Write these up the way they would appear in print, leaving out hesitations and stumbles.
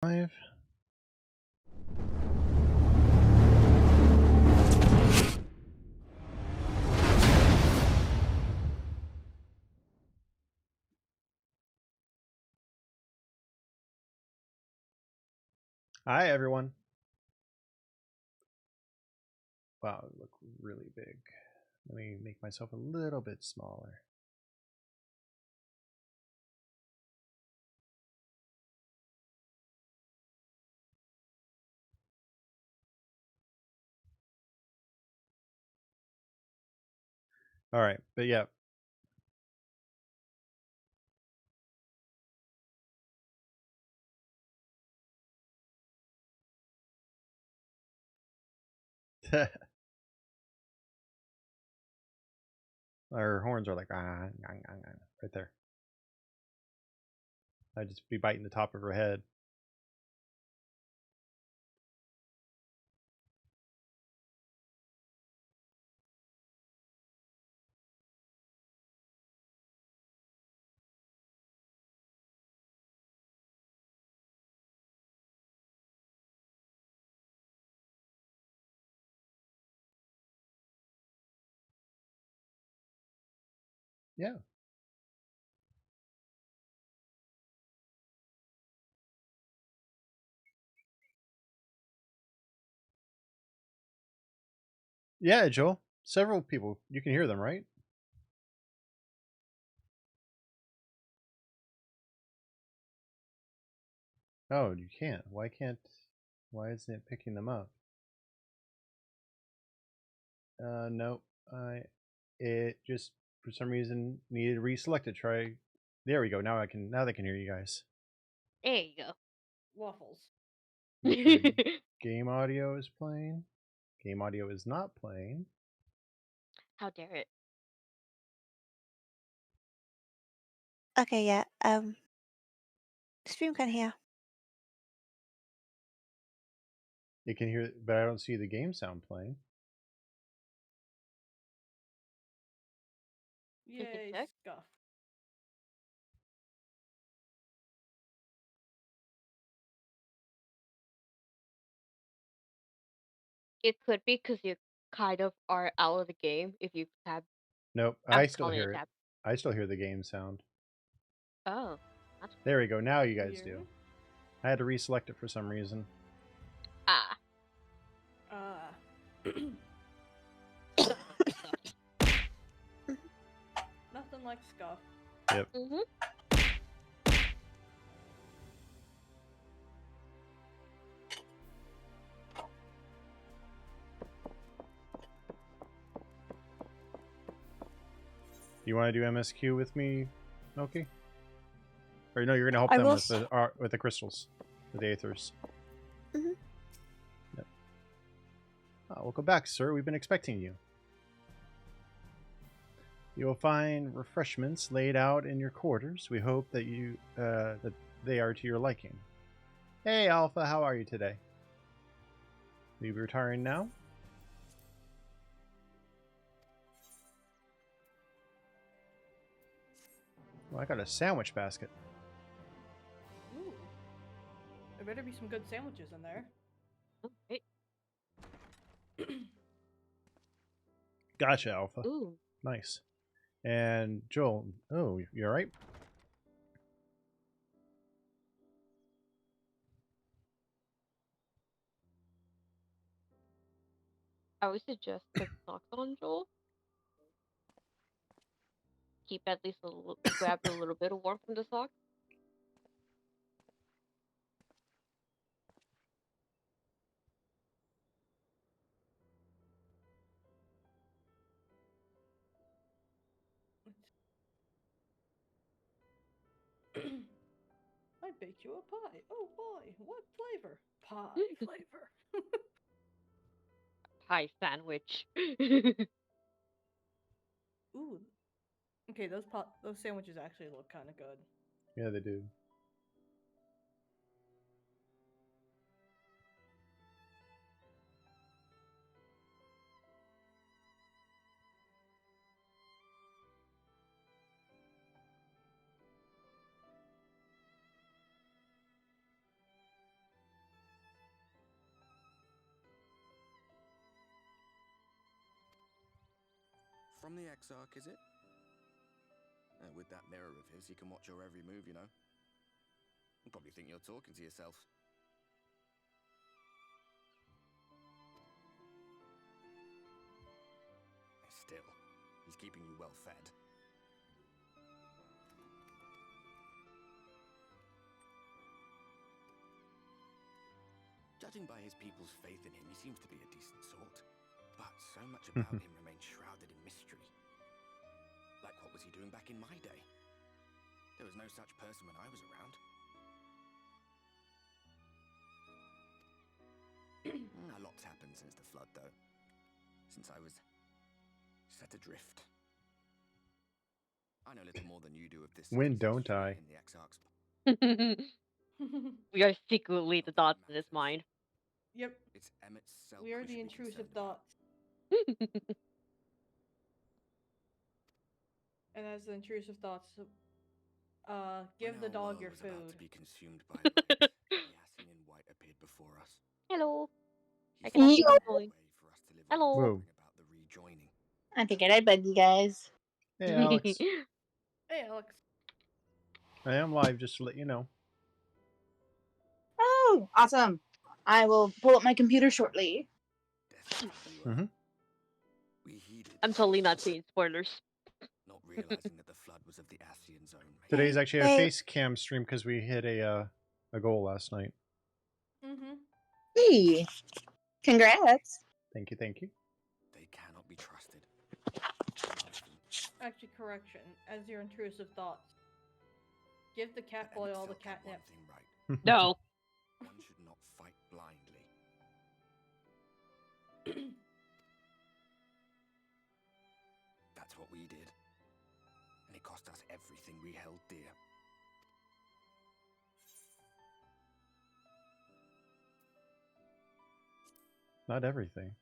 Five. Hi, everyone. Wow, I look really big. Let me make myself a little bit smaller. All right, but yeah. Our horns are like right there. I'd just be biting the top of her head. Yeah. Yeah, Joel. Several people. You can hear them, right? Oh, you can't. Why can't? Why isn't it picking them up? Nope. It just for some reason needed to reselect it. Try. There we go. Now I can. Now they can hear you guys. There you go. Waffles. Make sure game audio is playing. Game audio is not playing. How dare it? Okay, yeah. Stream can hear. You can hear, but I don't see the game sound playing. Yay, check. scuff. It could be because you kind of are out of the game if you tab. Nope, I'm I still calling it hear it. tab. I still hear the game sound. Oh, that's There we go. Now you guys Weird. do. I had to reselect it for some reason. ah. Nothing like scuff. Yep. You want to do MSQ with me, Milky? Or no, you're gonna help I them will with the crystals, with the aethers. Mhm. Yep. Welcome back, sir. We've been expecting you. You will find refreshments laid out in your quarters. We hope that you that they are to your liking. Hey, Alpha, how are you today? Will you be retiring now? Well, I got a sandwich basket. Ooh. There better be some good sandwiches in there. Okay. Gotcha, Alpha. Ooh. Nice. And Joel, oh, you all right? I would suggest put socks on, Joel. Keep at least grab a little bit of warmth from the socks. I baked you a pie. Oh boy, what flavor? Pie flavor. Pie sandwich. Ooh. Okay, those sandwiches actually look kind of good. Yeah, they do. from the Exarch, is it? With that mirror of his, he can watch your every move, you know. He'll probably think you're talking to yourself. Still, he's keeping you well fed. Judging by his people's faith in him, he seems to be a decent sort. But so much about him remains shrouded in mystery. Like, what was he doing back in my day? There was no such person when I was around. A lot's happened since the flood, though. Since I was set adrift. I know little more than you do of this. When don't I? In the Exarch's We are secretly the dots in his mind. Yep. It's Emmett's self We are should the be intrusive concerned about. thoughts. And as the intrusive thoughts, give When the our dog world your was about food. to be consumed by light, the Ashen in White appeared before us. Hello. He I can see found you a going. way for us to live Hello. on, Whoa. bring about the rejoining. I figured I'd bug you guys. Hey, Alex. Hey, Alex. I am live, just to let you know. Oh, awesome. I will pull up my computer shortly. Death took you over. Mhm. We heeded, I'm totally not seeing spoilers. not realizing that the flood was of the Ascian zone. Today's Hey, actually a wait. face cam stream because we hit a goal last night. Mm-hmm. Hey, congrats. Thank you, thank you. They cannot be trusted. None of them. Actually, correction. As your intrusive thoughts, give the cat But boy Emmett all the Silk had catnip. one thing right. No. One should not fight blindly. That's what we did. And it cost us everything we held dear. Not everything.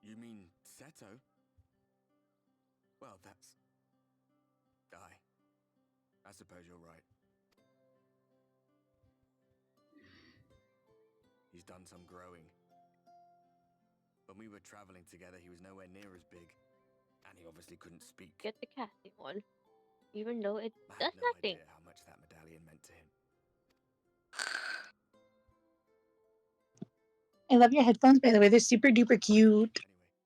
You mean Seto? Well, that's... I suppose you're right. He's done some growing. When we were traveling together, he was nowhere near as big. And he obviously couldn't speak. Get the casting one. Even though it I does had no nothing. idea how much that medallion meant to him. I love your headphones, by the way. They're super duper cute.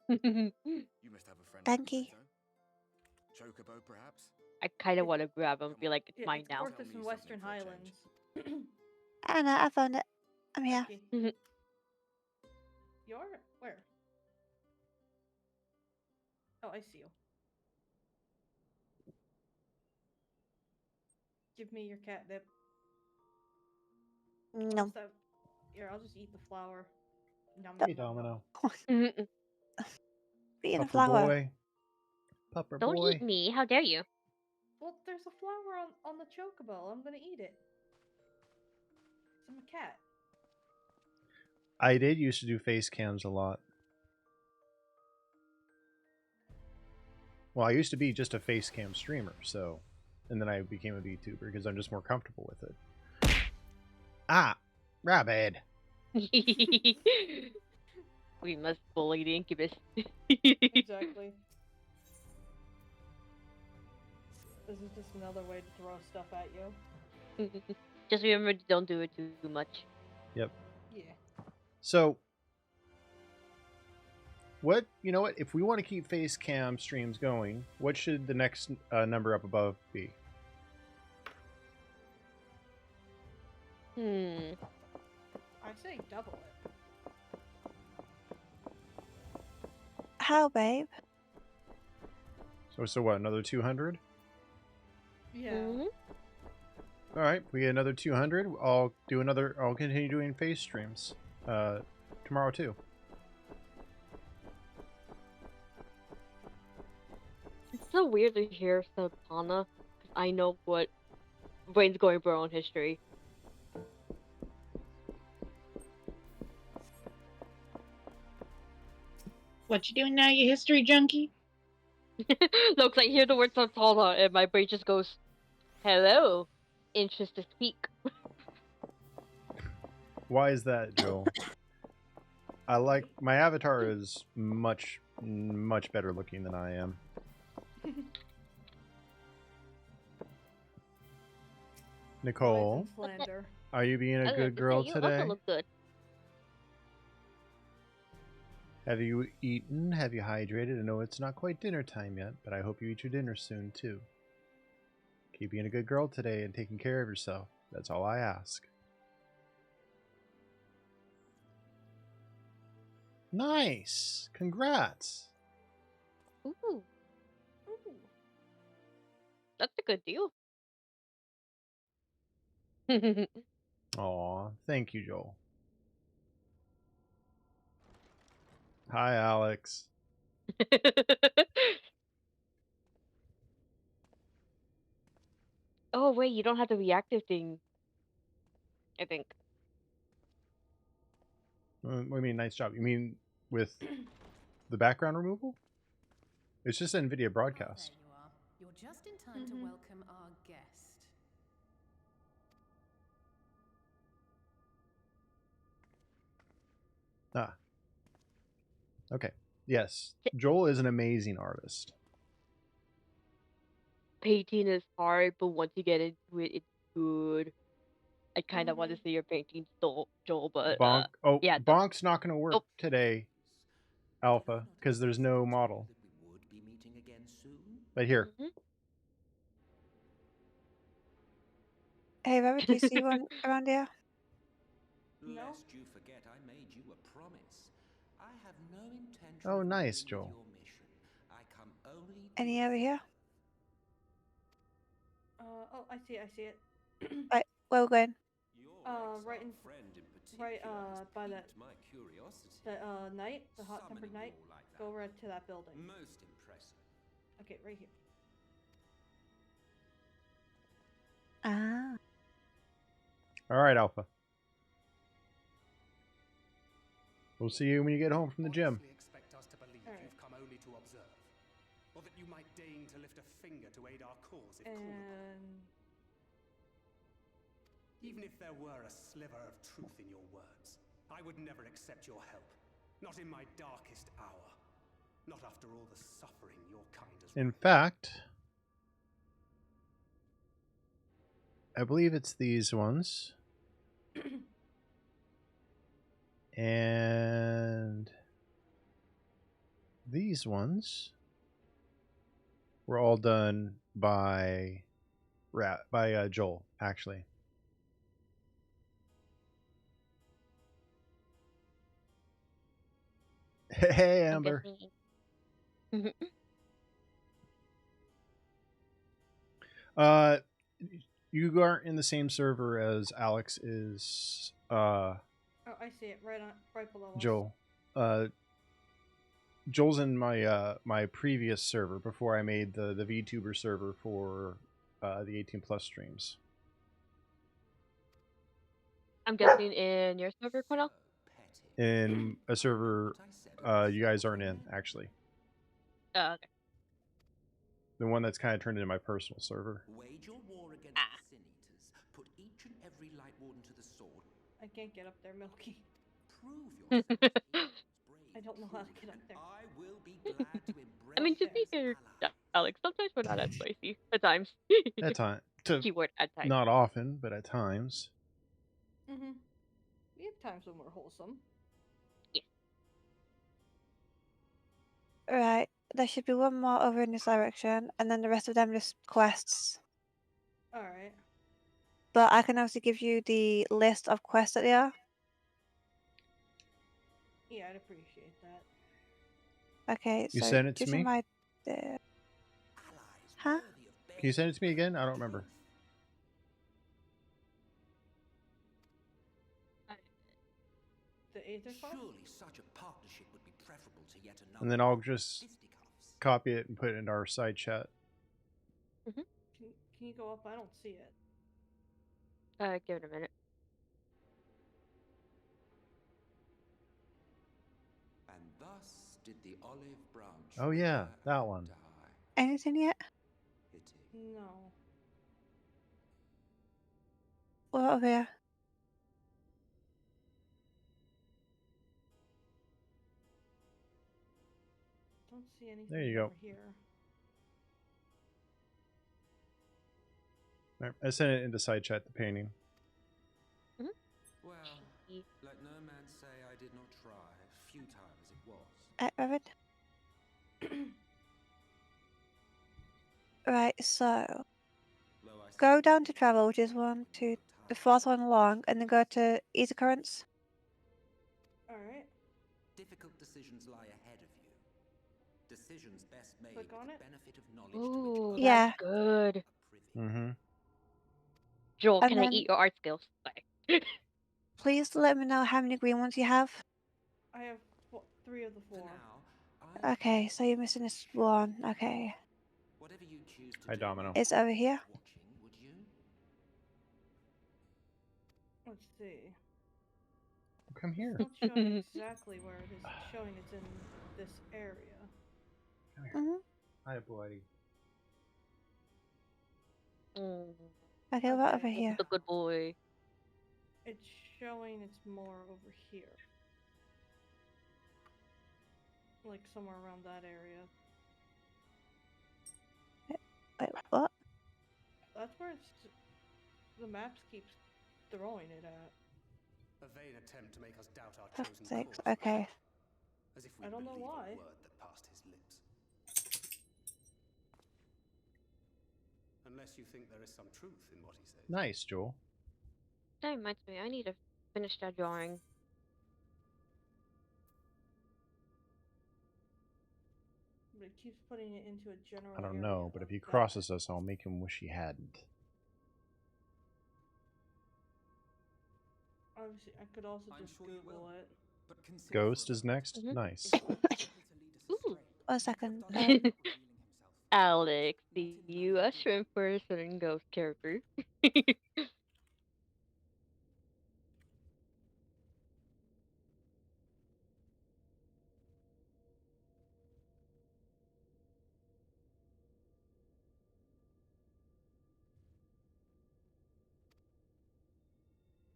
Anyway, you must have a friend Thank like you. Seto? Chocobo, perhaps? I kind of want to grab him and be like, it's Yeah, mine it's now. Orthus Tell me and something Western for a change. Highlands. I don't know. I found it. I'm here. Okay. You are? Where? Oh, I see you. Give me your catnip. No. Unless that... Here, I'll just eat the flower. Nom, Hey, nom, nom, nom. Domino. Being a Pupper flower. boy. Pupper Don't boy. eat me. How dare you? Well, there's a flower on the chocobo. I'm gonna eat it. I'm a cat. I did used to do face cams a lot. Well, I used to be just a face cam streamer, so... And then I became a VTuber because I'm just more comfortable with it. Ah! Rabbit! We must bully the incubus. Exactly. This is just another way to throw stuff at you. Just remember, don't do it too much. Yep. Yeah. So... What, you know what, if we want to keep face cam streams going, what should the next number up above be? I say double it. How, babe? So what, another 200? Yeah. Mhm. Alright, we get another 200. I'll continue doing face streams tomorrow too. It's so weird to hear Sultana, because I know what Brain's going for her own history. What you doing now, you history junkie? Looks like I hear the word Sultana and my brain just goes, hello, interest to speak. Why is that, Joel? I like my avatar is much better looking than I am. Nicole, Lies and slander. are you being I a was good about to say, girl you today? also look good. Have you eaten? Have you hydrated? I know it's not quite dinner time yet, but I hope you eat your dinner soon too. Keep being a good girl today and taking care of yourself. That's all I ask. Nice! Congrats! Ooh, Ooh. that's a good deal. Aw, thank you, Joel. Hi, Alex. Oh wait, you don't have the reactive thing. I think. What do you mean, nice job? You mean with the background removal? It's just NVIDIA broadcast. There you are. You're just in time to welcome our guest. Ah. Okay. Yes. Joel is an amazing artist. Painting is hard, but once you get into it, it's good. I kind of want to see your painting, Joel, but Bonk. Oh, yeah. Bonk's not going to work Oh. today, Alpha, because there's no model. But here. Hey, Rabbit, do you see one around here? No. Lest you forget, I made you a promise. I have no intention Oh, of nice, meddling Joel. with your mission. I come only to Any over here? Oh, I see it. Right, where we're going? Your Right in, excellent friend in particular has by that, piqued my curiosity. the knight, the hot-tempered Summoning knight. you all like Go that. right to that building. Most impressive. Okay, right here. Ah. All right, Alpha. We'll see you when you get home from the gym. Honestly expect us to believe All right. you've come only to observe, or that you might deign to lift a finger to aid our cause if called upon. And Even if there were a sliver of truth in your words, I would never accept your help. Not in my darkest hour. Not after all the suffering your kind has In wrought. fact, I believe it's these ones. And these ones were all done by Joel, actually. Hey, I'm Amber. guessing. You aren't in the same server as Alex is. oh, I see it right below us. Joel. Joel's in my my previous server before I made the VTuber server for the 18 plus streams. I'm guessing in your server, Cornell. In a server you guys aren't in, actually. Okay. The one that's kind of turned into my personal server. Wage your war against Ah. the Sin Eaters. Put each and every Light Warden to the sword. I can't get up there, Milky. Prove yourself to be brave I don't know how to and get up there. I will be glad to embrace I mean, to you be as fair, ally. Alex, sometimes we're not as spicy. At times. At time, Keyword at times. not often, but at times. Mm-hmm. We have times when we're wholesome. Right, there should be one more over in this direction, and then the rest of them just quests. Alright. But I can also give you the list of quests that they are. Yeah, I'd appreciate that. Okay, You so sent it to just me? remind Allies Huh? worthy of Can you send it to me again? I don't remember. The Aether Quest? Surely such a partnership would be preferable to yet another. And then I'll of just fisticuffs. copy it and put it into our side chat. Can you go up? I don't see it. Give it a minute. And thus did the olive branch. Oh, yeah, wither that and one. die. anything yet? Pity. No. What over here? don't see anything There you go. over here. Alright, I sent it into side chat, the painting. Well, Gee. let no man say I did not try, futile as it was. Reverend? Right, so Though I go down to travel, which is the fourth one along, and then go to easy currents. Alright, difficult decisions lie ahead of you. Decisions best made Click with on the it. benefit of knowledge Ooh, to which Yeah. that's good. others are privy. Mm-hmm. Joel, And can I then- eat your art skills? Sorry. Please let me know how many green ones you have. I have 3 of the For 4. now, I Okay, so you're missing this one. Okay. whatever you choose to Hi, do, Domino. It's over here. watching, would you? Let's see. Come here. It's not showing exactly where it is. It's showing it's in this area. Come here. hmm Hi, boy. Mm, Okay, what over Okay. here? the good boy. It's showing it's more over here. Like somewhere around that area. Wait, what? That's where the maps keeps throwing it at. A vain attempt to make us doubt our For chosen sakes. course. Okay. As if we I don't know believe why. a word that passed his lips. Unless you think there is some truth in what he says. Nice, Joel. That reminds me, I need to finish that drawing. But it keeps putting it into a general I don't area know, but of if he that. crosses us, I'll make him wish he hadn't. Obviously, I could also I'm just sure you Google will. it. But consider Ghost for a is moment, next? Mhm. Nice. if God is able to lead us Ooh. astray, One second. he could have done so without revealing himself. Alex, Not see in you that a shrimp person and ghost character.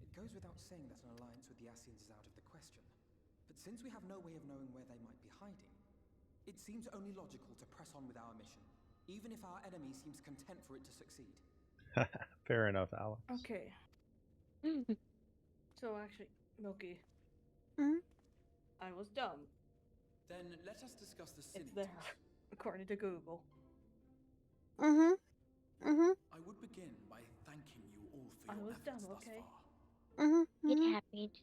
It goes without saying that an alliance with the Ascians is out of the question. But since we have no way of knowing where they might be hiding, it seems only logical to press on with our mission, even if our enemy seems content for it to succeed. Fair enough, Alex. Okay. So actually, Milky, Mhm. I was dumb. Then let us discuss the It's there, according to Google. Mhm. Mhm. I would begin by thanking you all for I your was efforts dumb, thus okay? far. Mhm. It Mhm. happened.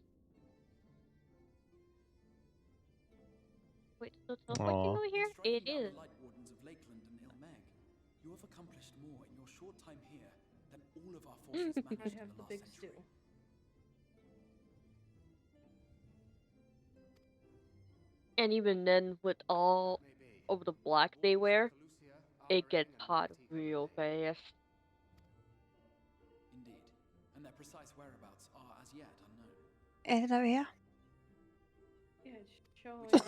Wait, so teleporting Aw. over here? In striking It down is. the Light Wardens of Lakeland and Ilmeg, you have accomplished more in your short time here than all of our forces I managed have in the the big last stew. century. And even then, with all Maybe. of the black they Walls of wear, Calusia, it armoring, gets and hot liberty real holiday. fast. Indeed, and their precise whereabouts are as yet unknown. Anything over here? Yeah, it's showing Which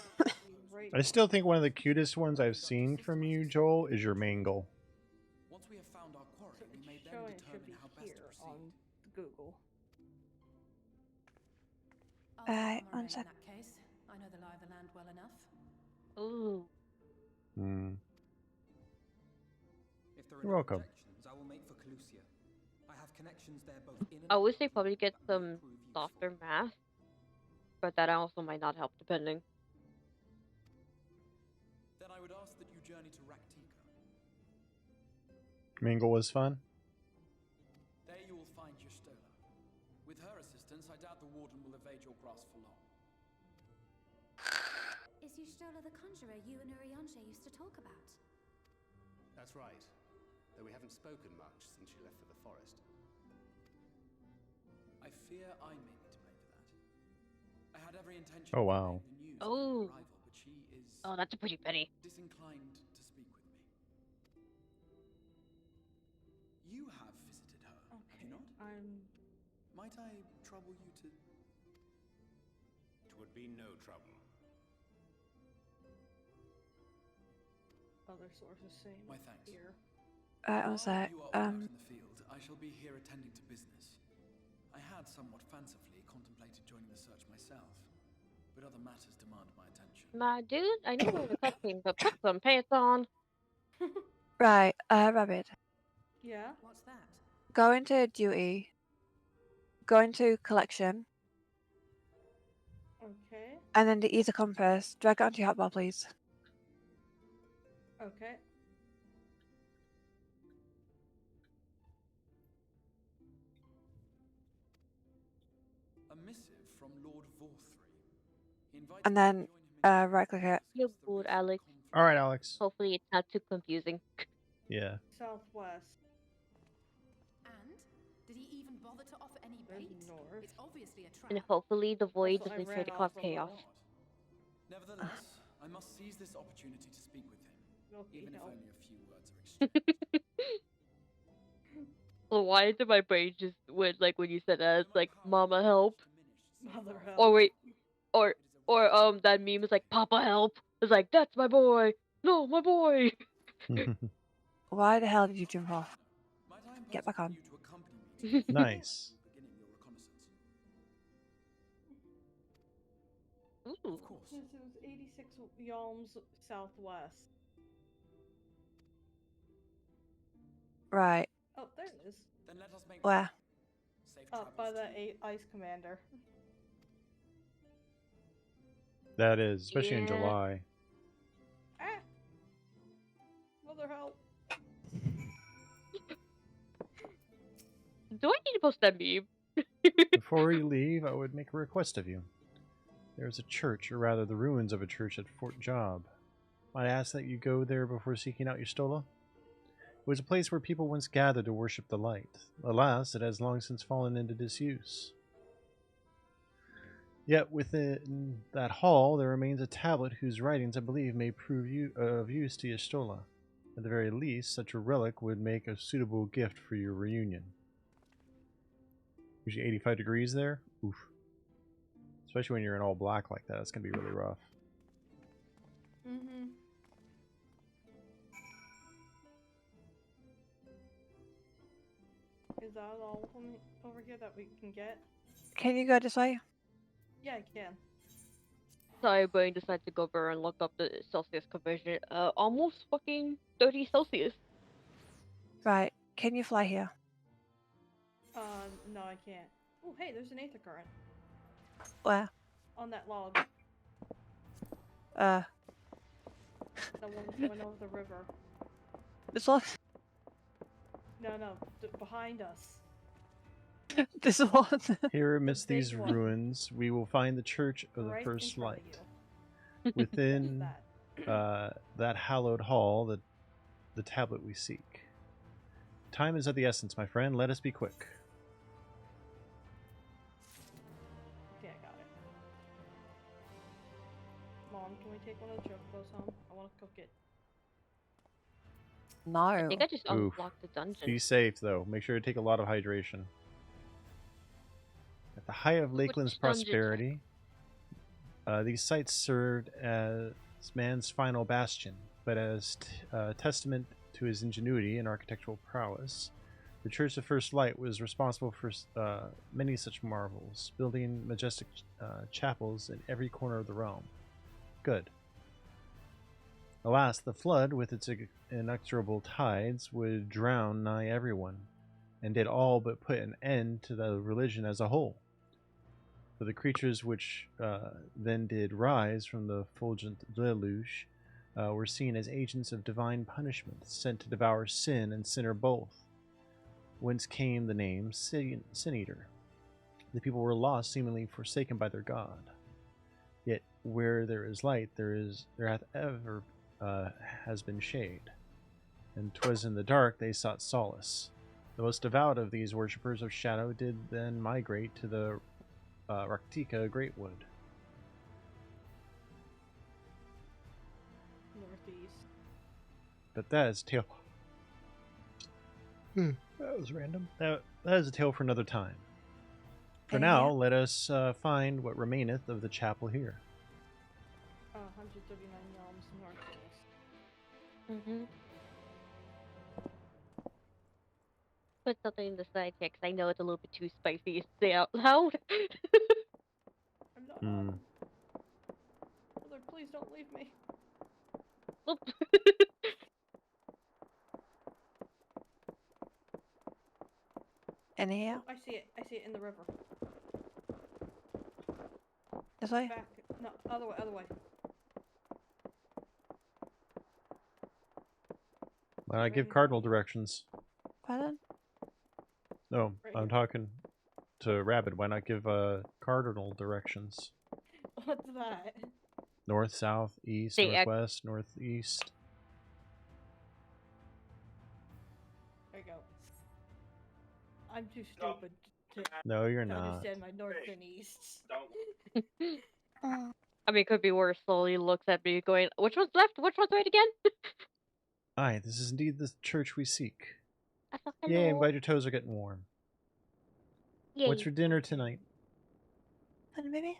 right. I still think one of the cutest ones I've seen from you, Joel, is your mangle. Once we have found our quarry, So we it's may then showing it should determine be how best to here proceed. on the Google. I'll take Right, on one Moraine in sec. that case. I know the lie of the land well enough. Ooh. Hmm. If there are You're no welcome. objections, I will make for Calusia. I have connections there both in and I out wish of they probably get that may some prove useful. softer math, but that also might not help depending. Then I would ask that you journey to Raktika. Mangle was fun. There you will find Y'shtola. With her assistance, I doubt the Warden will evade your grasp for long. Is Y'shtola the conjurer you and Urianger used to talk about? That's right. Though we haven't spoken much since she left for the forest. I fear I may be to blame for that. I had every intention Oh, of wow. relaying the news of Oh. her arrival, but she is Oh, that's a pretty penny. disinclined to speak with me. You have visited her, have Okay, you not? Might I trouble you to... Twould be no trouble. Other sources saying My it's thanks. here. Right, one While sec. you are all out in the field, I shall be here attending to business. I had somewhat fancifully contemplated joining the search myself. but other matters demand my attention. My dude, I know we're in a cutscene, but put some pants on. Right, Rabbit. Yeah. What's that? Go into duty. Go into collection. Okay. And then the ether compass. Drag it onto your hotbar, please. Okay. A missive from Lord Vorthry. He invited And me to then join him in right click it. You're good, Alex. All right, Alex. Hopefully it's not too confusing. Yeah. Southwest. And did he even bother to offer any There's bait? north. It's obviously a trap. And hopefully the void Also, I doesn't try ran to off cause for a chaos. little. Nevertheless, I must seize this opportunity to speak with him, Okay, even if no. only a few words are exchanged. Well, why did my brain just went like when you said that? It's like, Mama help. Mother help. Or wait, or that meme is like, Papa help. It's like, that's my boy. No, my boy. Why the hell did you jump off? Get back on. Nice. Beginning your reconnaissance. Ooh. Of course. This is 86 yalms southwest. Right. Oh, there it is. Then let us make Where? safe Up by travels the to you. ice commander. That is, especially in Yeah. July. Ah! Mother help. Do I need to post that meme? Before you leave, I would make a request of you. There is a church, or rather the ruins of a church at Fort Job. Might I ask that you go there before seeking out Yustola? It was a place where people once gathered to worship the light. Alas, it has long since fallen into disuse. Yet within that hall there remains a tablet whose writings, I believe, may prove of use to Yustola. At the very least, such a relic would make a suitable gift for your reunion. Usually 85 degrees there? Oof. Especially when you're in all black like that, it's going to be really rough. Mm-hmm. Is that all over here that we can get? Can you go this way? Yeah, I can. Sorry, brain decided to go over and look up the Celsius conversion. Almost fucking 30 Celsius. Right. Can you fly here? No, I can't. Oh, hey, there's an aether current Where? on that log. Uh. The one that's going over the river. This one? No, behind us. This one? Here amidst big these one. ruins, we will find the Church of the Right in First front of Light. you. Within That. that hallowed hall, the tablet we seek. Time is of the essence, my friend. Let us be quick. Okay, I got it. Mom, can we take one of the chocobos home? I want to cook it. No. I think I just Oof. unlocked the dungeon. Be safe, though. Make sure to take a lot of hydration. At the height of Lakeland's Which dungeon prosperity, these sites served as man's final bastion, but as testament to his ingenuity and architectural prowess, the Church of First Light was responsible for many such marvels, building majestic chapels in every corner of the realm. Good. Alas, the flood, with its inexorable tides, would drown nigh everyone, and did all but put an end to the religion as a whole. For the creatures which then did rise from the fulgent deluge were seen as agents of divine punishment, sent to devour sin and sinner both, whence came the name Sin Eater. The people were lost, seemingly forsaken by their god. Yet where there is light, there hath ever has been shade, and 'twas in the dark they sought solace. The most devout of these worshippers of shadow did then migrate to the Raktika Greatwood. Northeast. But that is a tale. That was random. That is a tale for another time. For now, let us find what remaineth of the chapel here. 139 yalms northwest. Mm-hmm. Put something in the side here, 'cause I know it's a little bit too spicy to say out loud. I'm not. Hmm. Please don't leave me. Oop. In here? Oh, I see it. I see it in the river. This way? Back. No, other way. Other way. Why not give cardinal directions? Pardon? No, Right I'm here. talking to Rabbit. Why not give cardinal directions? What's that? North, south, east, Say X. northwest, northeast. There you go. I'm too stupid to No, you're not. understand my north and east. Oh. I mean, it could be worse. Slowly looks at me going, which one's left? Which one's right again? Aye, this is indeed the church we seek. I thought, Yay, I'm hello. glad your toes are getting warm. Yay. What's for dinner tonight? And maybe?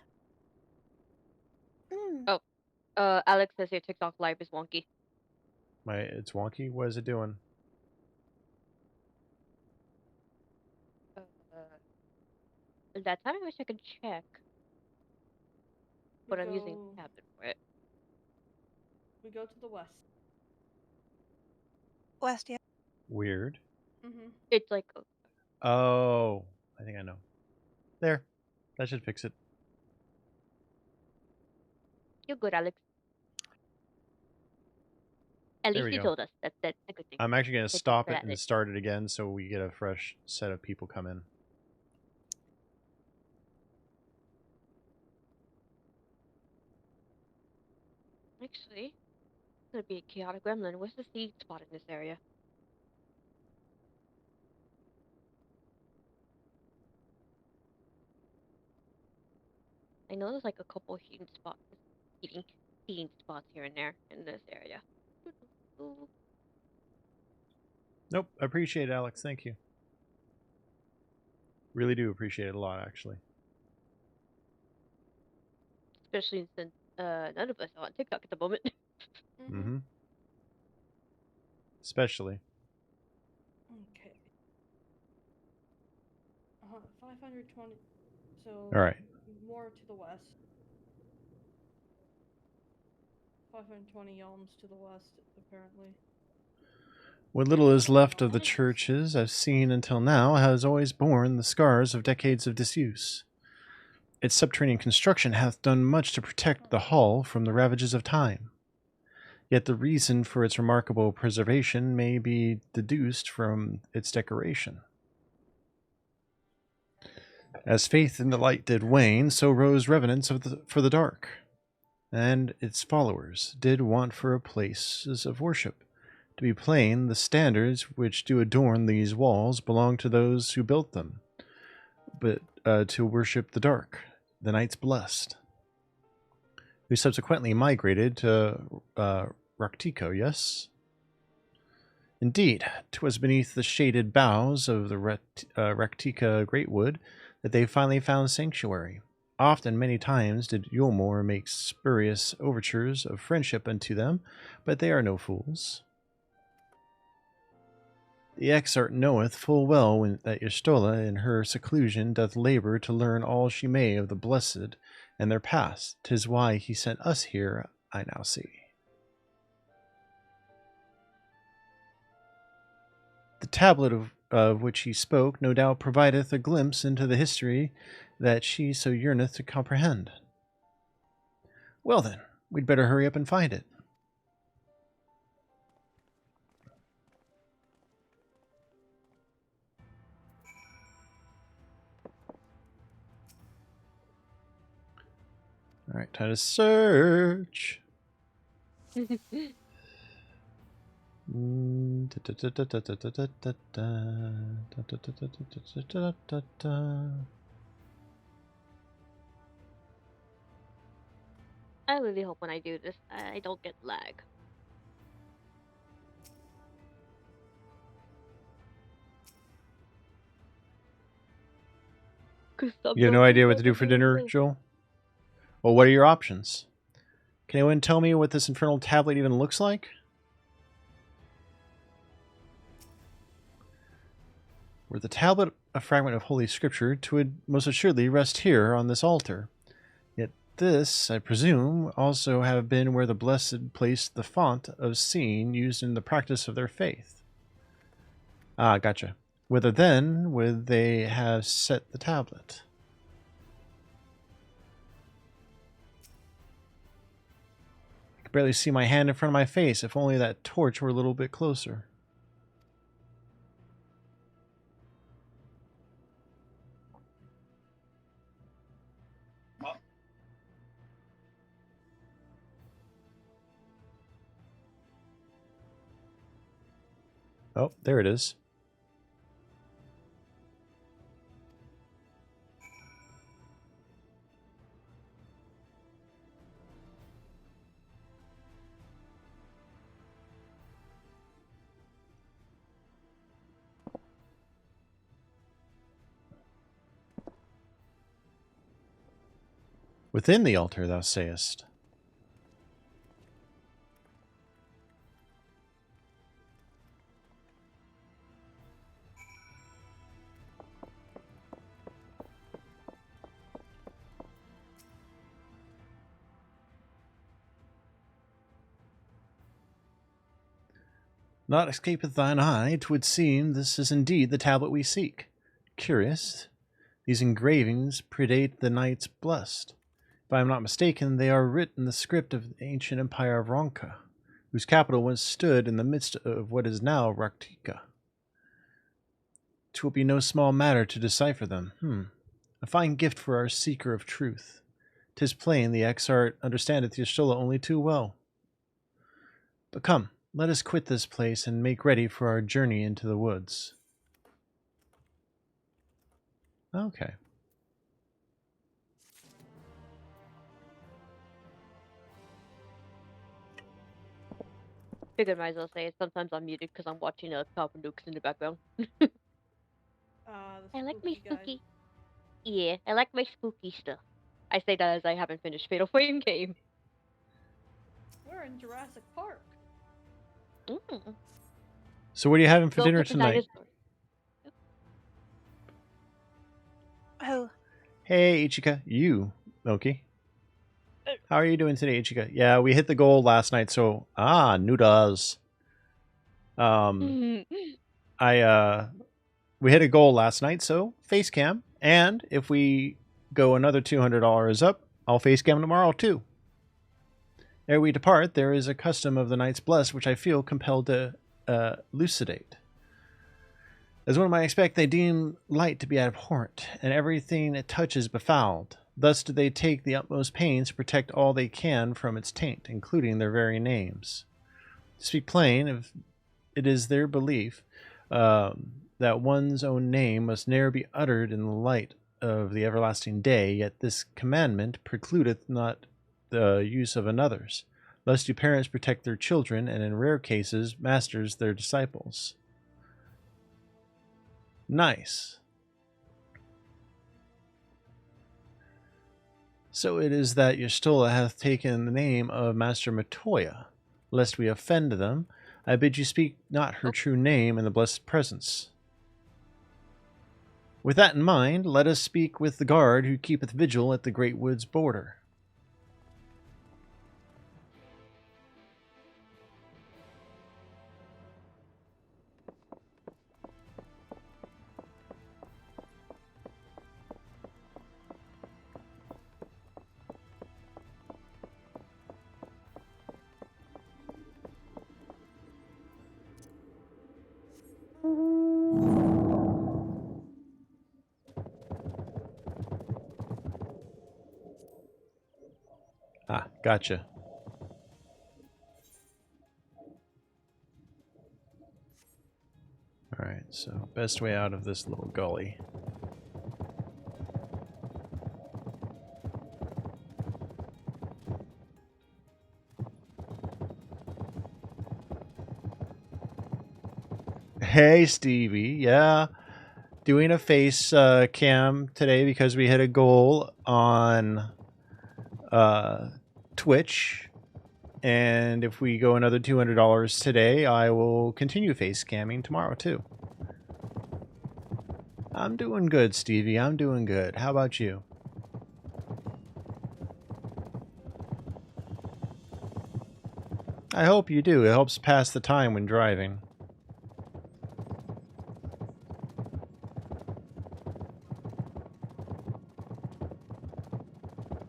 Hmm. Oh, Alex says your TikTok live is wonky. It's wonky. What is it doing? That time I wish I could check, but I'm using go- tablet for it. We go to the west. West, yeah. Weird. Mm-hmm. It's like, Oh, I think I know. There. That should fix it. you're good, Alex. At There least we you go. told us. That's a good thing. I'm actually going to Good stop for it that, and Liz. start it again so we get a fresh set of people come in. Actually, it's gonna be a chaotic gremlin. Where's the seed spot in this area? I know there's like a couple heating spots here and there in this area. Nope. I appreciate it, Alex. Thank you. Really do appreciate it a lot, actually. Especially since none of us are on TikTok at the moment. Mm-hmm. Especially. Okay. 520. So. All right. More to the west. 520 yalms to the west, apparently. What little is left of the churches I've seen until now has always borne the scars of decades of disuse. Its subterranean construction hath done much to protect the hall from the ravages of time. Yet the reason for its remarkable preservation may be deduced from its decoration. As faith in the light did wane, so rose revenants for the dark, and its followers did want for places of worship. To be plain, the standards which do adorn these walls belong to those who built them, but to worship the dark, the night's blessed, who subsequently migrated to Raktico, yes? Indeed, 'twas beneath the shaded boughs of the Raktika Greatwood that they finally found sanctuary. Often, many times, did Yulmore make spurious overtures of friendship unto them, but they are no fools. The exarch knoweth full well that Y'shtola in her seclusion doth labour to learn all she may of the blessed and their past. 'Tis why he sent us here, I now see. The tablet of which he spoke no doubt provideth a glimpse into the history that she so yearneth to comprehend. Well then, we'd better hurry up and find it. All right, time to search. I really hope when I do this, I don't get lag. You have no idea what to do for dinner, Joel? Well, what are your options? Can anyone tell me what this infernal tablet even looks like? Were the tablet a fragment of Holy Scripture, 'twould most assuredly rest here on this altar. Yet this, I presume, also have been where the blessed placed the font of seeing used in the practice of their faith. Ah, gotcha. Whither then would they have set the tablet? I can barely see my hand in front of my face. If only that torch were a little bit closer. Oh, there it is. Within the altar, thou sayest. Naught escapeth thine eye. 'Twould seem this is indeed the tablet we seek. Curious, these engravings predate the knights blessed. If I am not mistaken, they are writ in the script of the ancient empire of Ronka, whose capital once stood in the midst of what is now Raktika. 'Twill be no small matter to decipher them. A fine gift for our seeker of truth. 'Tis plain the exart understandeth Y'shtola only too well. But come, let us quit this place and make ready for our journey into the woods. Okay. Figured might as well say it. Sometimes I'm muted because I'm watching Carbon Dukes in the background. I like my spooky. Yeah, I like my spooky stuff. I say that as I haven't finished Fatal Frame game. We're in Jurassic Park. So what are you having for Go dinner get the tonight? dinosaur. Oh, Hey, Ichika. You, Milky. How are you doing today, Ichika? Yeah, we hit the goal last night, so... Ah, noodles. We hit a goal last night, so face cam. And if we go another $200 up, I'll face cam tomorrow, too. Ere we depart, there is a custom of the Knights Blessed which I feel compelled to elucidate. As one might expect, they deem light to be abhorrent, and everything it touches befouled. Thus do they take the utmost pains to protect all they can from its taint, including their very names. To speak plain, if it is their belief that one's own name must ne'er be uttered in the light of the everlasting day, yet this commandment precludeth not the use of another's. Thus do parents protect their children, and in rare cases, masters their disciples. Nice. So it is that Y'shtola hath taken the name of Master Matoya. Lest we offend them, I bid you speak not her true name in the blessed presence. With that in mind, let us speak with the guard who keepeth vigil at the great wood's border. Ah, gotcha. Alright, so best way out of this little gully. Hey, Stevie. Yeah, doing a face cam today because we hit a goal on Twitch. And if we go another $200 today, I will continue face camming tomorrow too. I'm doing good, Stevie. I'm doing good. How about you? I hope you do. It helps pass the time when driving.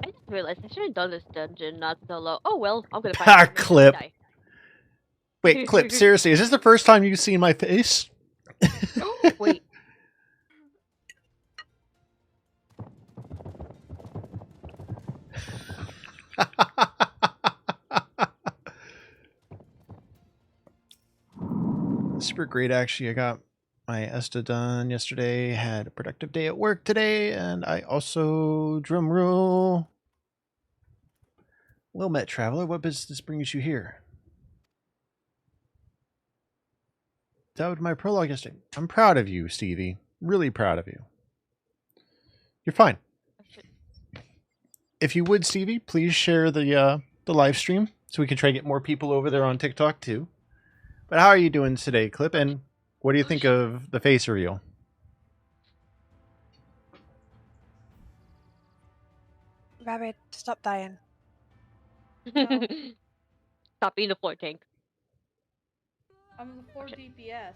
I just realized I should have done this dungeon not solo. Oh well, I'm gonna find Ah, out when I Clip. die. Wait, Clip, seriously, is this the first time you've seen my face? Wait. Super great, actually. I got my ESTA done yesterday, had a productive day at work today, and I also, drum roll. Well met, traveler. What business brings you here? That was my prologue yesterday. I'm proud of you, Stevie. Really proud of you. You're fine. If you would, Stevie, please share the live stream so we can try to get more people over there on TikTok too. But how are you doing today, Clip? And what do you think of the face reveal? Rabbit, stop dying. No, Stop being a floor tank. I'm the 4 DPS.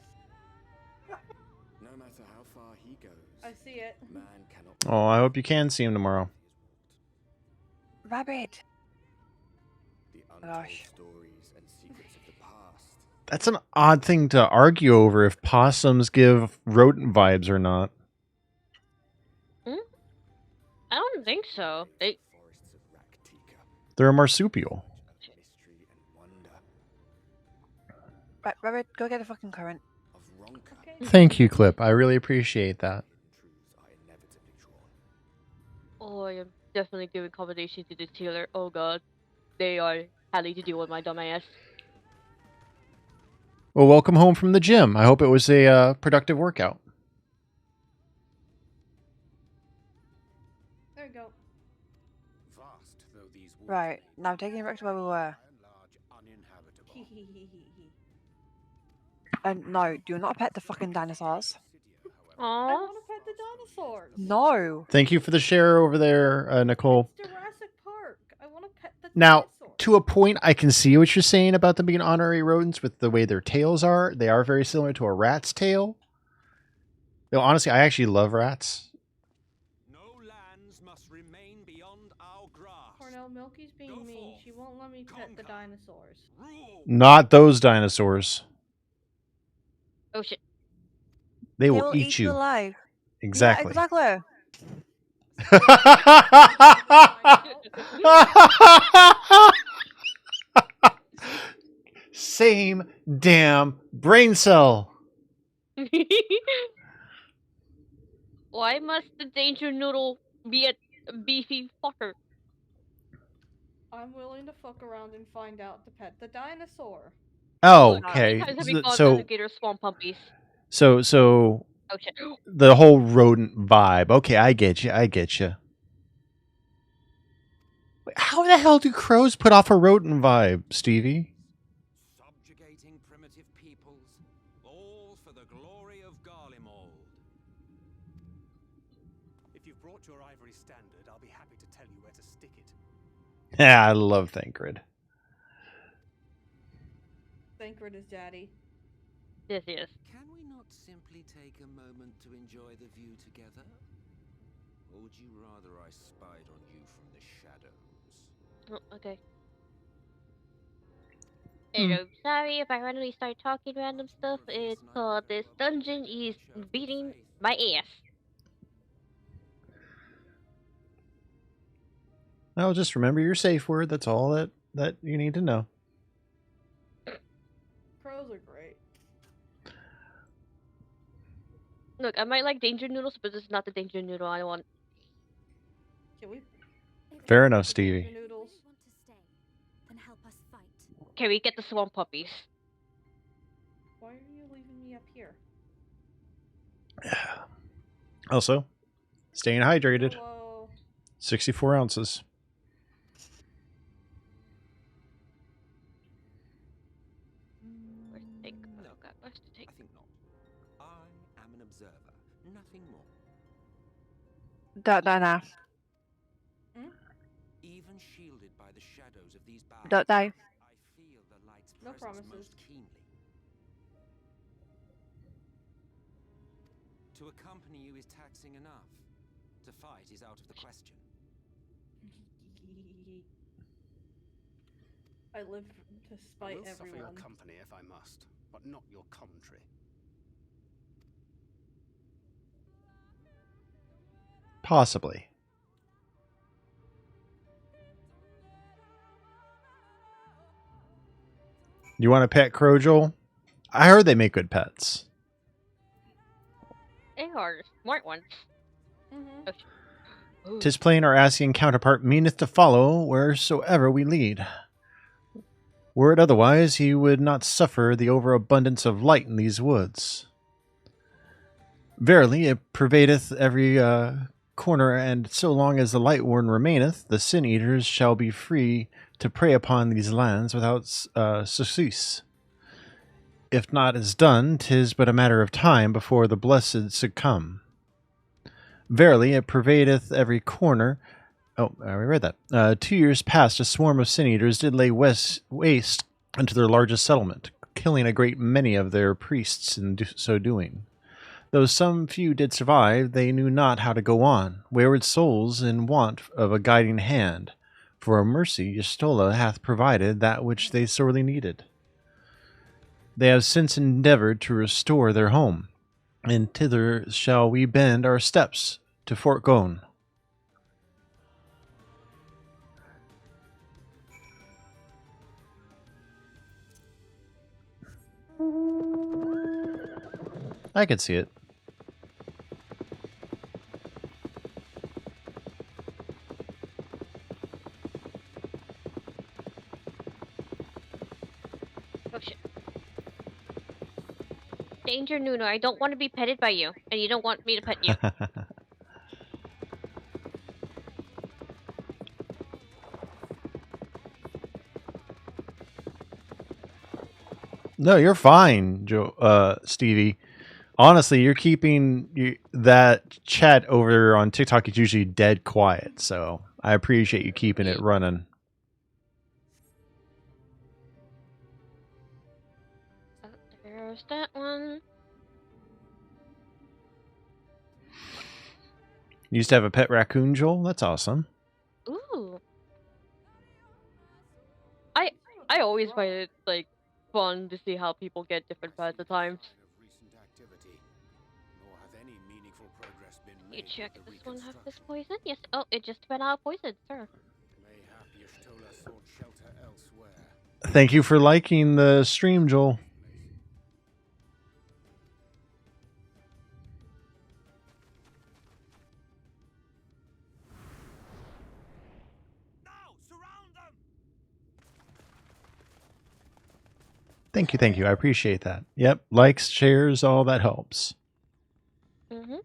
No matter how far he goes, I see it. man cannot. Oh, I hope you can see him tomorrow. Rabbit. The Gosh. stories and secrets of the past. That's an odd thing to argue over if possums give rodent vibes or not. I don't think so. They're a marsupial. Right, Rabbit, go get a fucking current. Okay. Thank you, Clip. I really appreciate that. Oh, I am definitely giving accommodation to this healer. Oh god. They are having to deal with my dumb ass. Well, welcome home from the gym. I hope it was a productive workout. There you go. Vast though these woods Right, now taking it back to where we were. And no, do not pet the fucking dinosaurs. I Aww. want to pet the dinosaurs. No. Thank you for the share over there, Nicole. It's Jurassic Park. I want to pet the Now, dinosaurs. to a point, I can see what you're saying about them being honorary rodents with the way their tails are. They are very similar to a rat's tail. Though, honestly, I actually love rats. No lands must remain beyond our grasp. Cornell, Milky's being mean. She won't let me pet the dinosaurs. Not those dinosaurs. Oh shit. They will eat you. alive. Exactly. Yeah, exactly. Same damn brain cell. Why must the danger noodle be a beefy fucker? I'm willing to fuck around and find out to pet the dinosaur. Oh, Look, how many okay. times have we called So, alligator swamp puppies? so Oh shit. the whole rodent vibe. Okay, I get you. I get you. How the hell do crows put off a rodent vibe, Stevie? Subjugating primitive peoples, all for the glory of Garlemald. If you've brought your ivory standard, I'll be happy to tell you where to stick it. Yeah, I love Thancred. Thancred is daddy. Yes, yes. Can we not simply take a moment to enjoy the view together? Or would you rather I spied on you from the shadows? Oh, okay. Hello, sorry if I randomly start talking random stuff. It's called this dungeon is beating my ass. Well, just remember your safe word. That's all that you need to know. Crows are great. Look, I might like danger noodles, but this is not the danger noodle I want. Can we? Fair enough, the Stevie. danger noodles? Want to stay? Then help us fight. Can we get the swamp puppies? Why are you leaving me up here? Also, staying hydrated. Hello. 64 ounces. Where's the tank? Oh god, where's the tank? I think not. I am an observer, nothing more. Don't die. Even shielded by the shadows of these boughs, Don't die. I feel the light No presence promises. most keenly. To accompany you is taxing enough. To fight is out of the question. I live to I spite will suffer your everyone. company if I must, but not your commentary. Possibly. You want a pet crow, Joel? I heard they make good pets. They are smart ones. Mm-hmm. Oh, 'Tis plain our Asian counterpart meaneth to follow wheresoever we lead. Were it otherwise, he would not suffer the overabundance of light in these woods. Verily, it pervadeth every corner, and so long as the light warden remaineth, the sin-eaters shall be free to prey upon these lands without surcease. If not is done, 'tis but a matter of time before the blessed succumb. Verily, it pervadeth every corner. Oh, we read that. 2 years past, a swarm of sin-eaters did lay waste unto their largest settlement, killing a great many of their priests in so doing. Though some few did survive, they knew not how to go on, wayward souls in want of a guiding hand. For a mercy, Yastola hath provided that which they sorely needed. They have since endeavored to restore their home, and thither shall we bend our steps to Fort Gone. I could see it. oh shit. Danger, Nuno. I don't want to be petted by you, and you don't want me to pet you. No, you're fine, Stevie. Honestly, you're keeping that chat over on TikTok is usually dead quiet, so I appreciate you keeping it running. Oh, there's that one. You used to have a pet raccoon, Joel? That's awesome. Ooh. I always find it like fun to see how people get different pets at times. You check if this one has this poison? Yes. Oh, it just went out of poison, sir. Mayhap Y'shtola sought shelter elsewhere. Thank you for liking the stream, Joel. Thank you. I appreciate that. Yep, likes, shares, all that helps. Mm-hmm.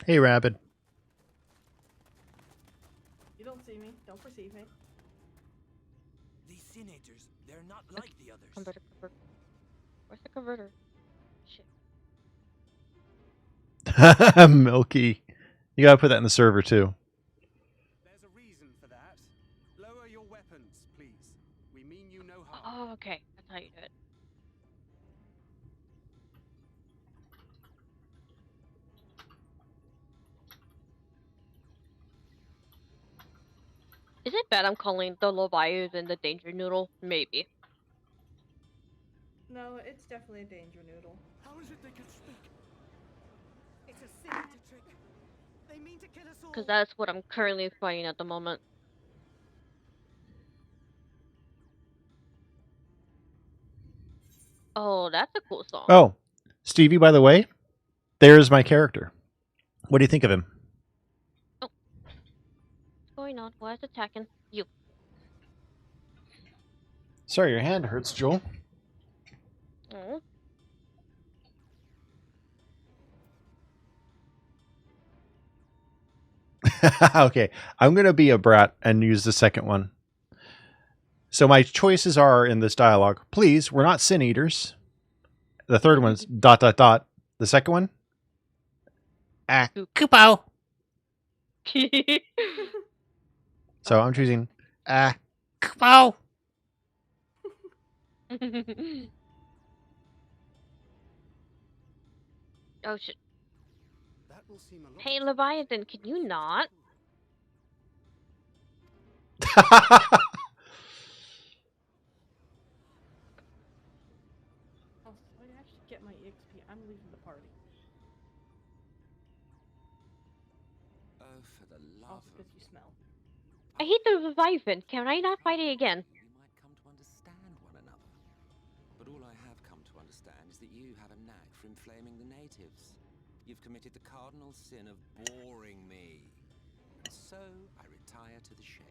Hey, Rabbit. You don't see me. Don't perceive me. These Sin-Eaters, they're not like the others. Converter. Where's the converter? Shit. Milky. You gotta put that in the server, too. There's a reason for that. Lower your weapons, please. We mean you no harm. Oh, okay. That's how you do it. Is it bad I'm calling the Leviathan the Danger Noodle? Maybe. No, it's definitely a danger noodle. How is it they can speak? It's a Sin-Eater trick. They mean to kill us all. Because that's what I'm currently playing at the moment. Oh, that's a cool song. Oh, Stevie, by the way, there's my character. What do you think of him? Oh. What's going on? Why is it attacking you? Sorry, your hand hurts, Joel. Oh. Okay, I'm going to be a brat and use the second one. So my choices are in this dialogue. Please, we're not sin eaters. The third one's ... The second one? Kupo. So I'm choosing Kpo. Oh shit. That will seem a lot Hey of Leviathan, can you not? Oh, so I actually get my EXP. I'm leaving the party. Oh, for the love Also, of... because you smell. I hate the Leviathan. Can I not fight it again? We might come to understand one another. But all I have come to understand is that you have a knack for inflaming the natives. You've committed the cardinal sin of boring me. And so I retire to the shade.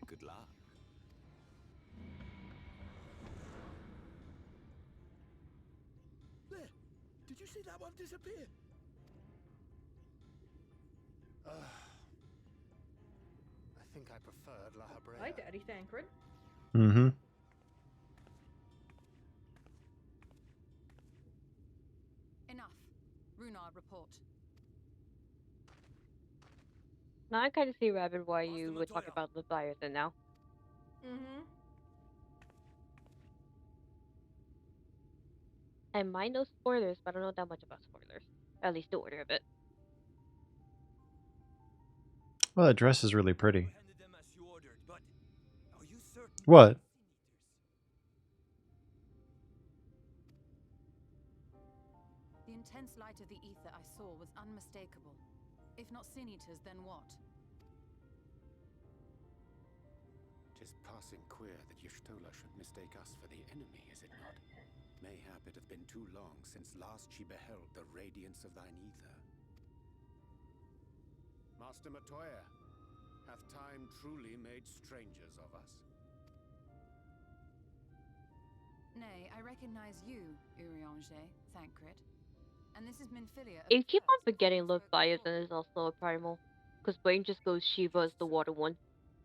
Good luck. There! Did you see that one disappear? I think I preferred La Habrea. Hi, Daddy Thancred. Mm-hmm. Enough. Runard, report. Now I kind of see, Rabbit, why Master you would talk Montoya. about Leviathan now. Mm-hmm. I might know spoilers, but I don't know that much about spoilers. At least the order of it. Well, that dress is really pretty. Handed them as you ordered, but are you certain? What? The intense light of the ether I saw was unmistakable. If not sin eaters, then what? Tis passing queer that Y'shtola should mistake us for the enemy, is it not? Mayhap it have been too long since last she beheld the radiance of thine ether. Master Montoya, hath time truly made strangers of us? Nay, I recognize you, Urianger, Thancred. And this is Minfilia of You the keep on Curse, forgetting who spoke Leviathan before. is also a primal. Because Brain just goes Shiva as the water one.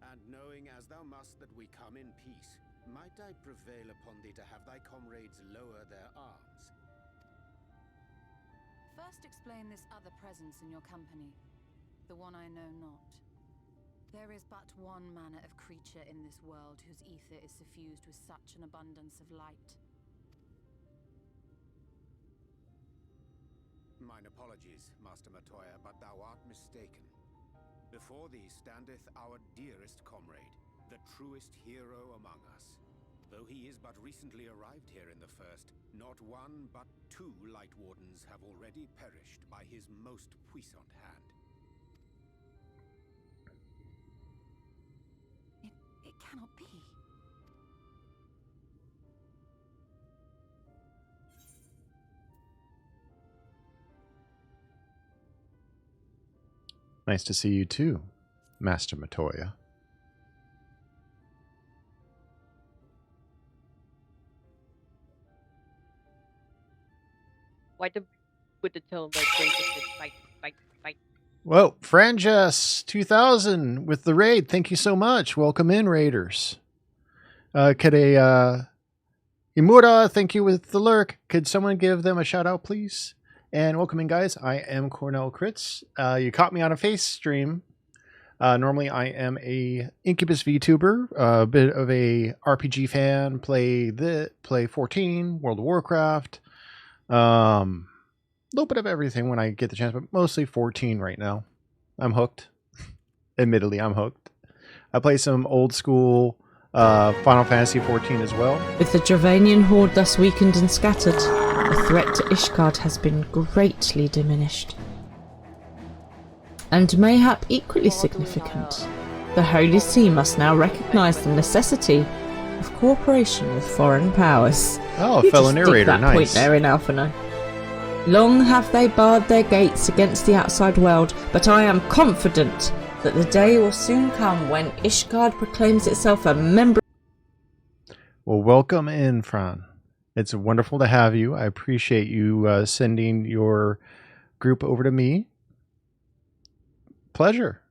And knowing as thou must that we come in peace, might I prevail upon thee to have thy comrades lower their arms? First explain this other presence in your company, the one I know not. There is but one manner of creature in this world whose ether is suffused with such an abundance of light. Mine apologies, Master Montoya, but thou art mistaken. Before thee standeth our dearest comrade, the truest hero among us. Though he is but recently arrived here in the First, not one but two Light Wardens have already perished by his most puissant hand. It cannot be. Nice to see you too, Master Montoya. Why with the tone like Brain just said fight, fight, fight. Well, Franjas 2000 with the raid. Thank you so much. Welcome in, Raiders. Imura, thank you with the lurk. Could someone give them a shout out, please? And welcome in, guys. I am Cornell Crits. You caught me on a face stream. Normally, I am a Incubus VTuber, a bit of a RPG fan. Play 14, World of Warcraft. A little bit of everything when I get the chance, but mostly 14 right now. I'm hooked. Admittedly, I'm hooked. I play some old school Final Fantasy 14 as well. With the Dravanian horde thus weakened and scattered, the threat to Ishgard has been greatly diminished. And mayhap equally significant, the Holy See must now recognise the necessity of cooperation with foreign powers. Oh, You fellow just dig narrator, that nice. point there in Alphino. Long have they barred their gates against the outside world, but I am confident that the day will soon come when Ishgard proclaims itself a member. Well, welcome in, Fran. It's wonderful to have you. I appreciate you sending your group over to me. Pleasure.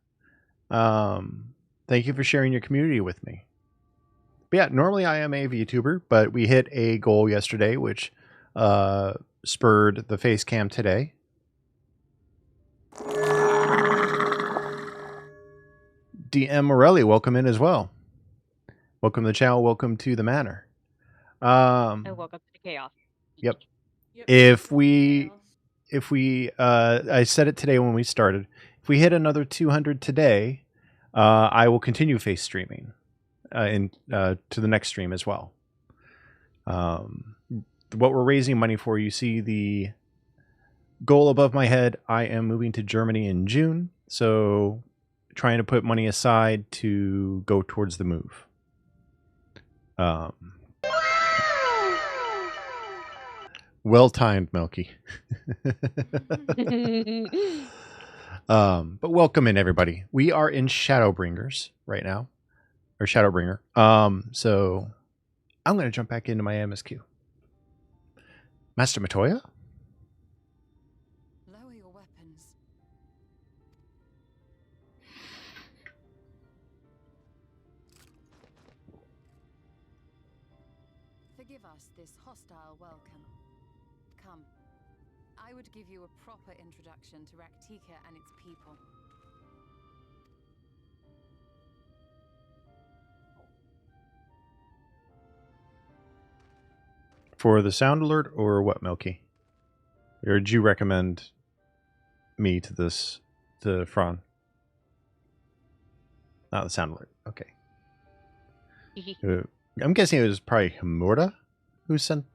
Thank you for sharing your community with me. But yeah, normally I am a VTuber, but we hit a goal yesterday, which spurred the face cam today. DM Morelli, welcome in as well. Welcome to the channel. Welcome to the manor. And welcome to the chaos. Yep. If we, I said it today when we started. If we hit another 200 today, I will continue face streaming, to the next stream as well. What we're raising money for, you see the goal above my head. I am moving to Germany in June, so trying to put money aside to go towards the move. Well timed, Milky. But welcome in, everybody. We are in Shadowbringers right now, or Shadowbringer. So I'm going to jump back into my MSQ. Master Matoya? Lower your weapons. Forgive us this hostile welcome. Come. I would give you a proper introduction to Raktika and its people. For the sound alert or what, Milky? Or did you recommend me to this, to Fran? Not the sound alert. Okay. I'm guessing it was probably Hamurda who sent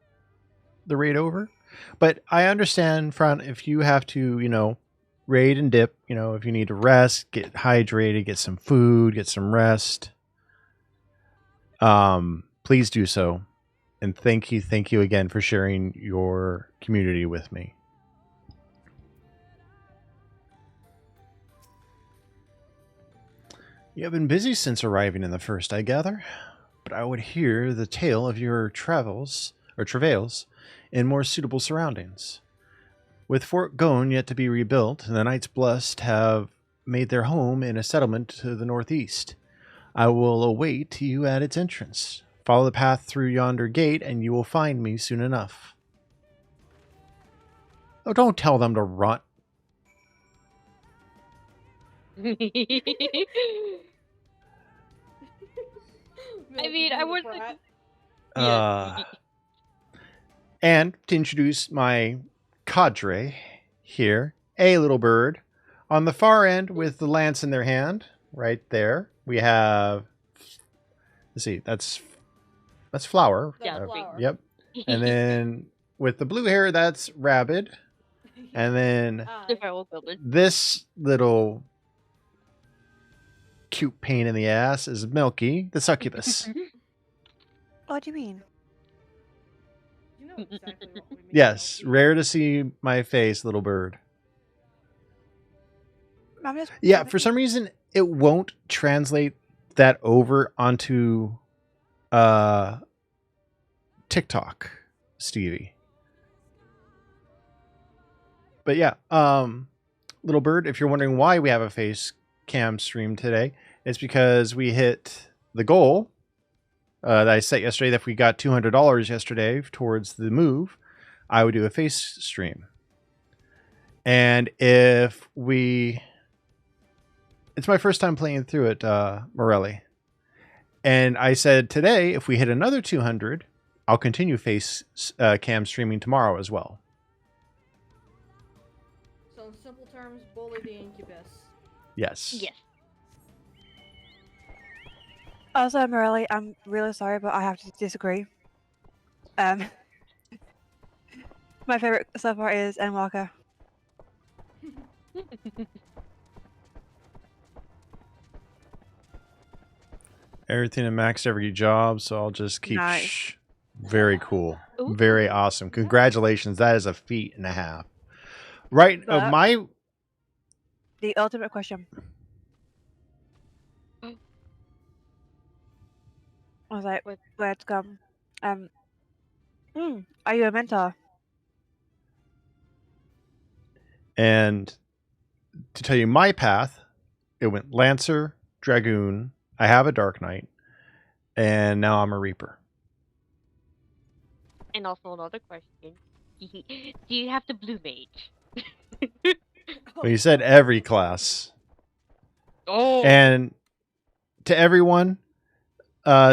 the raid over. But I understand, Fran, if you have to, raid and dip, if you need to rest, get hydrated, get some food, get some rest, please do so. And thank you again for sharing your community with me. You have been busy since arriving in the first, I gather, but I would hear the tale of your travails in more suitable surroundings. With Fort Gone yet to be rebuilt, the Knights Blessed have made their home in a settlement to the northeast. I will await you at its entrance. Follow the path through yonder gate, and you will find me soon enough. Oh, don't tell them to run. I mean, I wasn't. And to introduce my cadre here, a little bird. On the far end with the lance in their hand, right there, we have, let's see, that's Flower. That's Flower. Yep. And then with the blue hair, that's Rabid. And then this little cute pain in the ass is Milky, the succubus. What do you mean? You know exactly what we mean. Yes, rare to see my face, little bird. Yeah, for some reason, it won't translate that over onto TikTok, Stevie. But yeah, little bird, if you're wondering why we have a face cam stream today, it's because we hit the goal that I set yesterday. That if we got $200 yesterday towards the move, I would do a face stream. And if we... It's my first time playing through it, Morelli. And I said today, if we hit another 200, I'll continue face cam streaming tomorrow as well. So in simple terms, bully the incubus. Yes. Yes. Also, Morelli, I'm really sorry, but I have to disagree. My favorite so far is Endwalker. Everything in maxed every job, so I'll just keep... Nice. Very cool. Ooh. Very awesome. Congratulations. That is a feat and a half. Right. But the ultimate question. I was like, where to come? Are you a mentor? And to tell you my path, it went Lancer, Dragoon, I have a Dark Knight, and now I'm a Reaper. And also another question. Do you have the blue mage? Well, you said every class. Oh. And to everyone,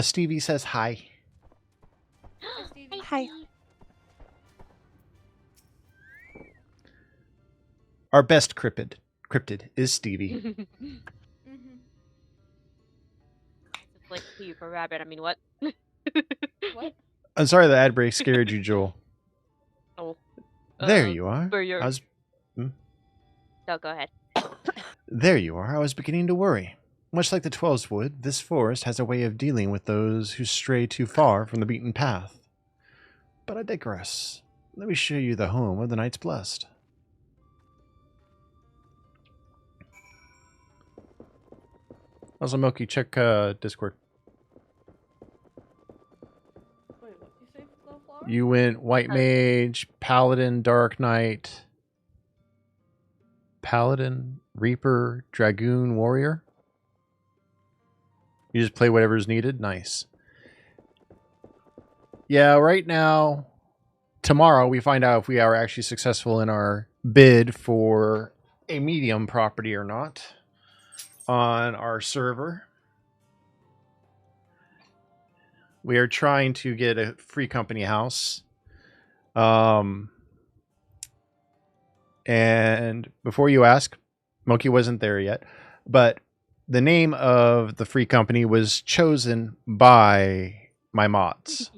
Stevie says hi. Hi, Stevie. Hi. Our best cryptid is Stevie. Mm-hmm. It's like to you for rabbit. I mean, what? What? I'm sorry the ad break scared you, Joel. Oh. There you are. For your... I was... No, go ahead. There you are. I was beginning to worry. Much like the Twelves would, this forest has a way of dealing with those who stray too far from the beaten path. But I digress. Let me show you the home of the Knights Blessed. Also, Milky, check Discord. Wait, what did you say, Glowflower? You went White Mage, Paladin, Dark Knight, Paladin, Reaper, Dragoon, Warrior. You just play whatever's needed? Nice. Yeah, right now, tomorrow we find out if we are actually successful in our bid for a medium property or not on our server. We are trying to get a free company house. And before you ask, Monkey wasn't there yet, but the name of the free company was chosen by my mods.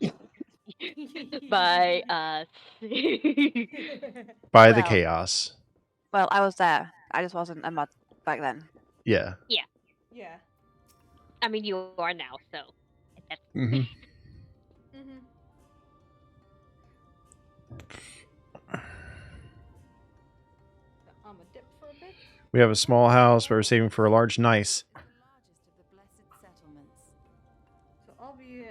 By us. By the Well. chaos. Well, I was there. I just wasn't a mod back then. Yeah. Yeah. Yeah. I mean, you are now, so. That's... Mm-hmm. Mm-hmm. I'm a dip for a bit. We have a small house, but we're saving for a large. Nice. So I'll be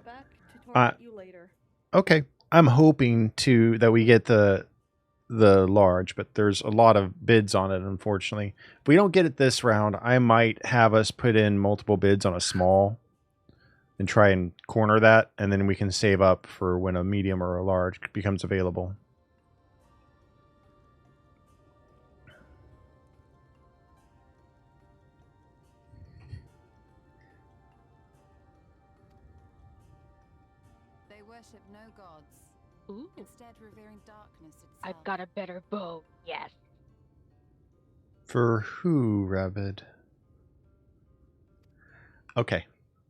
back to target you later. Okay. I'm hoping that we get the large, but there's a lot of bids on it, unfortunately. If we don't get it this round, I might have us put in multiple bids on a small and try and corner that, and then we can save up for when a medium or a large becomes available. They worship no gods. Ooh. Instead revering darkness itself. I've got a better bow. Yes. For who, Rabid? Okay.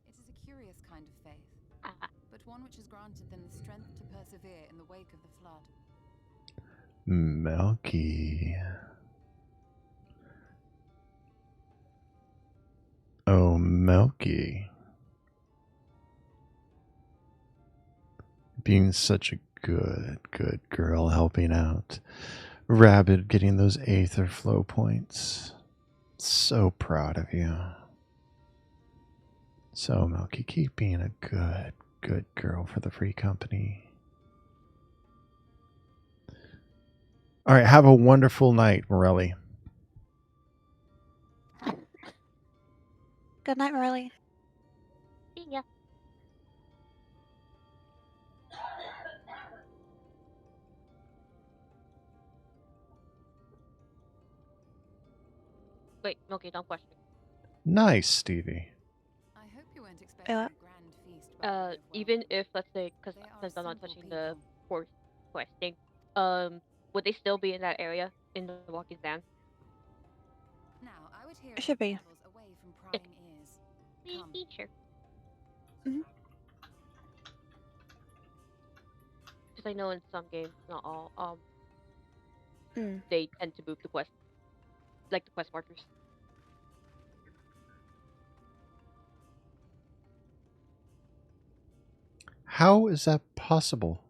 It is a curious kind of faith, but one which has granted them the strength to persevere in the wake of the flood. Milky. Oh, Milky. Being such a good girl, helping out. Rabid getting those aether flow points. So proud of you. So, Milky, keep being a good girl for the free company. All right, have a wonderful night, Morelli. Good night, Morelli. See ya. Wait, Milky, don't question. Nice, Stevie. I hope you weren't expecting a grand feast. Even if, let's say, because since I'm not touching the fourth questing, would they still be in that area in the Walking Sand? Now, I would hear It should be. away from prying ears. Come. Sure. Mm-hmm. Because I know in some games, not all, they tend to move the quest, like the quest markers. How is that possible?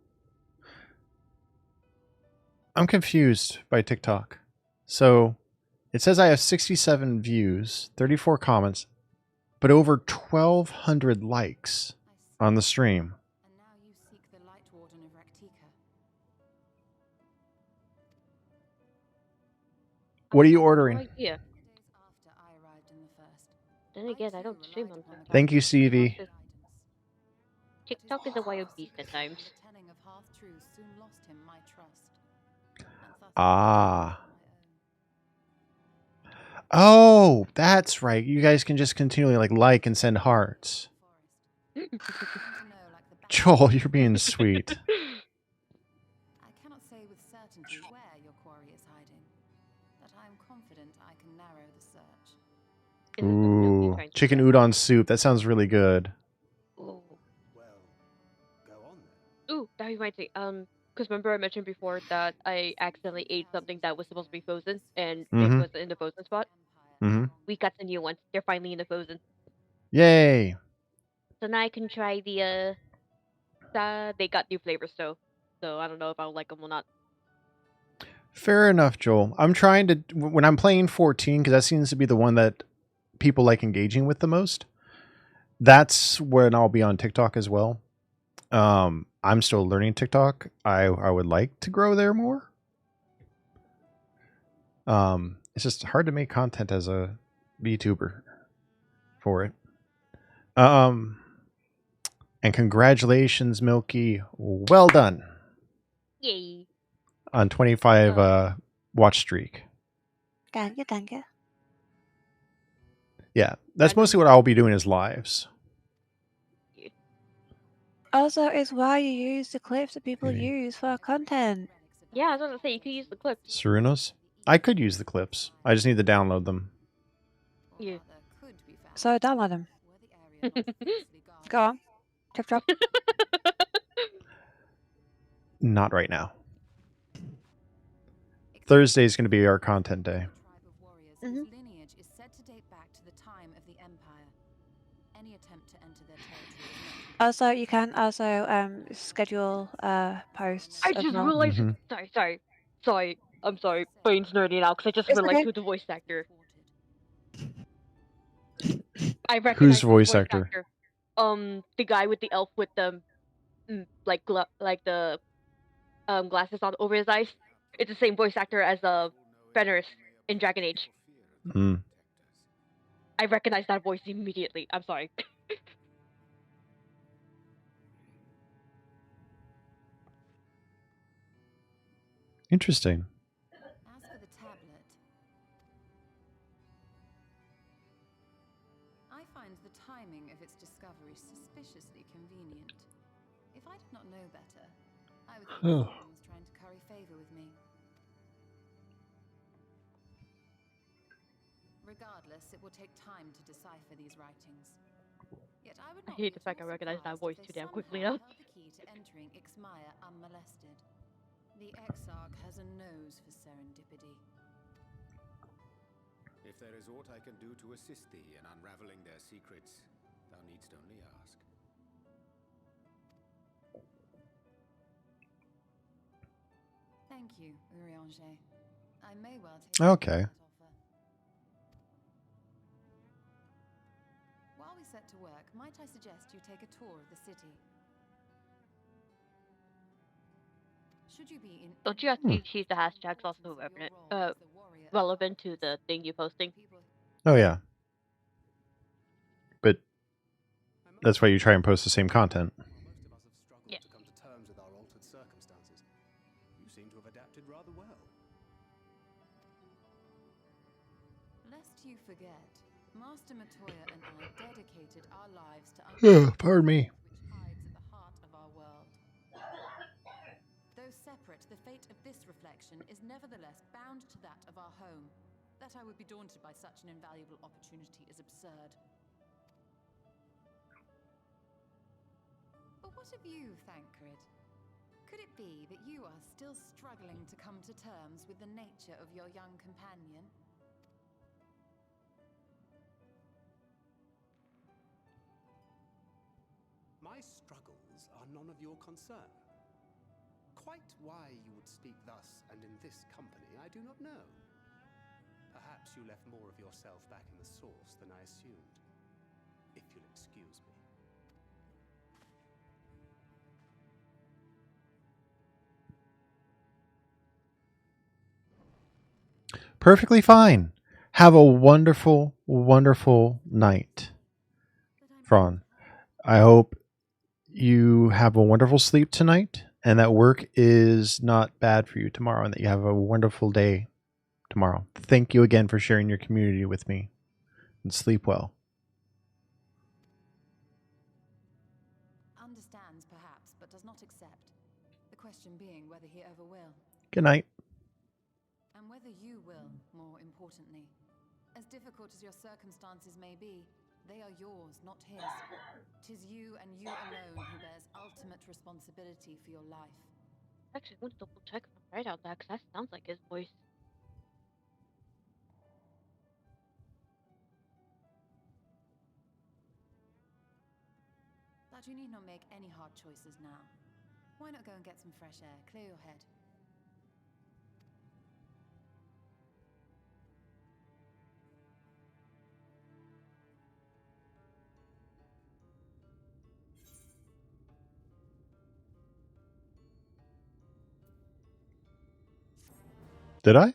I'm confused by TikTok. So, it says I have 67 views, 34 comments, but over 1,200 likes on the stream. And now you seek the Light Warden of Raktika. What are you ordering? No idea. Then again, I don't stream on TikTok. Thank you, Stevie. TikTok is a wild beast at times. truth soon lost him my trust. Ah. Oh, that's right. You guys can just continually like and send hearts. Joel, you're being sweet. I cannot say with certainty where your quarry is hiding, but I am confident I can narrow the search. Ooh, chicken udon soup. That sounds really good. Ooh. Well, go on then. Ooh, that reminds me. Because remember I mentioned before that I accidentally ate something that was supposed to be frozen, and it was in the frozen spot. We got the new ones. They're finally in the frozen. Yay! So now I can try the. They got new flavors though, so I don't know if I'll like them or not. Fair enough, Joel. I'm trying to, when I'm playing 14, because that seems to be the one that people like engaging with the most. That's when I'll be on TikTok as well. I'm still learning TikTok. I would like to grow there more. It's just hard to make content as a VTuber for it. And congratulations, Milky. Well done. Yay. On 25 watch streak. Danke. Yeah, that's mostly what I'll be doing is lives. Also, it's why you use the clips that people use for content. Yeah, I was gonna say you could use the clips. Serenos? I could use the clips. I just need to download them. Yeah. So download them. Go on. Tip drop. Not right now. Thursday is going to be our content day. Lineage is said to date back to the time of the Empire. Any attempt to enter their territory. Also, you can also schedule posts. I just realized. Sorry. I'm sorry. Brain's nerdy now because I just realized who the voice actor. I recognize Who's the voice actor? The guy with the elf with the like the glasses on over his eyes. It's the same voice actor as Fenris in Dragon Age. I recognize that voice immediately. I'm sorry. Interesting. As for the tablet, I find the timing of its discovery suspiciously convenient. If I did not know better, I would think someone was trying to curry favor with me. Regardless, it will take time to decipher these writings. Yet I would not hate the fact I recognize that voice too damn quickly now. held the key to entering Ixmaya unmolested. The Exarch has a nose for serendipity. If there is aught I can do to assist thee in unraveling their secrets, thou needst only ask. Thank you, Urianger. I may well take Okay. that offer. While we set to work, might I suggest you take a tour of the city? Should you be in Don't you have to choose the hashtags also relevant to the thing you're posting? Oh, yeah. But that's why you try and post the same content. Yeah. To come to terms with our altered circumstances. You seem to have adapted rather well. Lest you forget, Master Matoya and I dedicated our lives to Pardon me. which hides at the heart of our world. Though separate, the fate of this reflection is nevertheless bound to that of our home. That I would be daunted by such an invaluable opportunity is absurd. But what of you, Thancred? Could it be that you are still struggling to come to terms with the nature of your young companion? My struggles are none of your concern. Quite why you would speak thus and in this company, I do not know. Perhaps you left more of yourself back in the source than I assumed. If you'll excuse me. Perfectly fine. Have a wonderful, wonderful night, Fran. I hope you have a wonderful sleep tonight, and that work is not bad for you tomorrow, and that you have a wonderful day tomorrow. Thank you again for sharing your community with me, and sleep well. Understands, perhaps, but does not accept. The question being whether he ever will. Good night. And whether you will, more importantly. As difficult as your circumstances may be, they are yours, not his. 'Tis you and you alone who bears ultimate responsibility for your life. Actually, I want to double check right out that, because that sounds like his voice. But you need not make any hard choices now. Why not go and get some fresh air, clear your head? Did I?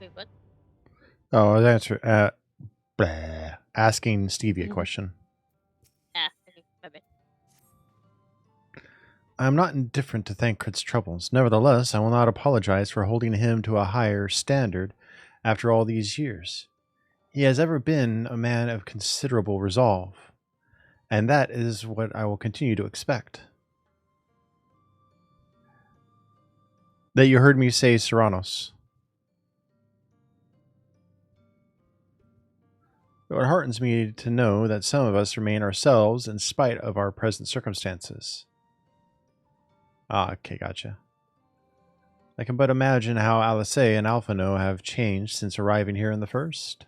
Wait, what? Oh, I was asking Stevie a question. Okay, my bad. I am not indifferent to Thancred's troubles. Nevertheless, I will not apologize for holding him to a higher standard after all these years. He has ever been a man of considerable resolve, and that is what I will continue to expect. That you heard me say, Serranos. It heartens me to know that some of us remain ourselves in spite of our present circumstances. Ah, okay, gotcha. I can but imagine how Alice and Alphino have changed since arriving here in the first.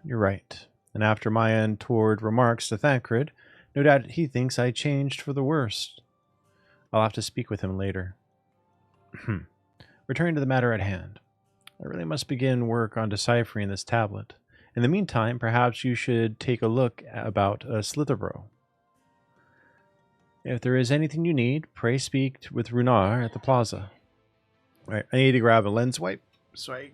You're right. And after my untoward remarks to Thancred, no doubt he thinks I changed for the worst. I'll have to speak with him later. Returning to the matter at hand. I really must begin work on deciphering this tablet. In the meantime, perhaps you should take a look about Slitherborough. If there is anything you need, pray speak with Runar at the plaza. All right, I need to grab a lens wipe, so I...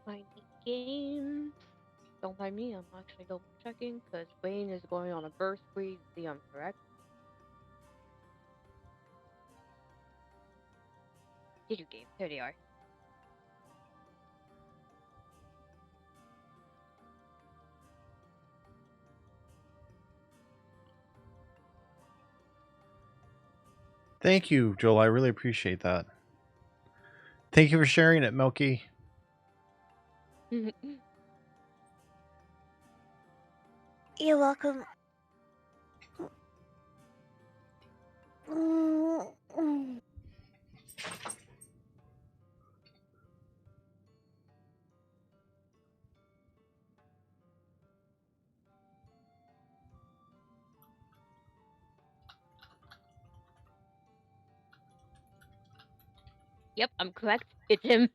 Find the game. Don't mind me, I'm actually double checking because Wayne is going on a birth spree. See, I'm correct. Did you game? There they are. Thank you, Joel. I really appreciate that. Thank you for sharing it, Milky. You're welcome. Yep, I'm correct. It's him.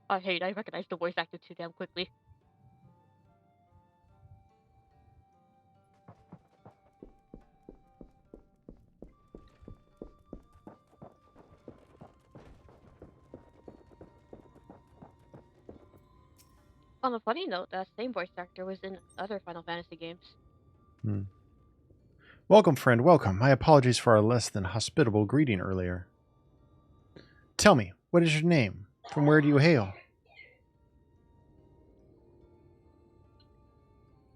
I hate I recognize the voice actor too damn quickly. On a funny note, that same voice actor was in other Final Fantasy games. Welcome, friend, welcome. My apologies for our less than hospitable greeting earlier. Tell me, what is your name? From where do you hail?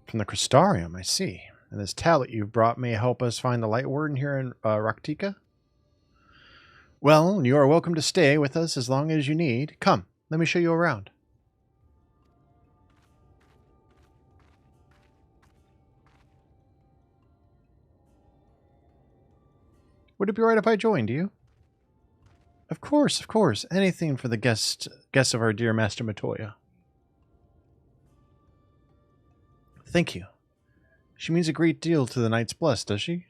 From the Crystarium, I see. And this tablet you've brought may help us find the Light Warden here in Raktika? Well, you are welcome to stay with us as long as you need. Come, let me show you around. Would it be right if I joined you? Of course, of course. Anything for the guests of our dear Master Matoya. Thank you. She means a great deal to the Knights Blessed, does she?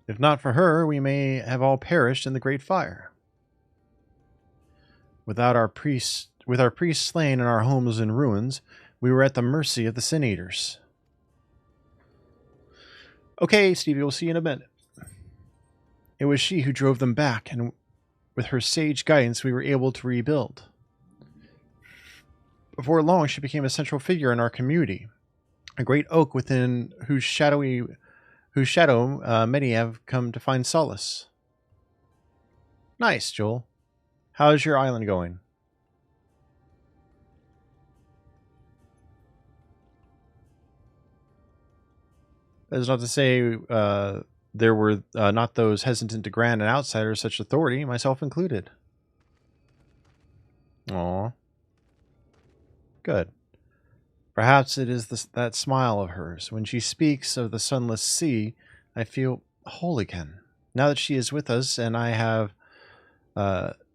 If not for her, we may have all perished in the great fire. With our priests slain and our homes in ruins, we were at the mercy of the Sin Eaters. Okay, Stevie, we'll see you in a minute. It was she who drove them back, and with her sage guidance, we were able to rebuild. Before long, she became a central figure in our community, a great oak within whose shadow many have come to find solace. Nice, Joel. How's your island going? That is not to say there were not those hesitant to grant an outsider such authority, myself included. Aw. Good. Perhaps it is that smile of hers. When she speaks of the sunless sea, I feel whole again. Now that she is with us, and I have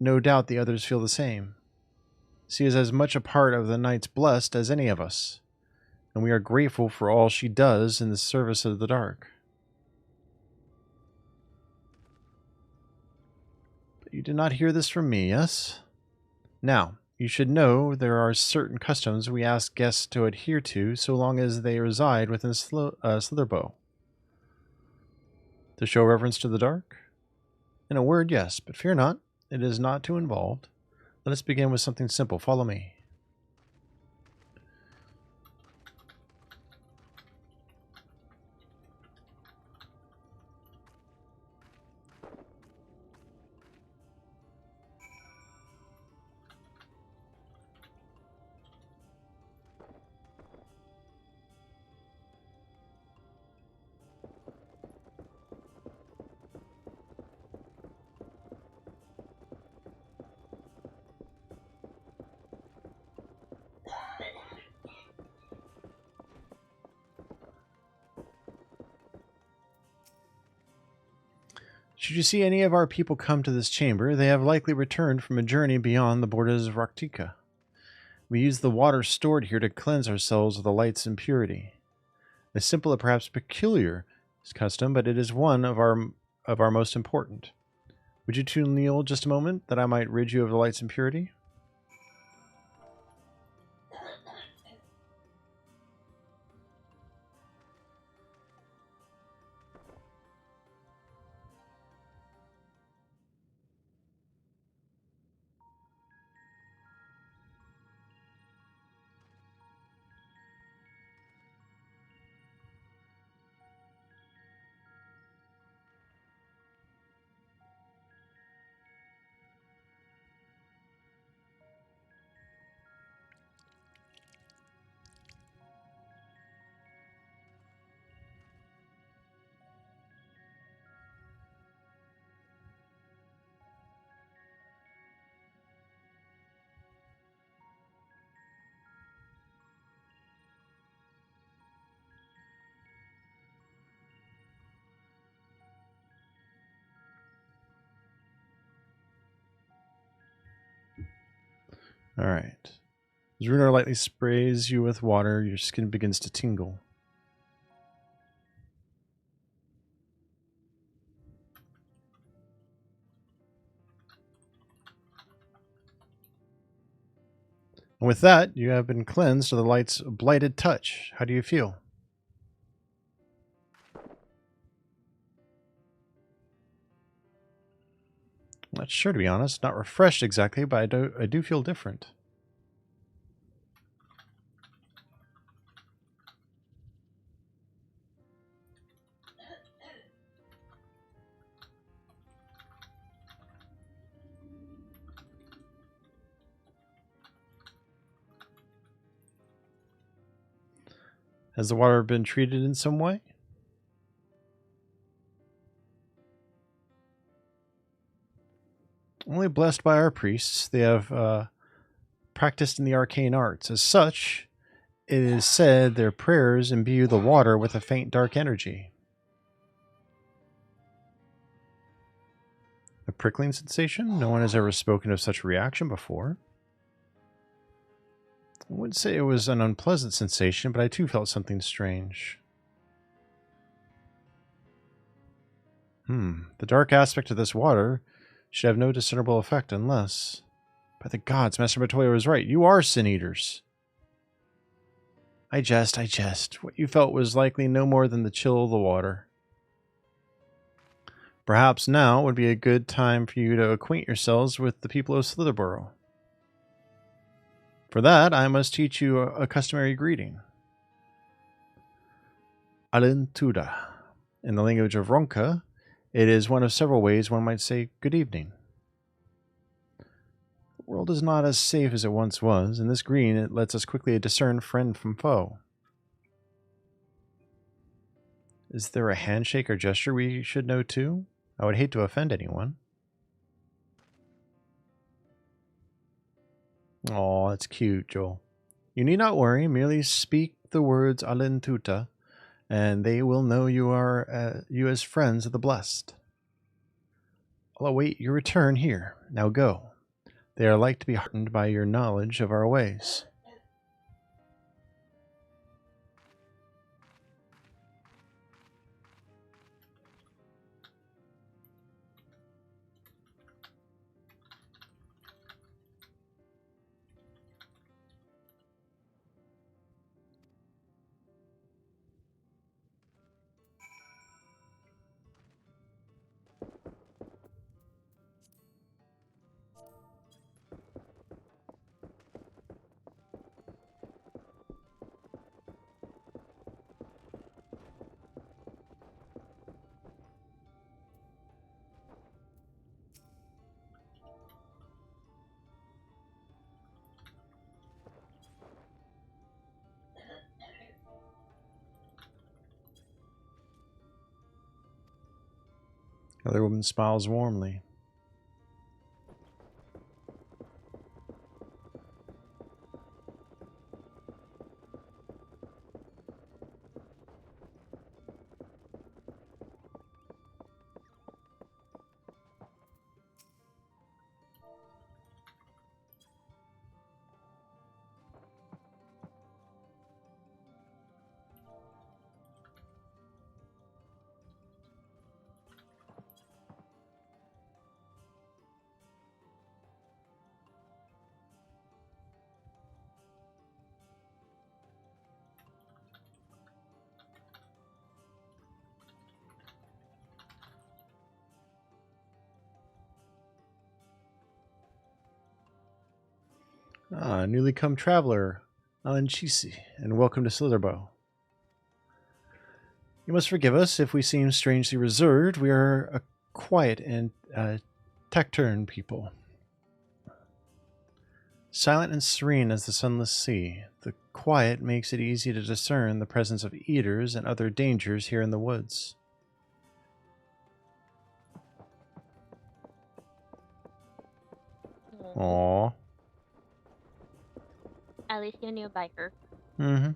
no doubt the others feel the same. She is as much a part of the Knights Blessed as any of us, and we are grateful for all she does in the service of the dark. But you did not hear this from me, yes? Now, you should know there are certain customs we ask guests to adhere to so long as they reside within Slitherbow. To show reverence to the dark? In a word, yes, but fear not, it is not too involved. Let us begin with something simple. Follow me. Should you see any of our people come to this chamber, they have likely returned from a journey beyond the borders of Raktika. We use the water stored here to cleanse ourselves of the light's impurity. A simple and perhaps peculiar custom, but it is one of our most important. Would you two kneel just a moment, that I might rid you of the light's impurity? Alright. As Runar lightly sprays you with water, your skin begins to tingle. And with that, you have been cleansed of the light's blighted touch. How do you feel? Not sure, to be honest. Not refreshed exactly, but I do feel different. Has the water been treated in some way? Only blessed by our priests. They have practiced in the arcane arts. As such, it is said their prayers imbue the water with a faint dark energy. A prickling sensation? No one has ever spoken of such a reaction before. I wouldn't say it was an unpleasant sensation, but I too felt something strange. The dark aspect of this water should have no discernible effect unless... By the gods, Master Matoya was right. You are sin-eaters. I jest. What you felt was likely no more than the chill of the water. Perhaps now would be a good time for you to acquaint yourselves with the people of Slitherborough. For that, I must teach you a customary greeting. Alin Tuda. In the language of Ronka, it is one of several ways one might say good evening. The world is not as safe as it once was. In this greeting, it lets us quickly discern friend from foe. Is there a handshake or gesture we should know too? I would hate to offend anyone. Aw, that's cute, Joel. You need not worry. Merely speak the words Alin Tuta, and they will know you are you as friends of the blessed. I'll await your return here. Now go. They are like to be heartened by your knowledge of our ways. The other woman smiles warmly. Newly come traveler, Alanchisi, and welcome to Slitherborough. You must forgive us if we seem strangely reserved. We are a quiet and taciturn people. Silent and serene as the sunless sea, the quiet makes it easy to discern the presence of eaters and other dangers here in the woods. Aww. At least you knew by her. Mm-hmm.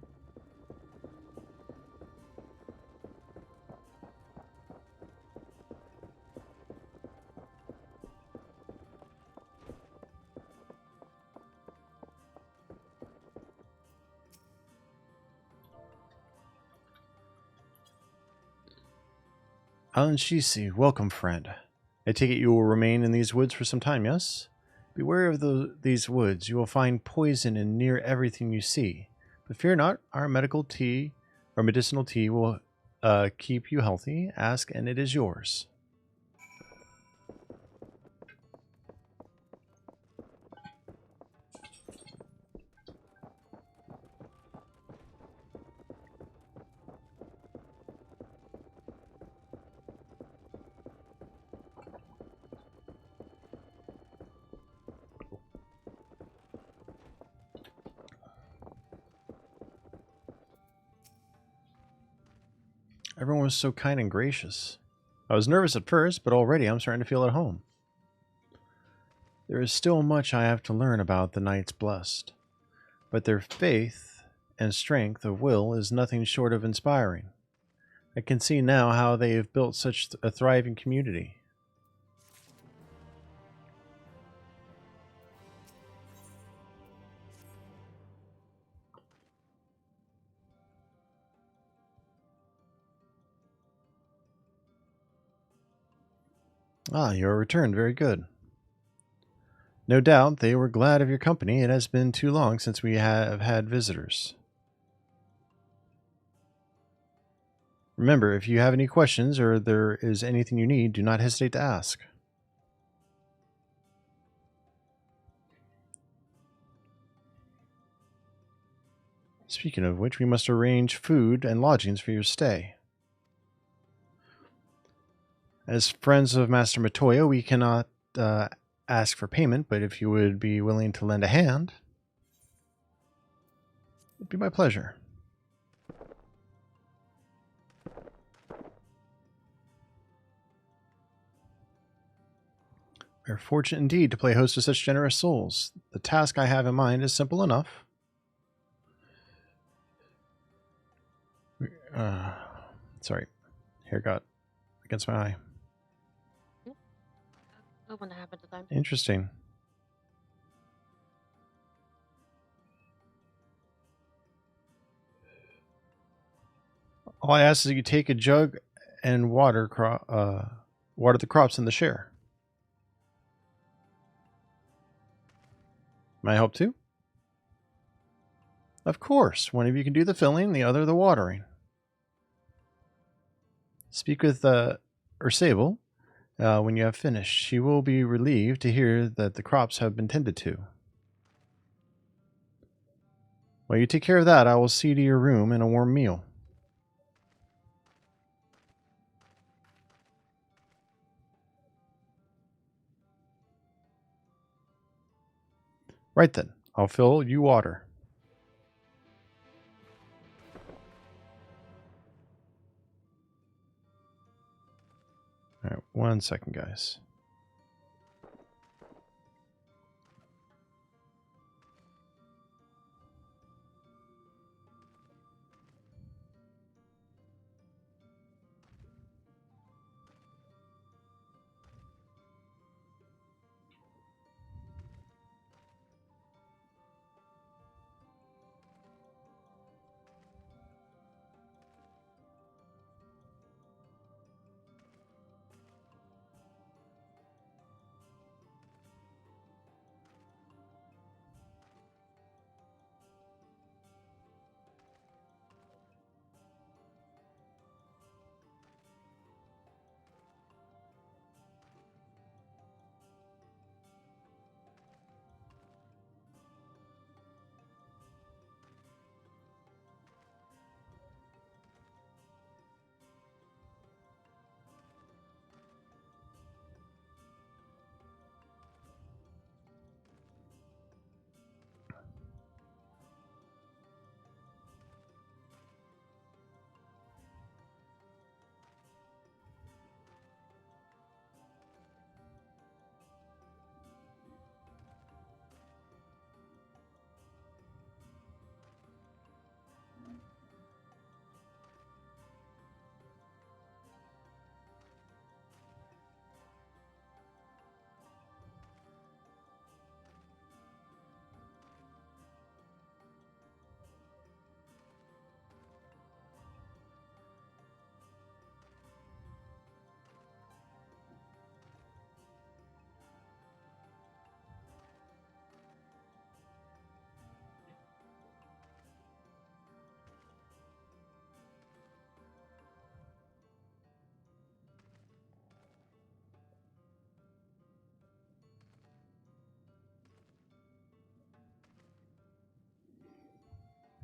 Alanchisi, welcome, friend. I take it you will remain in these woods for some time, yes? Beware of these woods. You will find poison in near everything you see. But fear not, our medicinal tea will keep you healthy. Ask, and it is yours. Everyone was so kind and gracious. I was nervous at first, but already I'm starting to feel at home. There is still much I have to learn about the Knights Blessed, but their faith and strength of will is nothing short of inspiring. I can see now how they have built such a thriving community. Ah, you are returned. Very good. No doubt they were glad of your company. It has been too long since we have had visitors. Remember, if you have any questions or there is anything you need, do not hesitate to ask. Speaking of which, we must arrange food and lodgings for your stay. As friends of Master Matoya, we cannot ask for payment, but if you would be willing to lend a hand, it'd be my pleasure. We are fortunate indeed to play host to such generous souls. The task I have in mind is simple enough. Sorry, hair got against my eye. I wonder what happened to time. Interesting. All I ask is that you take a jug and water the crops in the share. May I help too? Of course. One of you can do the filling, the other the watering. Speak with Ursable when you have finished. She will be relieved to hear that the crops have been tended to. While you take care of that, I will see to your room and a warm meal. Right then, I'll fill you water. All right, 1 second, guys.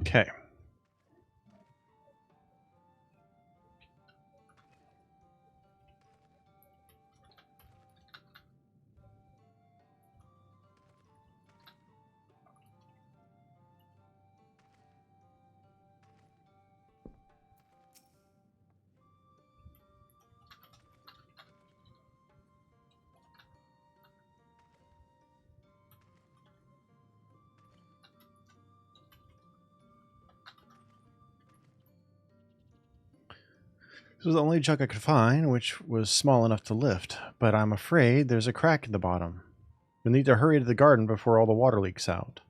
Okay. This was the only jug I could find, which was small enough to lift, but I'm afraid there's a crack in the bottom. You'll need to hurry to the garden before all the water leaks out.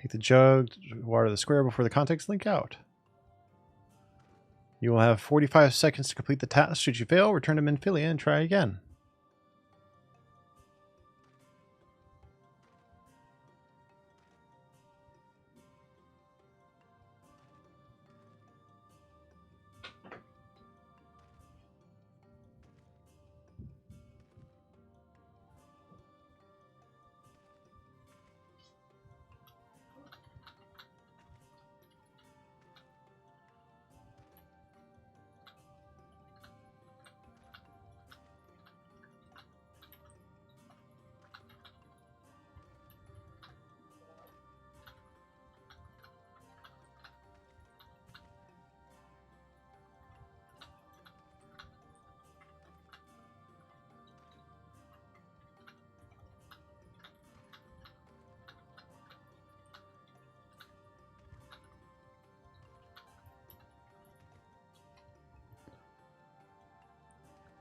Take the jug, water the square before the contacts link out. You will have 45 seconds to complete the task. Should you fail, return to Menphilia and try again.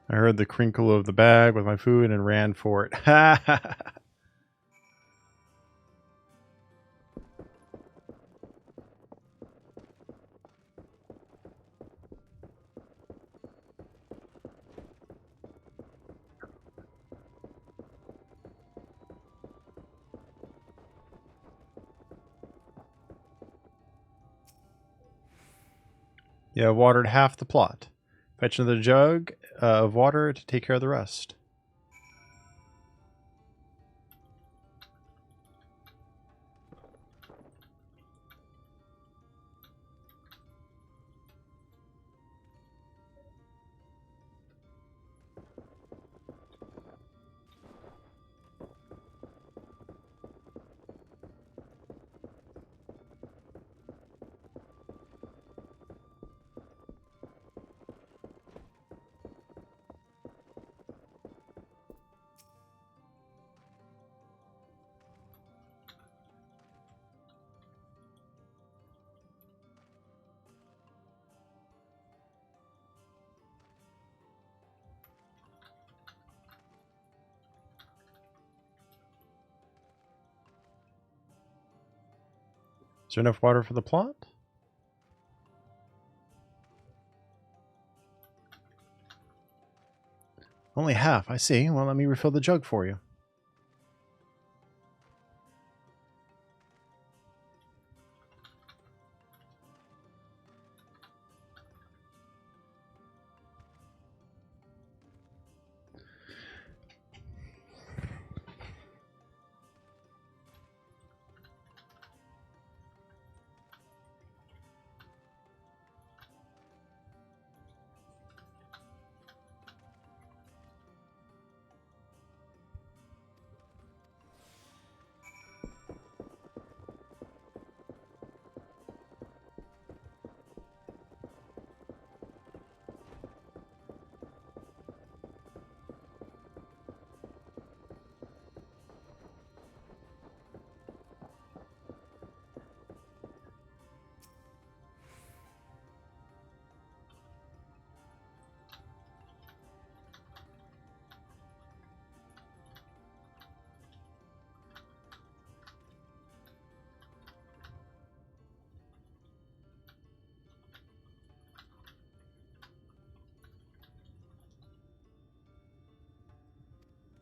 I heard the crinkle of the bag with my food and ran for it. Ha ha ha. You have watered half the plot. Fetch another jug of water to take care of the rest. Is there enough water for the plot? Only half, I see. Well, let me refill the jug for you.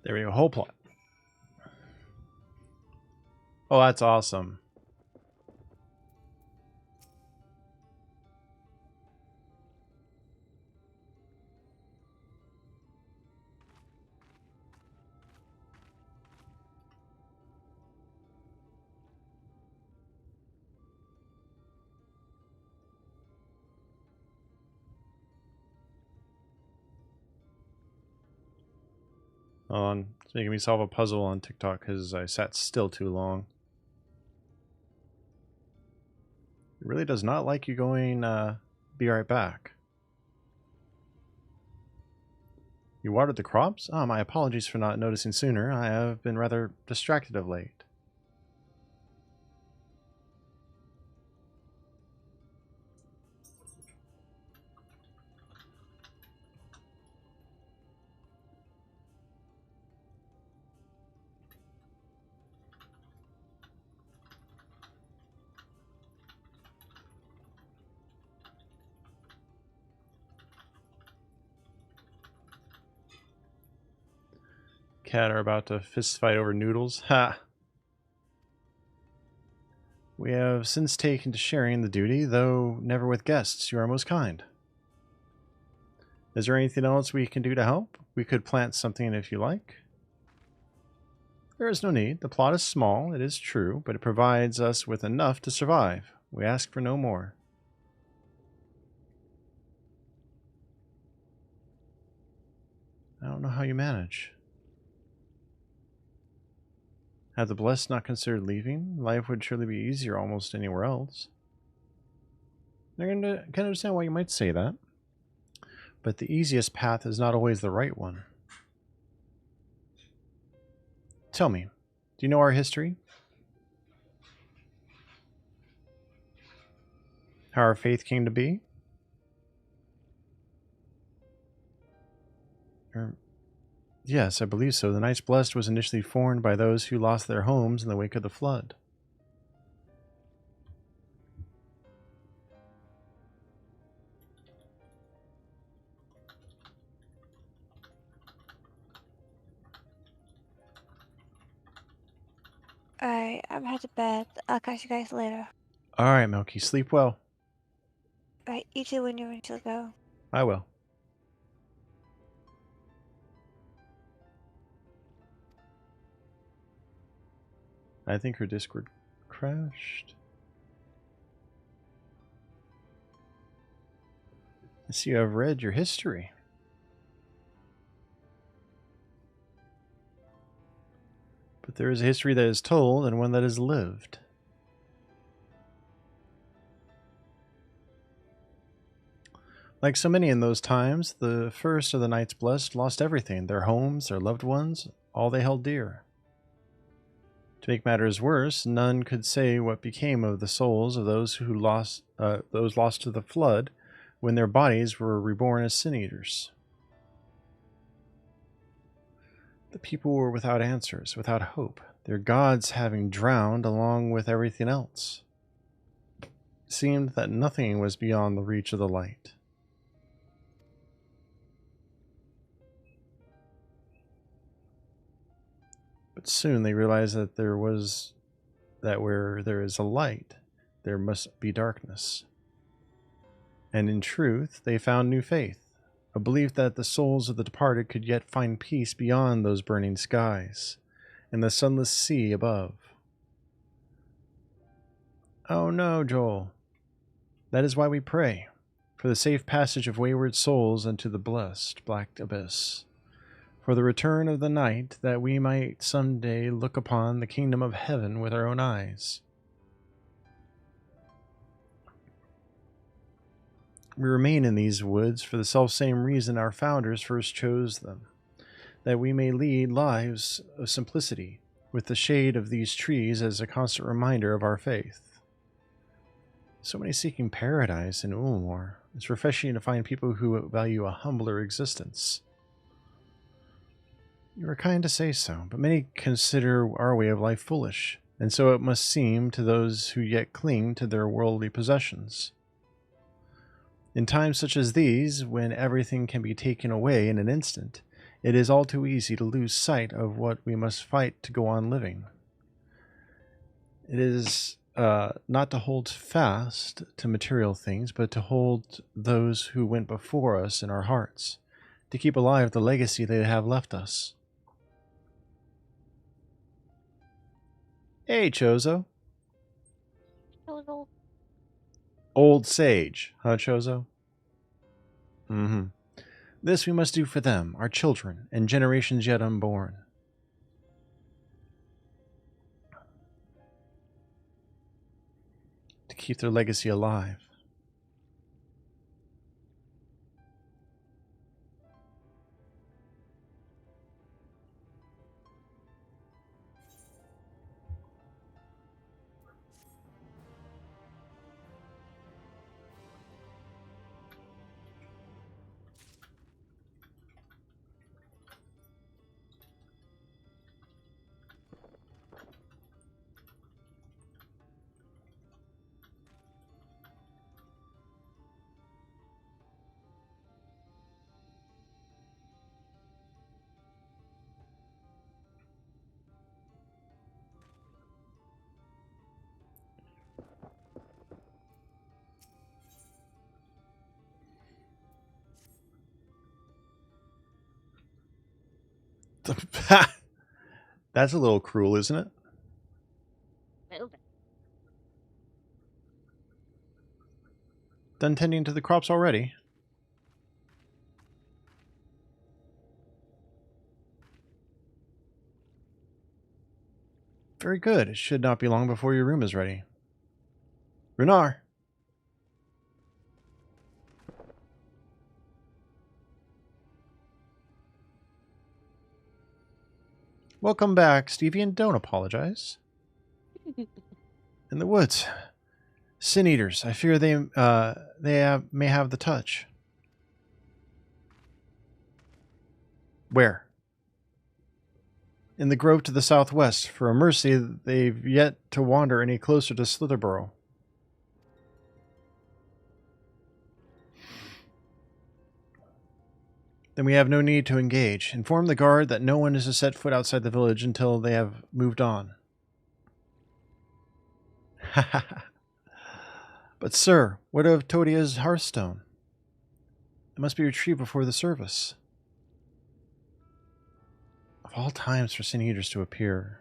There we go, whole plot. Oh, that's awesome. Hold on, it's making me solve a puzzle on TikTok because I sat still too long. It really does not like you going, be right back. You watered the crops? Ah, my apologies for not noticing sooner. I have been rather distracted of late. cat are about to fist fight over noodles. Ha! We have since taken to sharing the duty, though never with guests. You are most kind. Is there anything else we can do to help? We could plant something if you like. There is no need. The plot is small, it is true, but it provides us with enough to survive. We ask for no more. I don't know how you manage. Had the blessed not considered leaving, life would surely be easier almost anywhere else. I can understand why you might say that, but the easiest path is not always the right one. Tell me, do you know our history? How our faith came to be? Yes, I believe so. The Knights Blessed was initially formed by those who lost their homes in the wake of the flood. Alright, I'm headed to bed. I'll catch you guys later. Alright, Milky, sleep well. Right, you two when you're ready to go. I will. I think her Discord crashed. I see you have read your history. But there is a history that is told and one that is lived. Like so many in those times, the first of the Knights Blessed lost everything, their homes, their loved ones, all they held dear. To make matters worse, none could say what became of the souls of those who lost to the flood when their bodies were reborn as sin-eaters. The people were without answers, without hope, their gods having drowned along with everything else. It seemed that nothing was beyond the reach of the light. But soon they realized that where there is a light, there must be darkness. And in truth, they found new faith, a belief that the souls of the departed could yet find peace beyond those burning skies, and the sunless sea above. Oh no, Joel. That is why we pray, for the safe passage of wayward souls into the blessed black abyss, for the return of the night, that we might someday look upon the kingdom of heaven with our own eyes. We remain in these woods for the selfsame reason our founders first chose them, that we may lead lives of simplicity, with the shade of these trees as a constant reminder of our faith. So many seeking paradise in Ulmor. It's refreshing to find people who value a humbler existence. You are kind to say so, but many consider our way of life foolish, and so it must seem to those who yet cling to their worldly possessions. In times such as these, when everything can be taken away in an instant, it is all too easy to lose sight of what we must fight to go on living. It is not to hold fast to material things, but to hold those who went before us in our hearts, to keep alive the legacy they have left us. Hey, Chozo. Chozo. Old sage, huh, Chozo? Mm-hmm. This we must do for them, our children, and generations yet unborn. To keep their legacy alive. That's a little cruel, isn't it? Done tending to the crops already? Very good. It should not be long before your room is ready. Renard! Welcome back, Stevie, and don't apologize. In the woods. Sin eaters. I fear they may have the touch. Where? In the grove to the southwest. For a mercy, they've yet to wander any closer to Slitherborough. Then we have no need to engage. Inform the guard that no one is to set foot outside the village until they have moved on. Ha ha ha. But sir, what of Todia's hearthstone? It must be retrieved before the service. Of all times for sin eaters to appear.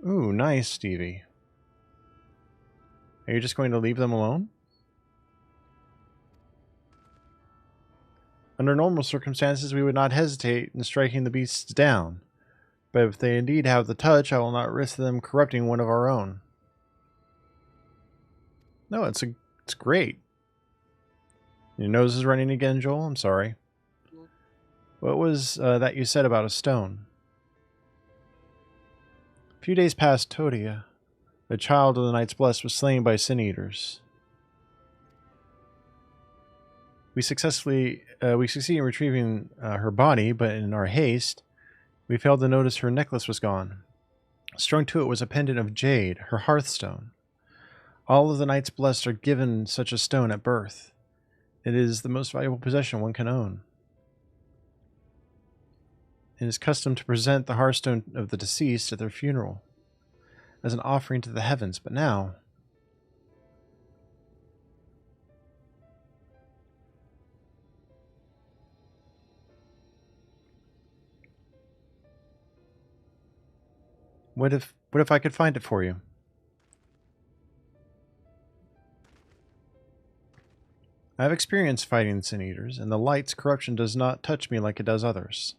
Ooh, nice, Stevie. Are you just going to leave them alone? Under normal circumstances, we would not hesitate in striking the beasts down. But if they indeed have the touch, I will not risk them corrupting one of our own. No, it's great. Your nose is running again, Joel? I'm sorry. What was that you said about a stone? A few days past, Todia, the child of the Knights Blessed, was slain by sin eaters. We succeed in retrieving her body, but in our haste, we failed to notice her necklace was gone. Strung to it was a pendant of jade, her hearthstone. All of the Knights Blessed are given such a stone at birth. It is the most valuable possession one can own. It is custom to present the hearthstone of the deceased at their funeral as an offering to the heavens, but now... What if I could find it for you? I have experience fighting sin eaters, and the light's corruption does not touch me like it does others.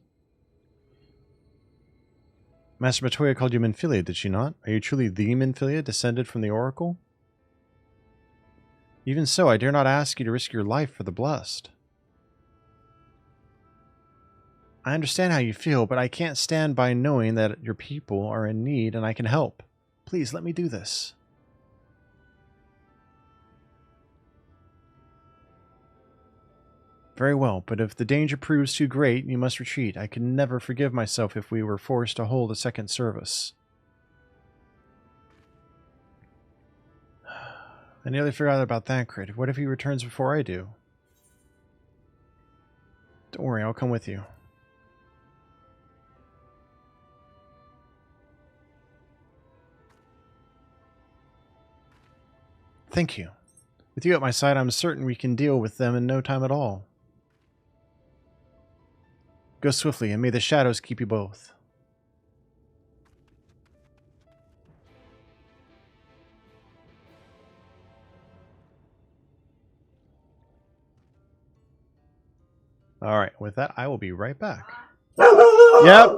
Master Matoya called you Minfilia, did she not? Are you truly the Minfilia, descended from the Oracle? Even so, I dare not ask you to risk your life for the blessed. I understand how you feel, but I can't stand by knowing that your people are in need and I can help. Please, let me do this. Very well, but if the danger proves too great, you must retreat. I could never forgive myself if we were forced to hold a second service. I nearly forgot about Thancred. What if he returns before I do? Don't worry, I'll come with you. Thank you. With you at my side, I'm certain we can deal with them in no time at all. Go swiftly, and may the shadows keep you both. Alright, with that, I will be right back. Yep.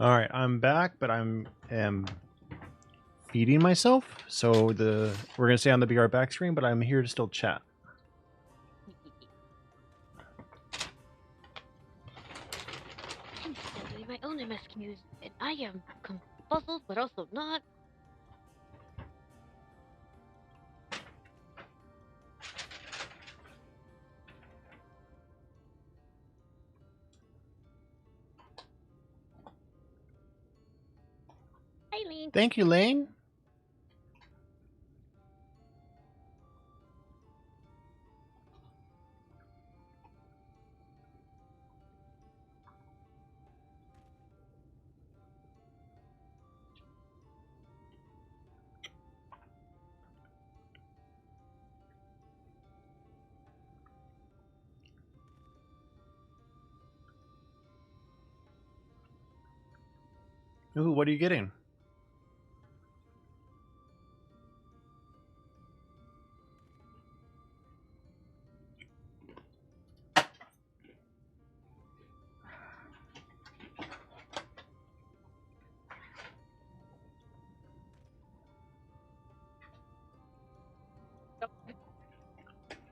All right, I'm back, but am feeding myself. So we're gonna stay on the BR back screen, but I'm here to still chat. I'm still doing my own MSQs, and I am puzzled, but also not. Hi, Lane. Thank you, Lane. Ooh, what are you getting?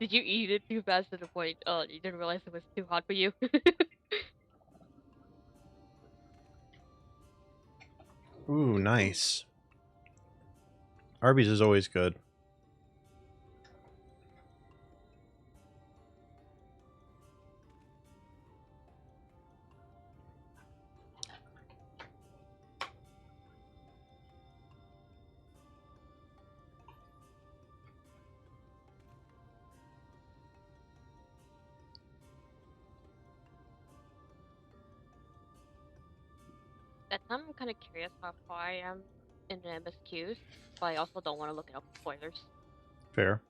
Did you eat it too fast to the point you didn't realize it was too hot for you? Ooh, nice. Arby's is always good. That time I'm kind of curious how far I am in the MSQs, but I also don't want to look it up spoilers. Fair.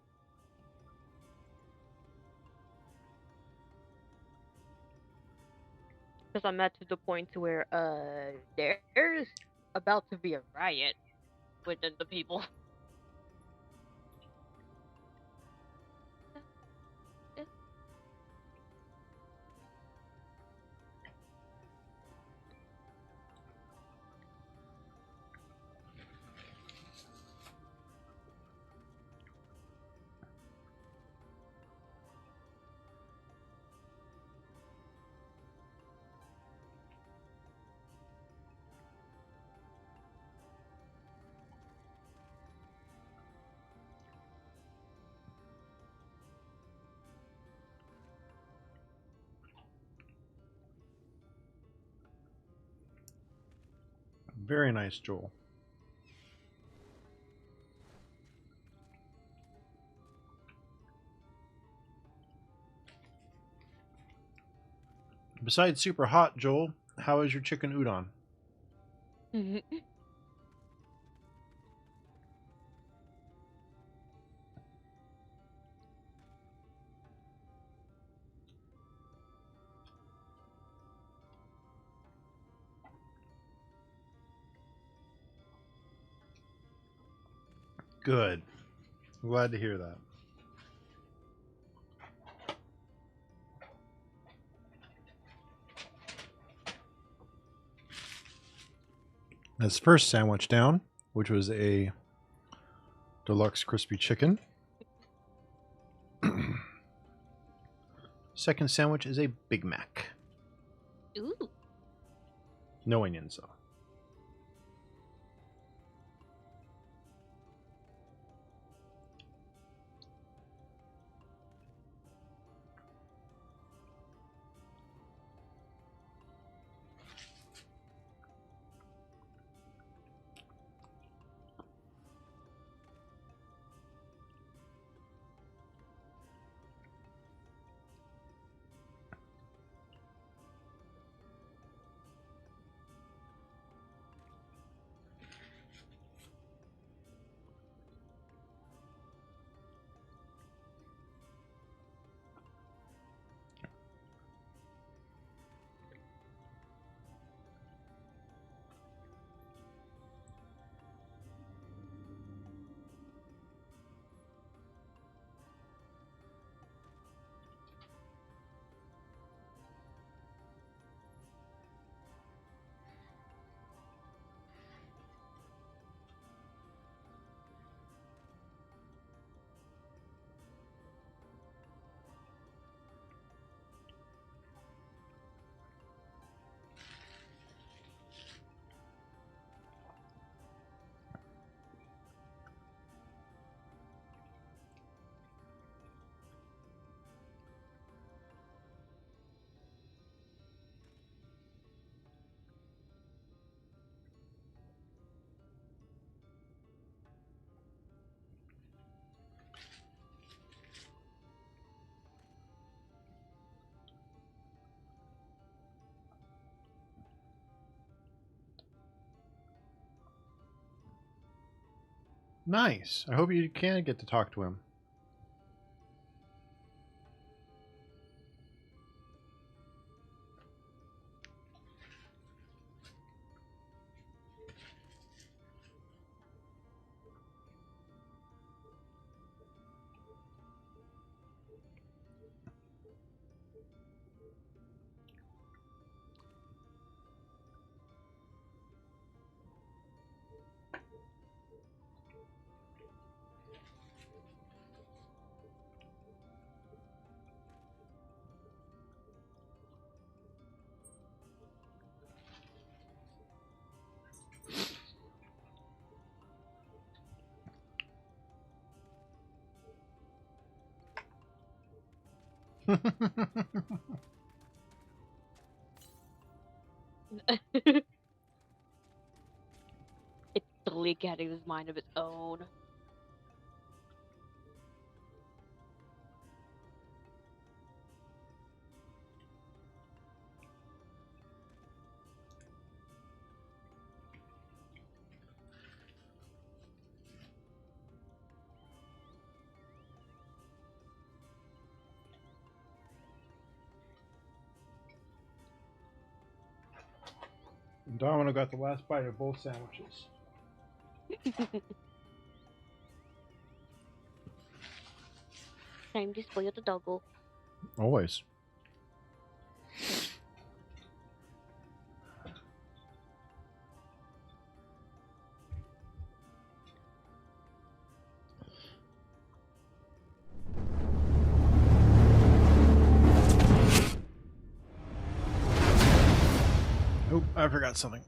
Because I'm at to the point to where there's about to be a riot within the people. Very nice, Joel. Besides super hot, Joel, how is your chicken udon? Good. I'm glad to hear that. That's first sandwich down, which was a deluxe crispy chicken. Second sandwich is a Big Mac. Ooh. No onions, though. Nice. I hope you can get to talk to him. It's totally getting this mind of its own. Domino got the last bite of both sandwiches. Time to spoil the doggo. Always. Oh, I forgot something.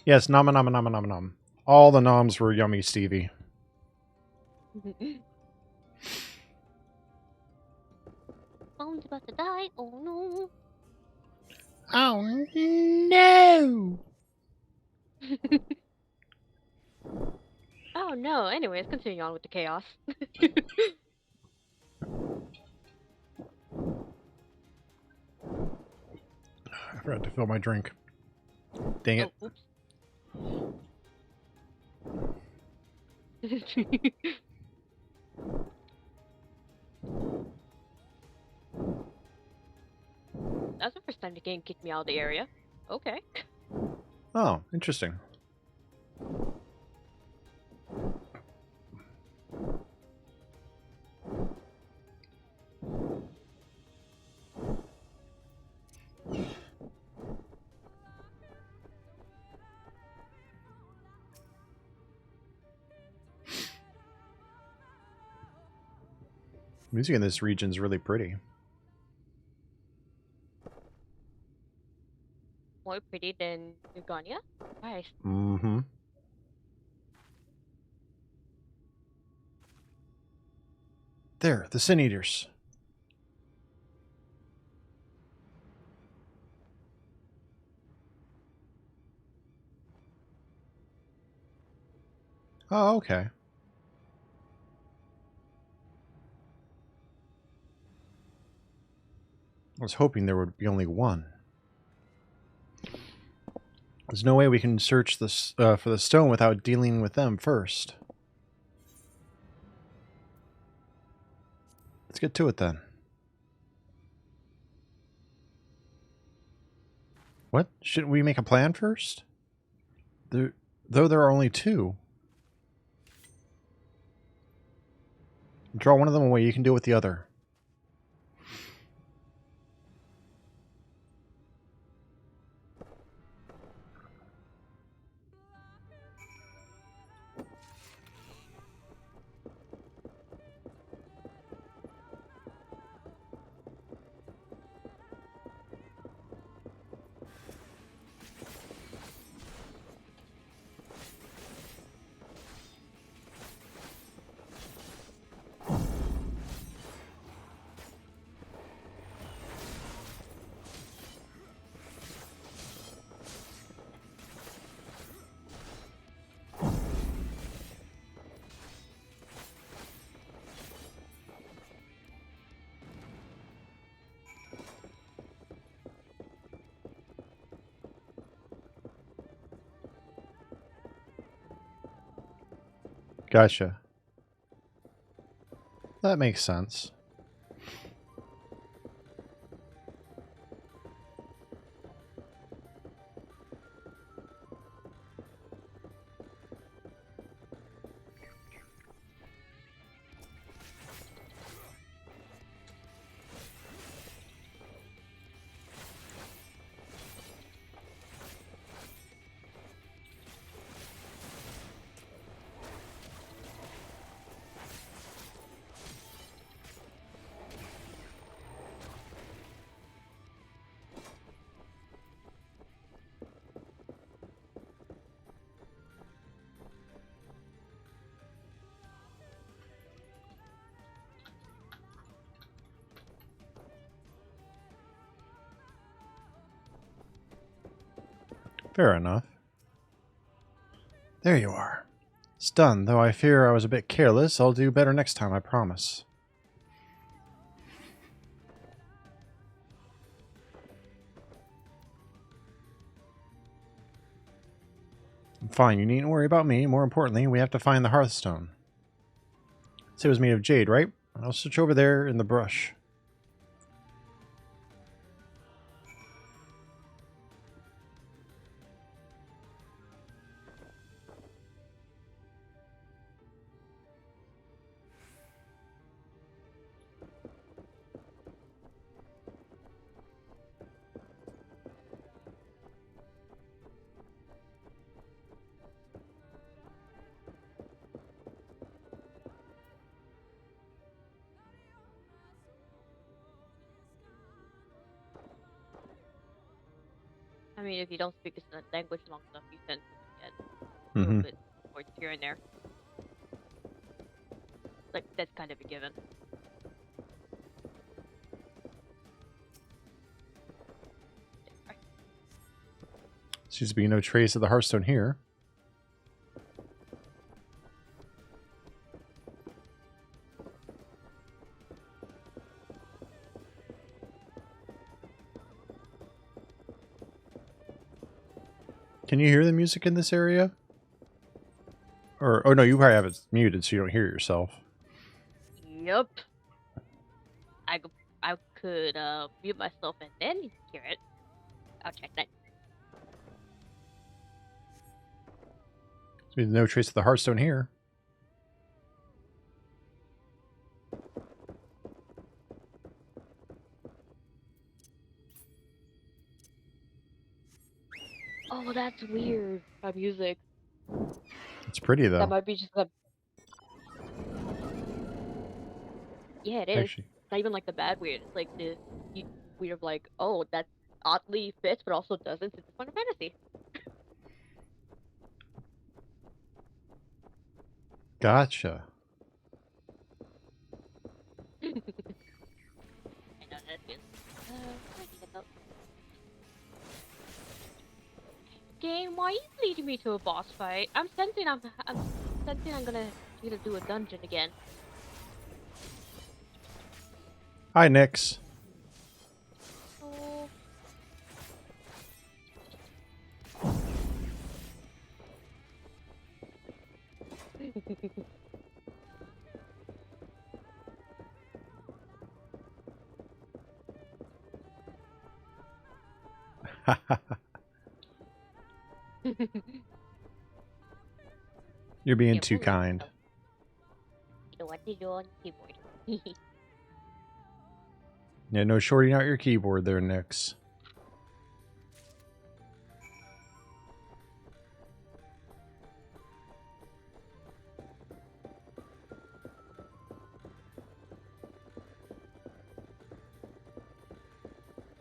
Yes, nom nom nom nom nom. All the noms were yummy, Stevie. Phone's about to die. Oh no. Oh no. Oh no. Anyways, continuing on with the chaos. I forgot to fill my drink. Dang it. Oh, oops. That's the first time the game kicked me out of the area. Okay. Oh, interesting. Music in this region is really pretty. More pretty than Ugania? Nice. Mm-hmm. There, the Sin Eaters. Oh, okay. I was hoping there would be only one. There's no way we can search this for the stone without dealing with them first. Let's get to it then. What? Shouldn't we make a plan first? though there are only 2. Draw one of them away, you can deal with the other. Gotcha. That makes sense. Fair enough. There you are. It's done, though I fear I was a bit careless. I'll do better next time, I promise. Fine, you needn't worry about me. More importantly, we have to find the Hearthstone. Say it was made of jade, right? I'll switch over there in the brush. I mean, if you don't speak a language long enough, you tend to get a little bit words here and there. Like, that's kind of a given. Seems to be no trace of the Hearthstone here. Can you hear the music in this area? Or, oh no, you probably have it muted so you don't hear yourself. Yep. I could mute myself and then hear it. I'll check that. There's no trace of the Hearthstone here. Oh, that's weird. My music. It's pretty though. That might be just a... Yeah, it is. Actually. It's not even like the bad weird. It's like the weird of like, oh, that oddly fits, but also doesn't. It's Final Fantasy. Gotcha. I know that is. Game, why are you leading me to a boss fight? I'm sensing I'm gonna need to do a dungeon again. Hi, Nix. Oh. You're being Yeah, too we'll let kind. them. You know what to do on keyboard. Yeah, no shorting out your keyboard there, Nix.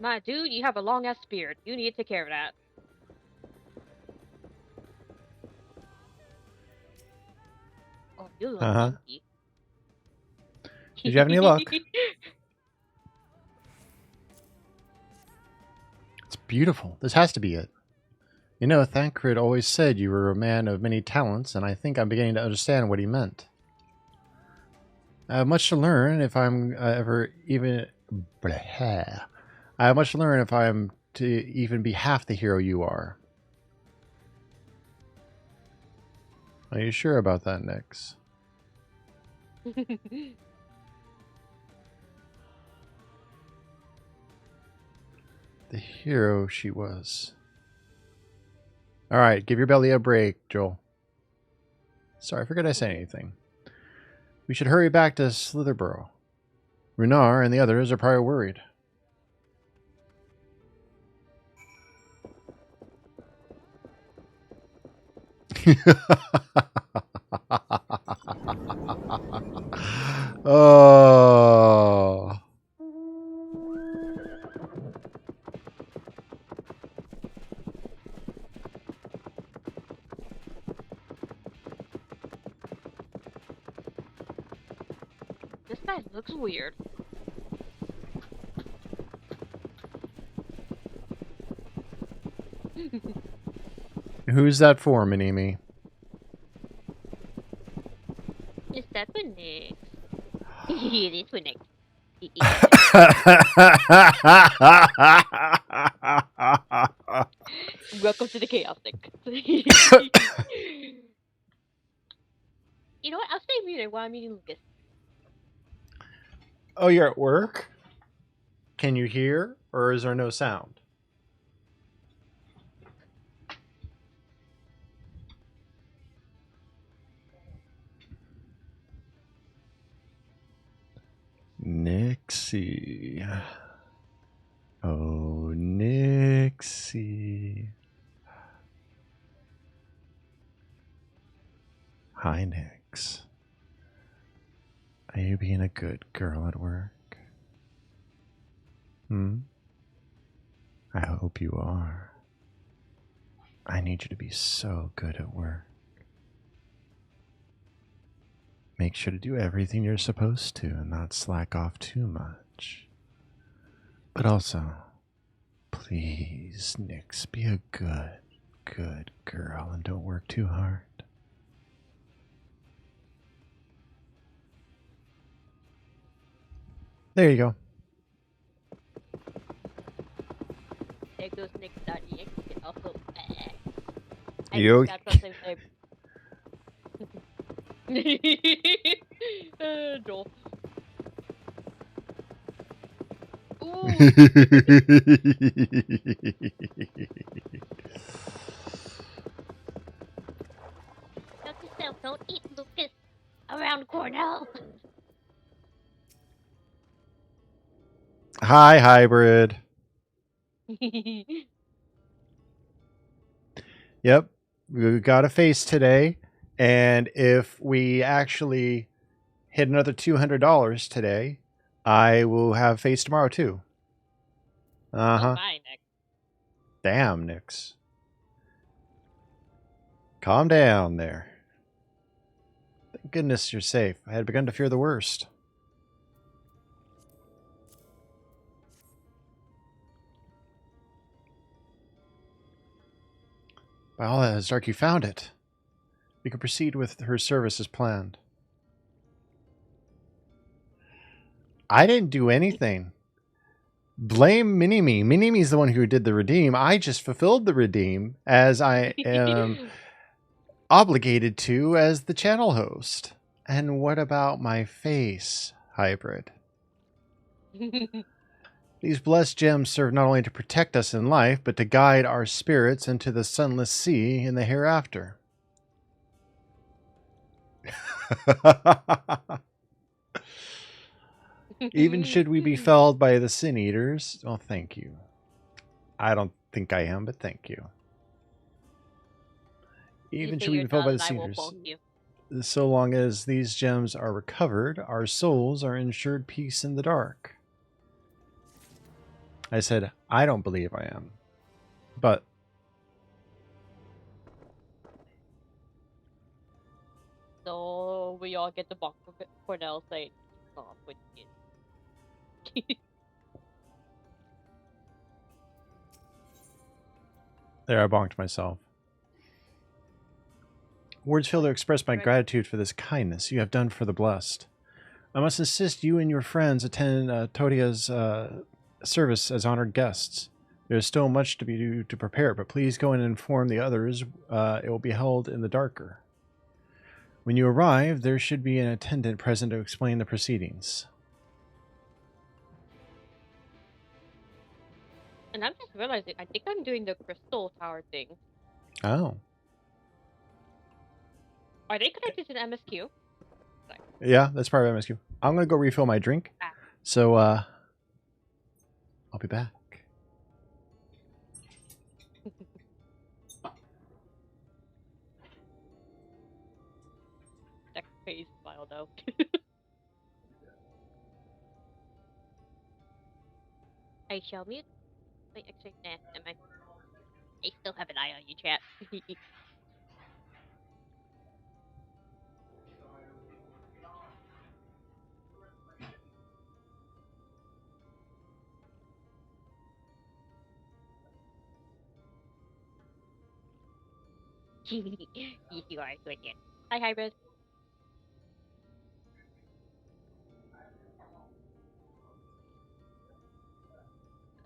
My dude, you have a long ass beard. You need to take care of that. Oh, you look Uh-huh. funky. Did you have any luck? It's beautiful. This has to be it. You know, Thancred always said you were a man of many talents, and I think I'm beginning to understand what he meant. I have much to learn if I'm ever even... Bleh. I have much to learn if I'm to even be half the hero you are. Are you sure about that, Nix? The hero she was. Alright, give your belly a break, Joel. Sorry, I forgot I said anything. We should hurry back to Slitherborough. Runar and the others are probably worried. Oh. This guy looks weird. Who's that for, Minimi? Is that for Nix? It is for Nix. Welcome to the chaos, Nick. You know what? I'll stay muted while I'm eating Lucas. Oh, you're at work? Can you hear, or is there no sound? Nixie. Oh, Nixie. Hi, Nix. Are you being a good girl at work? I hope you are. I need you to be so good at work. Make sure to do everything you're supposed to and not slack off too much. But also, please, Nix, be a good girl and don't work too hard. There you go. There goes Nix.exe. Also, You Joel. Help yourself, don't eat Lucas around Cornell. Hi, hybrid. Yep, we got a face today, and if we actually hit another $200 today, I will have face tomorrow too. Uh-huh. Bye, Nick. Damn, Nix. Calm down there. Thank goodness you're safe. I had begun to fear the worst. By all that is dark, you found it. We can proceed with her service as planned. I didn't do anything. Blame Minimi. Minimi's the one who did the redeem. I just fulfilled the redeem as I am obligated to as the channel host. And what about my face, hybrid? These blessed gems serve not only to protect us in life, but to guide our spirits into the sunless sea in the hereafter. Even should we be felled by the Sin Eaters? Well, thank you. I don't think I am, but thank you. Even should we be felled by the Sin Eaters, so long as these gems are recovered, our souls are ensured peace in the dark. I said, I don't believe I am. But so we all get the box of Cornell saying, "Stop with it." there, I bonked myself. Words fail to express my gratitude for this kindness you have done for the blessed. I must insist you and your friends attend Todia's service as honored guests. There is still much to prepare, but please go and inform the others. It will be held in the darker. When you arrive, there should be an attendant present to explain the proceedings. And I'm just realizing, I think I'm doing the crystal tower thing. Oh. Are they connected to the MSQ? Yeah, that's part of MSQ. I'm going to go refill my drink. So, I'll be back. That face smile, though. I shall mute. Wait, actually, nah, never mind. I still have an eye on you, chat. You are good yet. Hi, Hybrid.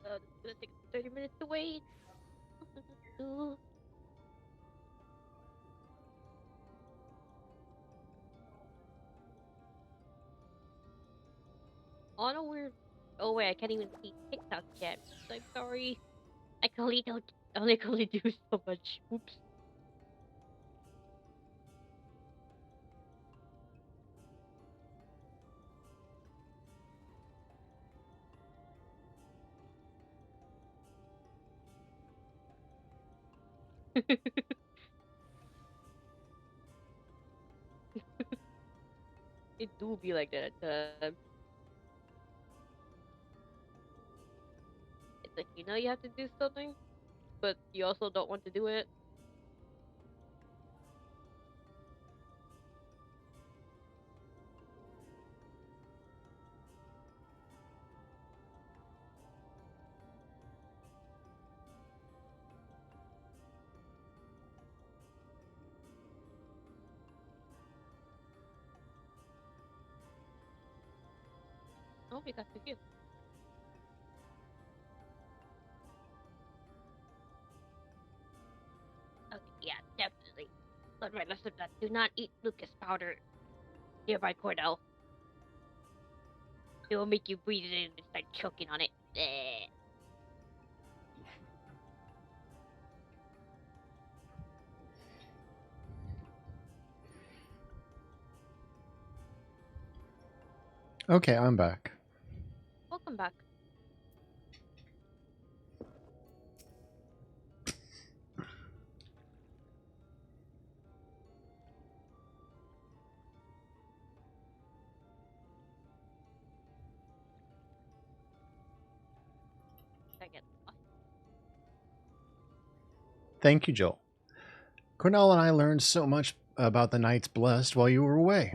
It's gonna take 30 minutes to wait. On a weird. Oh wait, I can't even see TikTok yet. I'm sorry. I can only do so much. Oops. It do be like that at times. It's like you know you have to do something, but you also don't want to do it. Oh, we got the gift. Okay, yeah, definitely. Learn my lesson that do not eat Lucas powder nearby Cordell. It will make you breathe it in and start choking on it. Bleh. Okay, I'm back. Welcome back. Thank you, Joel. Cornell and I learned so much about the Knights Blessed while you were away.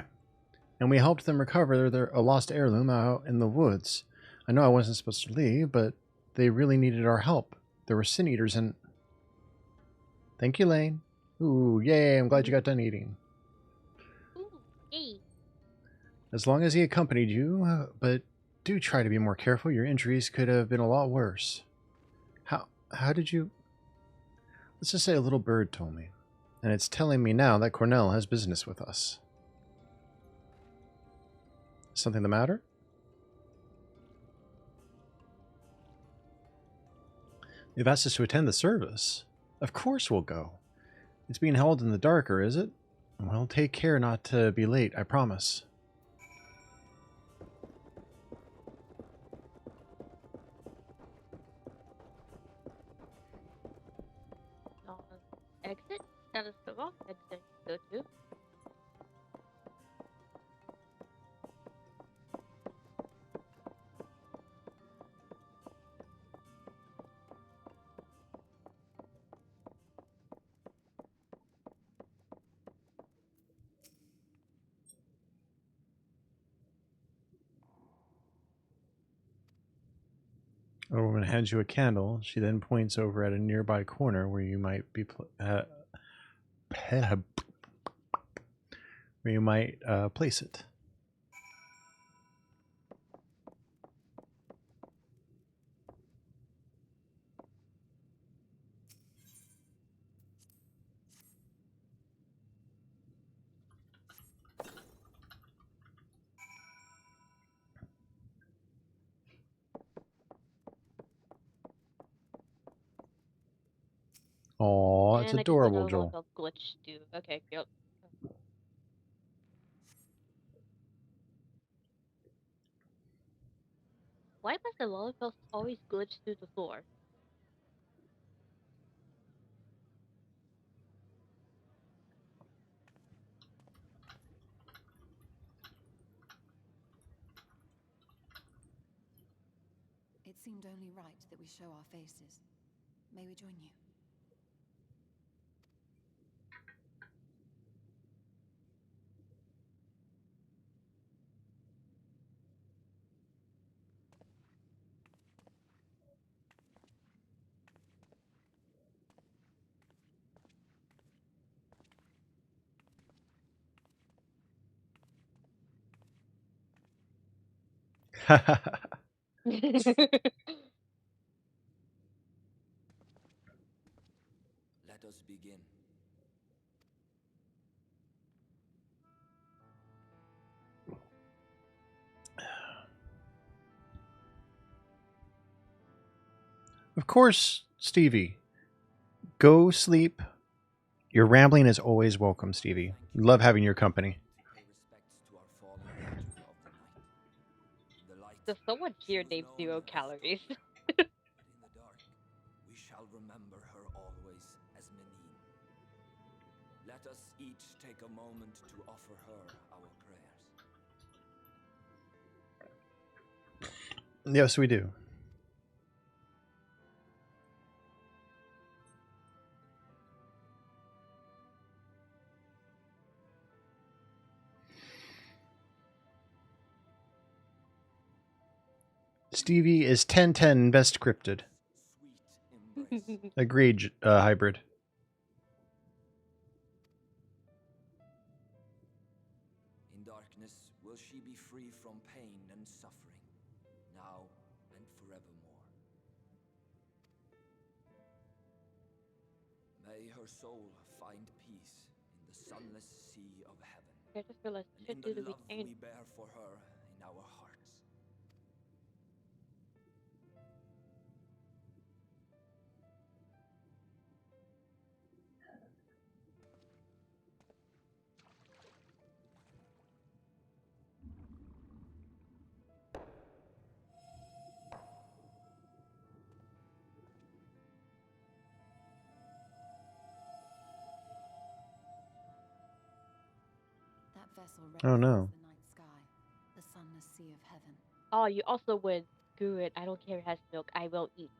And we helped them recover a lost heirloom out in the woods. I know I wasn't supposed to leave, but they really needed our help. There were Sin Eaters and... Thank you, Lane. Ooh, yay, I'm glad you got done eating. Ooh, yay. As long as he accompanied you, but do try to be more careful. Your injuries could have been a lot worse. How did you... Let's just say a little bird told me. And it's telling me now that Cornell has business with us. Something the matter? They've asked us to attend the service. Of course we'll go. It's being held in the darker, is it? Well, take care not to be late, I promise. Exit. That is the wrong exit to go to. A woman hands you a candle. She then points over at a nearby corner where you might be place it. Aw, it's And I guess adorable, another Joel. lollipop glitch too. Okay, yep. Why does the lollipop always glitch through the floor? It seemed only right that we show our faces. May we join you? Let us begin. Of course, Stevie. Go sleep. Your rambling is always welcome, Stevie. We love having your company. Pay respects to our fallen patron of the night. In the light, Does someone she here was name known 0 as calories? but in the dark, we shall remember her always as Menine. Let us each take a moment to offer her our prayers. Yes, we do. Stevie is 1010 best cryptid. Sweet embrace. Agreed, hybrid. In darkness will she be free from pain and suffering, now and forevermore. May her soul find peace in the sunless sea of heaven, I just realized I and should in do the the love weekend. we bear for her in our hearts. That vessel Oh, represents no. the night sky, the sunless sea of heaven. Oh, you also win. Screw it. I don't care if it has milk. I will eat.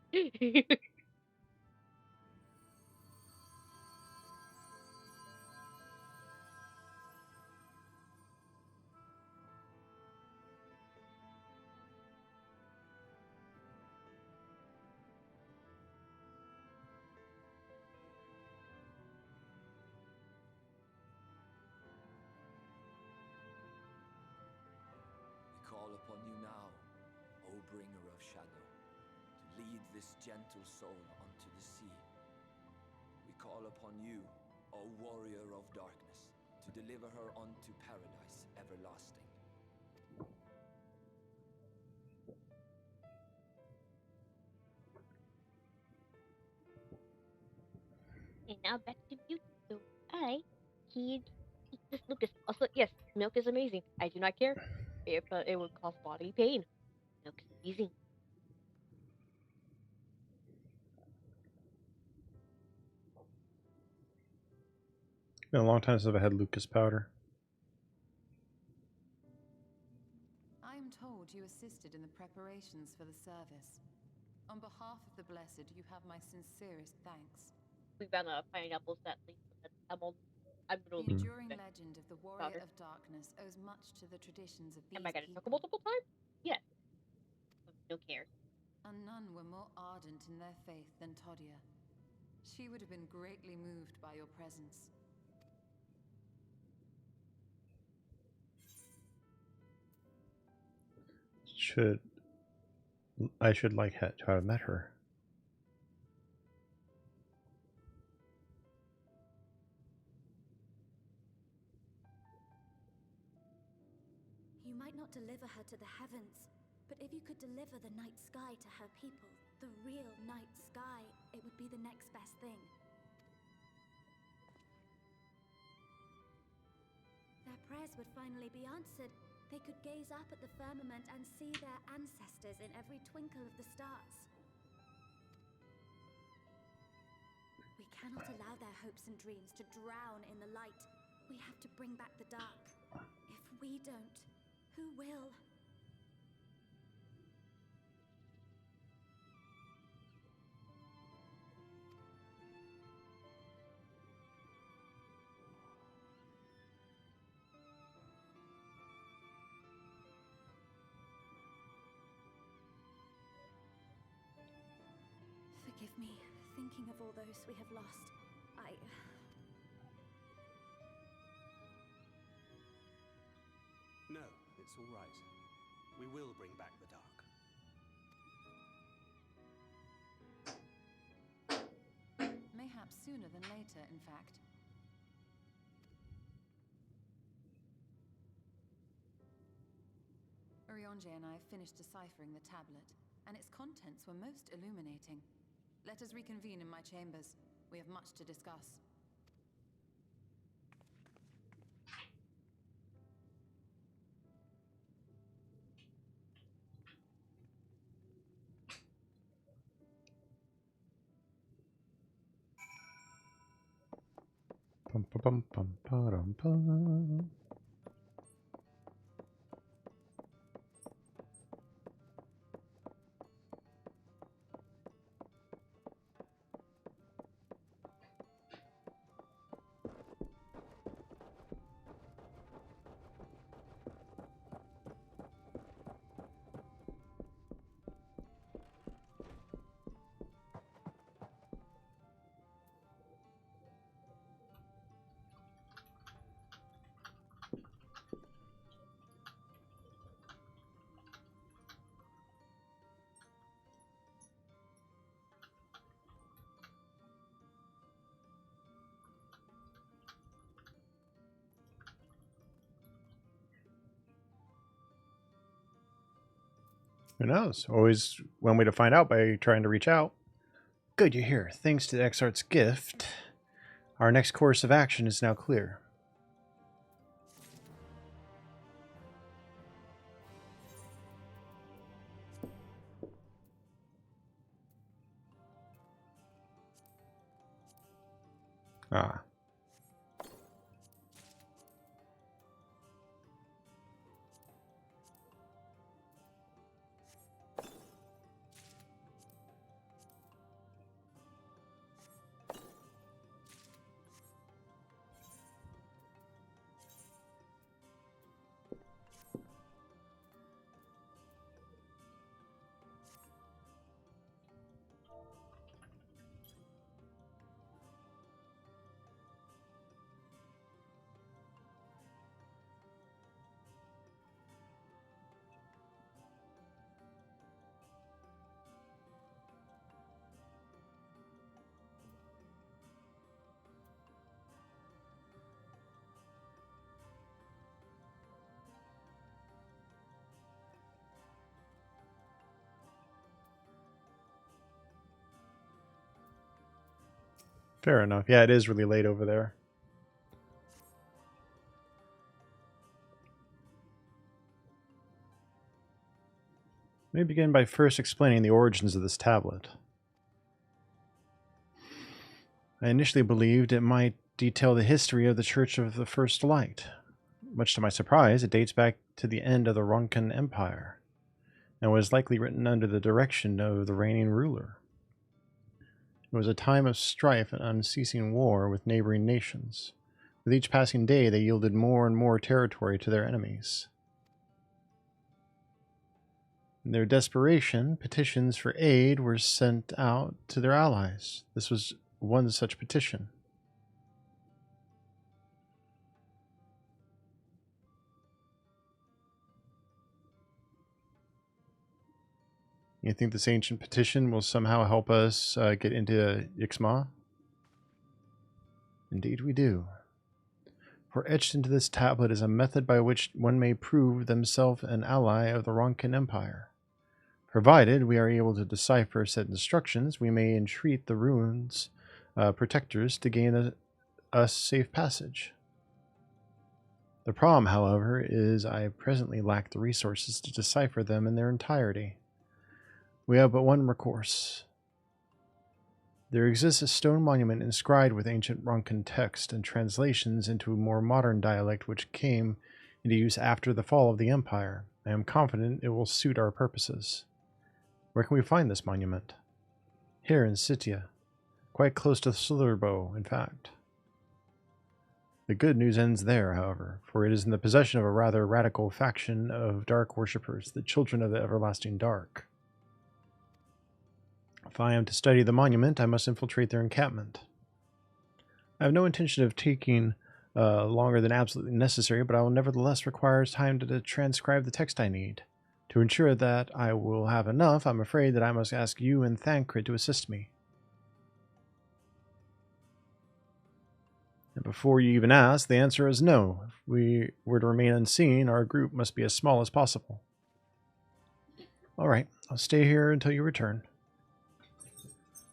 We call upon you now, O bringer of shadow, to lead this gentle soul unto the sea. We call upon you, O warrior of darkness, to deliver her unto paradise everlasting. And now back to beauty. So I kid Lucas, also, yes, milk is amazing. I do not care if it would cause body pain. Milk is amazing. Been a long time since I've had Lucas powder. I am told you assisted in the preparations for the service. On behalf of the Blessed, you have my sincerest thanks. We found pineapples at least. I'm The really enduring legend of the Warrior of Darkness owes much to the traditions of these Am I gonna people. talk multiple times? Yes. No care. And none were more ardent in their faith than Todia. She would have been greatly moved by your presence. I should like to have met her. You might not deliver her to the heavens, but if you could deliver the night sky to her people, the real night sky, it would be the next best thing. Their prayers would finally be answered. They could gaze up at the firmament and see their ancestors in every twinkle of the stars. We cannot allow their hopes and dreams to drown in the light. We have to bring back the dark. If we don't, who will? Forgive me, thinking of all those we have lost. No, it's all right. We will bring back the dark. Mayhaps sooner than later, in fact. Urianger and I finished deciphering the tablet, and its contents were most illuminating. Let us reconvene in my chambers. We have much to discuss. Pum, pum, pum, pum, pum. Who knows? Always one way to find out by trying to reach out. Good, you're here. Thanks to the Exarch's gift, our next course of action is now clear. Ah. Fair enough. Yeah, it is really late over there. Let me begin by first explaining the origins of this tablet. I initially believed it might detail the history of the Church of the First Light. Much to my surprise, it dates back to the end of the Ronkan Empire, and was likely written under the direction of the reigning ruler. It was a time of strife and unceasing war with neighboring nations. With each passing day, they yielded more and more territory to their enemies. In their desperation, petitions for aid were sent out to their allies. This was one such petition. You think this ancient petition will somehow help us get into Yxma? Indeed we do. For etched into this tablet is a method by which one may prove themselves an ally of the Ronkan Empire. Provided we are able to decipher said instructions, we may entreat the ruins protectors to gain a safe passage. The problem, however, is I presently lack the resources to decipher them in their entirety. We have but one recourse. There exists a stone monument inscribed with ancient Ronkan text and translations into a more modern dialect which came into use after the fall of the Empire. I am confident it will suit our purposes. Where can we find this monument? Here in Sitya, quite close to Slitherbow, in fact. The good news ends there, however, for it is in the possession of a rather radical faction of dark worshippers, the Children of the Everlasting Dark. If I am to study the monument, I must infiltrate their encampment. I have no intention of taking longer than absolutely necessary, but I will nevertheless require time to transcribe the text I need. To ensure that I will have enough, I'm afraid that I must ask you and Thancred to assist me. And before you even ask, the answer is no. If we were to remain unseen, our group must be as small as possible. All right, I'll stay here until you return.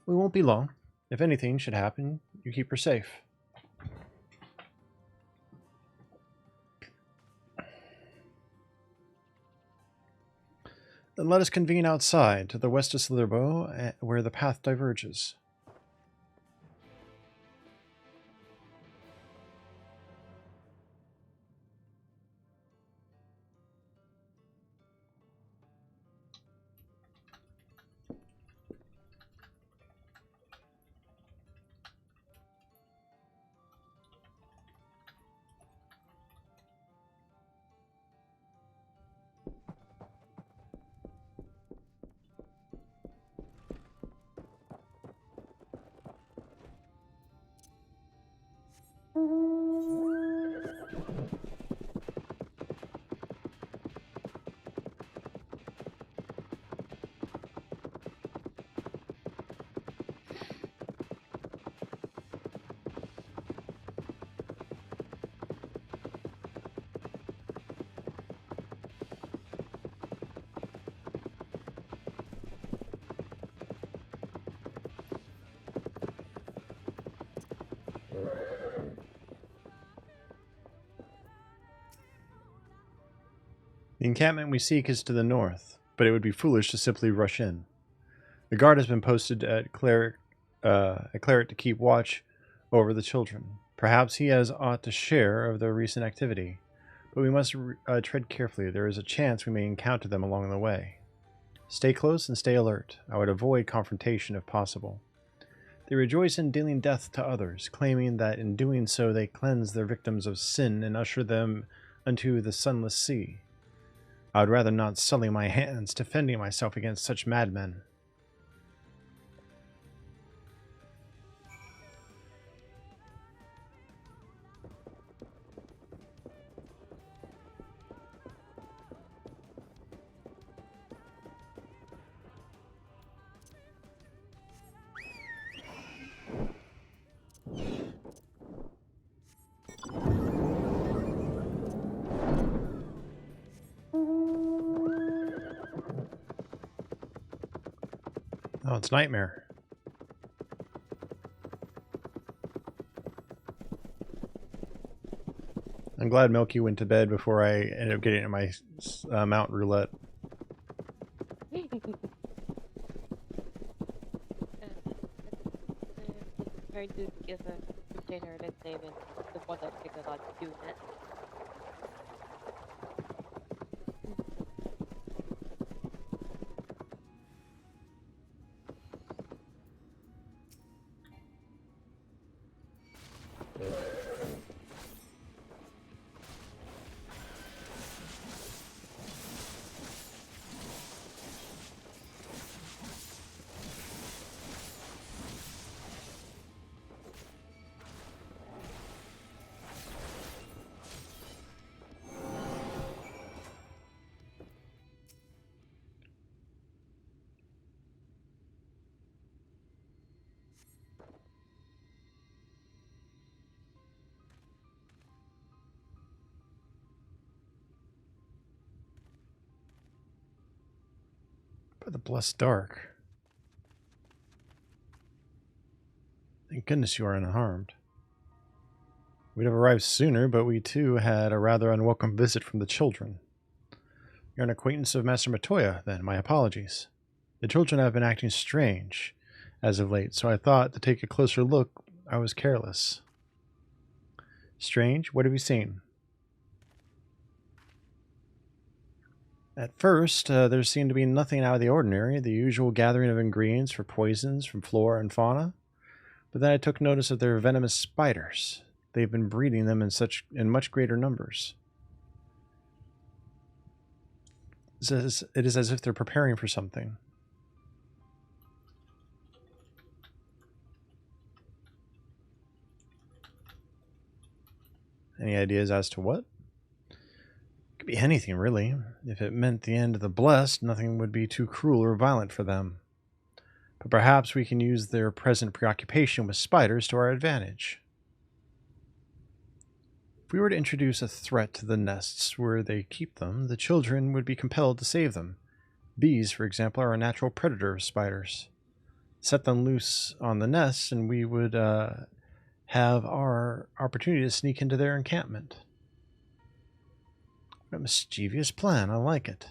We won't be long. If anything should happen, you keep her safe. Then let us convene outside, to the west of Slitherbow, where the path diverges. The encampment we seek is to the north, but it would be foolish to simply rush in. The guard has been posted at Claret to keep watch over the children. Perhaps he has aught to share of their recent activity, but we must tread carefully. There is a chance we may encounter them along the way. Stay close and stay alert. I would avoid confrontation if possible. They rejoice in dealing death to others, claiming that in doing so they cleanse their victims of sin and usher them unto the sunless sea. I would rather not sully my hands defending myself against such madmen. Oh, it's Nightmare. I'm glad Milky went to bed before I ended up getting in my Mount Roulette. more than thinking about doing it. By the blessed dark. Thank goodness you are unharmed. We'd have arrived sooner, but we too had a rather unwelcome visit from the children. You're an acquaintance of Master Matoya, then. My apologies. The children have been acting strange as of late, so I thought to take a closer look, I was careless. Strange? What have you seen? At first, there seemed to be nothing out of the ordinary, the usual gathering of ingredients for poisons from flora and fauna. But then I took notice of their venomous spiders. They've been breeding them in much greater numbers. It is as if they're preparing for something. Any ideas as to what? Could be anything, really. If it meant the end of the blessed, nothing would be too cruel or violent for them. But perhaps we can use their present preoccupation with spiders to our advantage. If we were to introduce a threat to the nests where they keep them, the children would be compelled to save them. Bees, for example, are a natural predator of spiders. Set them loose on the nests, and we would have our opportunity to sneak into their encampment. What a mischievous plan. I like it.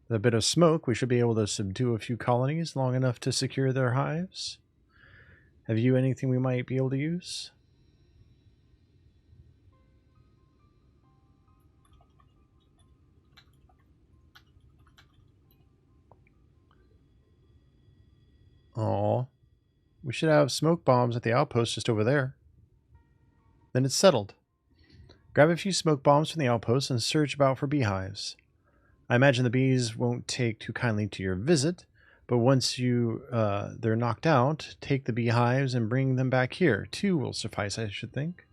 With a bit of smoke, we should be able to subdue a few colonies long enough to secure their hives. Have you anything we might be able to use? Aw. We should have smoke bombs at the outpost just over there. Then it's settled. Grab a few smoke bombs from the outpost and search about for beehives. I imagine the bees won't take too kindly to your visit, but once they're knocked out, take the beehives and bring them back here. 2 will suffice, I should think.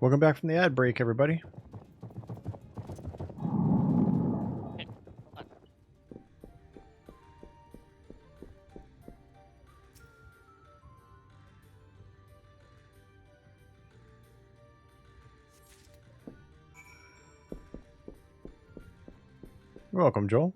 Welcome back from the ad break, everybody. You're welcome, Joel.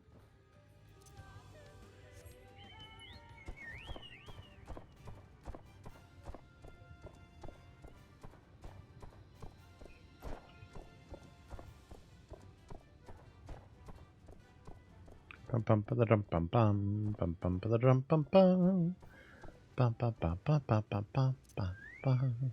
Bum bum ba dum bum bum bum bum ba dum bum bum bum bum bum bum bum bum bum bum.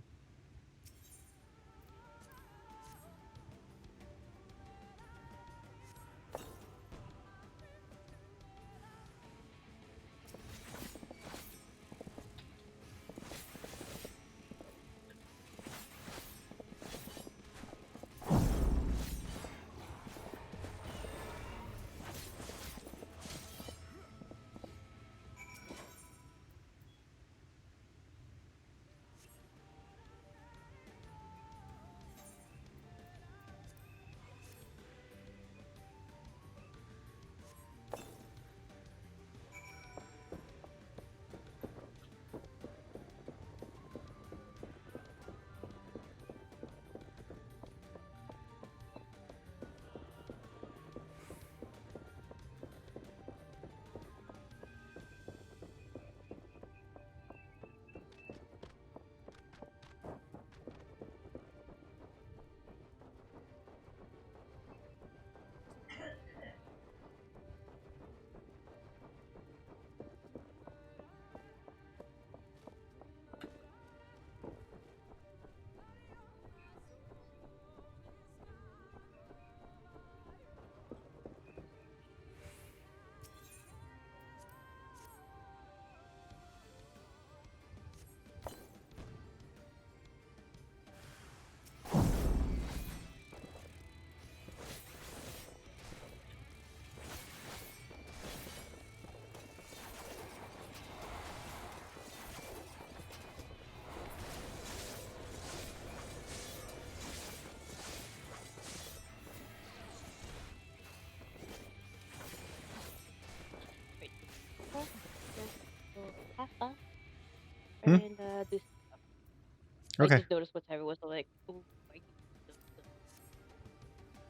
I Okay. just noticed what time it was. I'm like, oh,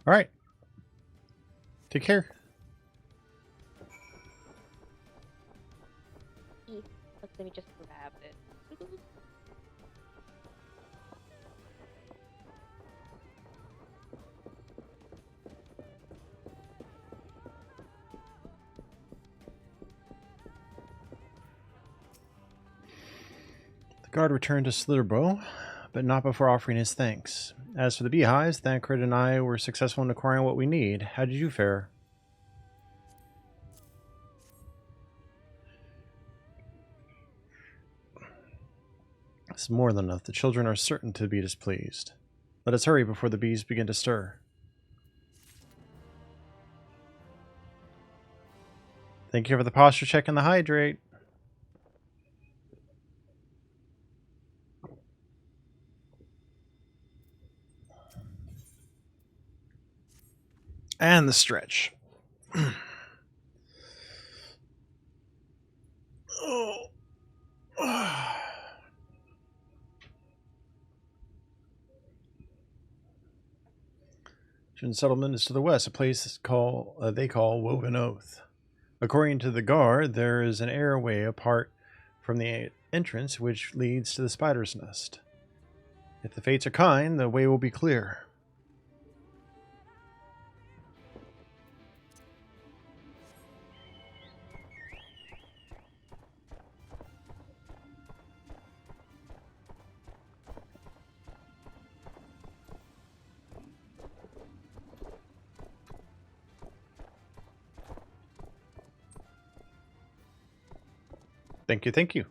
All right. Take care. let me just grab it. The guard returned to Slitherbow, but not before offering his thanks. As for the beehives, Thancred and I were successful in acquiring what we need. How did you fare? This is more than enough. The children are certain to be displeased. Let us hurry before the bees begin to stir. Thank you for the posture check and the hydrate. And the stretch. Oh. Settlement is to the west, a place they call Woven Oath. According to the guard, there is an airway apart from the entrance which leads to the spider's nest. If the fates are kind, the way will be clear. Thank you, thank you.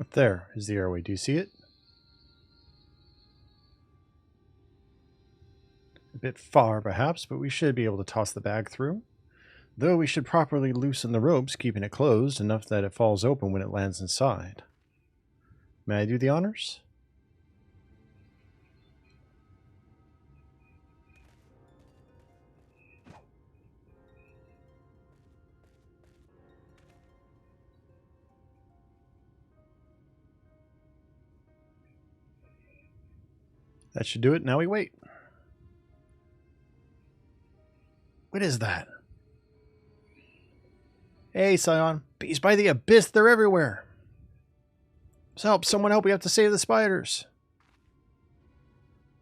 Up there is the airway. Do you see it? A bit far, perhaps, but we should be able to toss the bag through. Though we should properly loosen the ropes, keeping it closed enough that it falls open when it lands inside. May I do the honors? That should do it. Now we wait. What is that? Hey, Scion. Bees by the abyss. They're everywhere. Someone help. We have to save the spiders.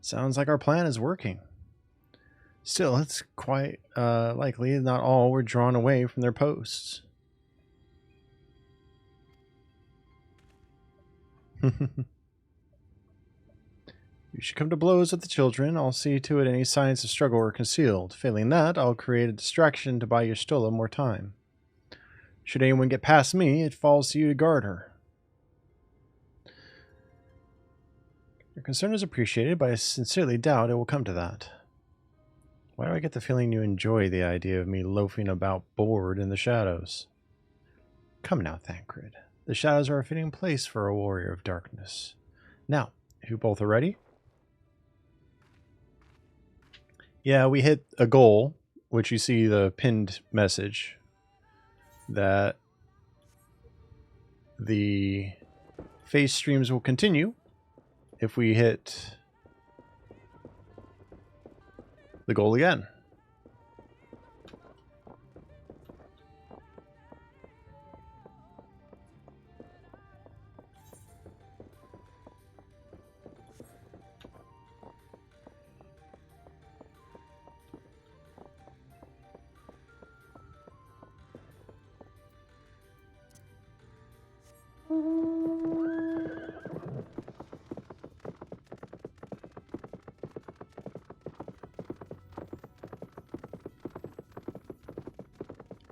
Sounds like our plan is working. Still, it's quite likely not all were drawn away from their posts. You should come to blows with the children. I'll see to it any signs of struggle are concealed. Failing that, I'll create a distraction to buy your Stola more time. Should anyone get past me, it falls to you to guard her. Your concern is appreciated, but I sincerely doubt it will come to that. Why do I get the feeling you enjoy the idea of me loafing about bored in the shadows? Come now, Thancred. The shadows are a fitting place for a warrior of darkness. Now, if you both are ready, Yeah, we hit a goal, which you see the pinned message that the face streams will continue if we hit the goal again.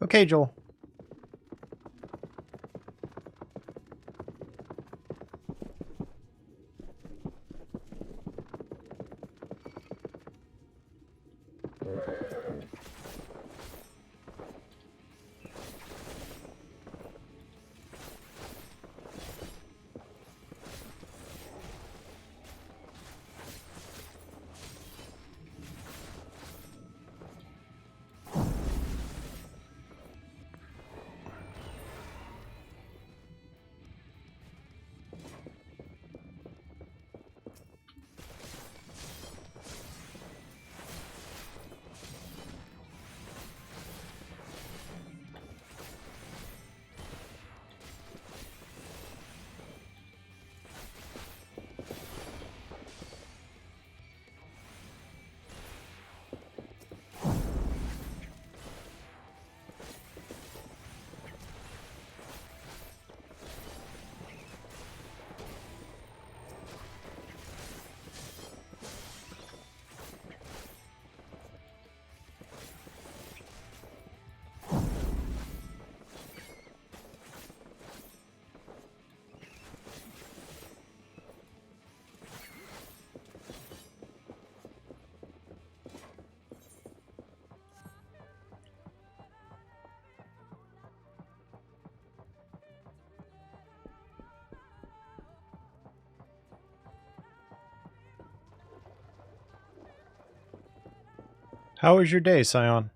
Okay, Joel. How was your day, Scion?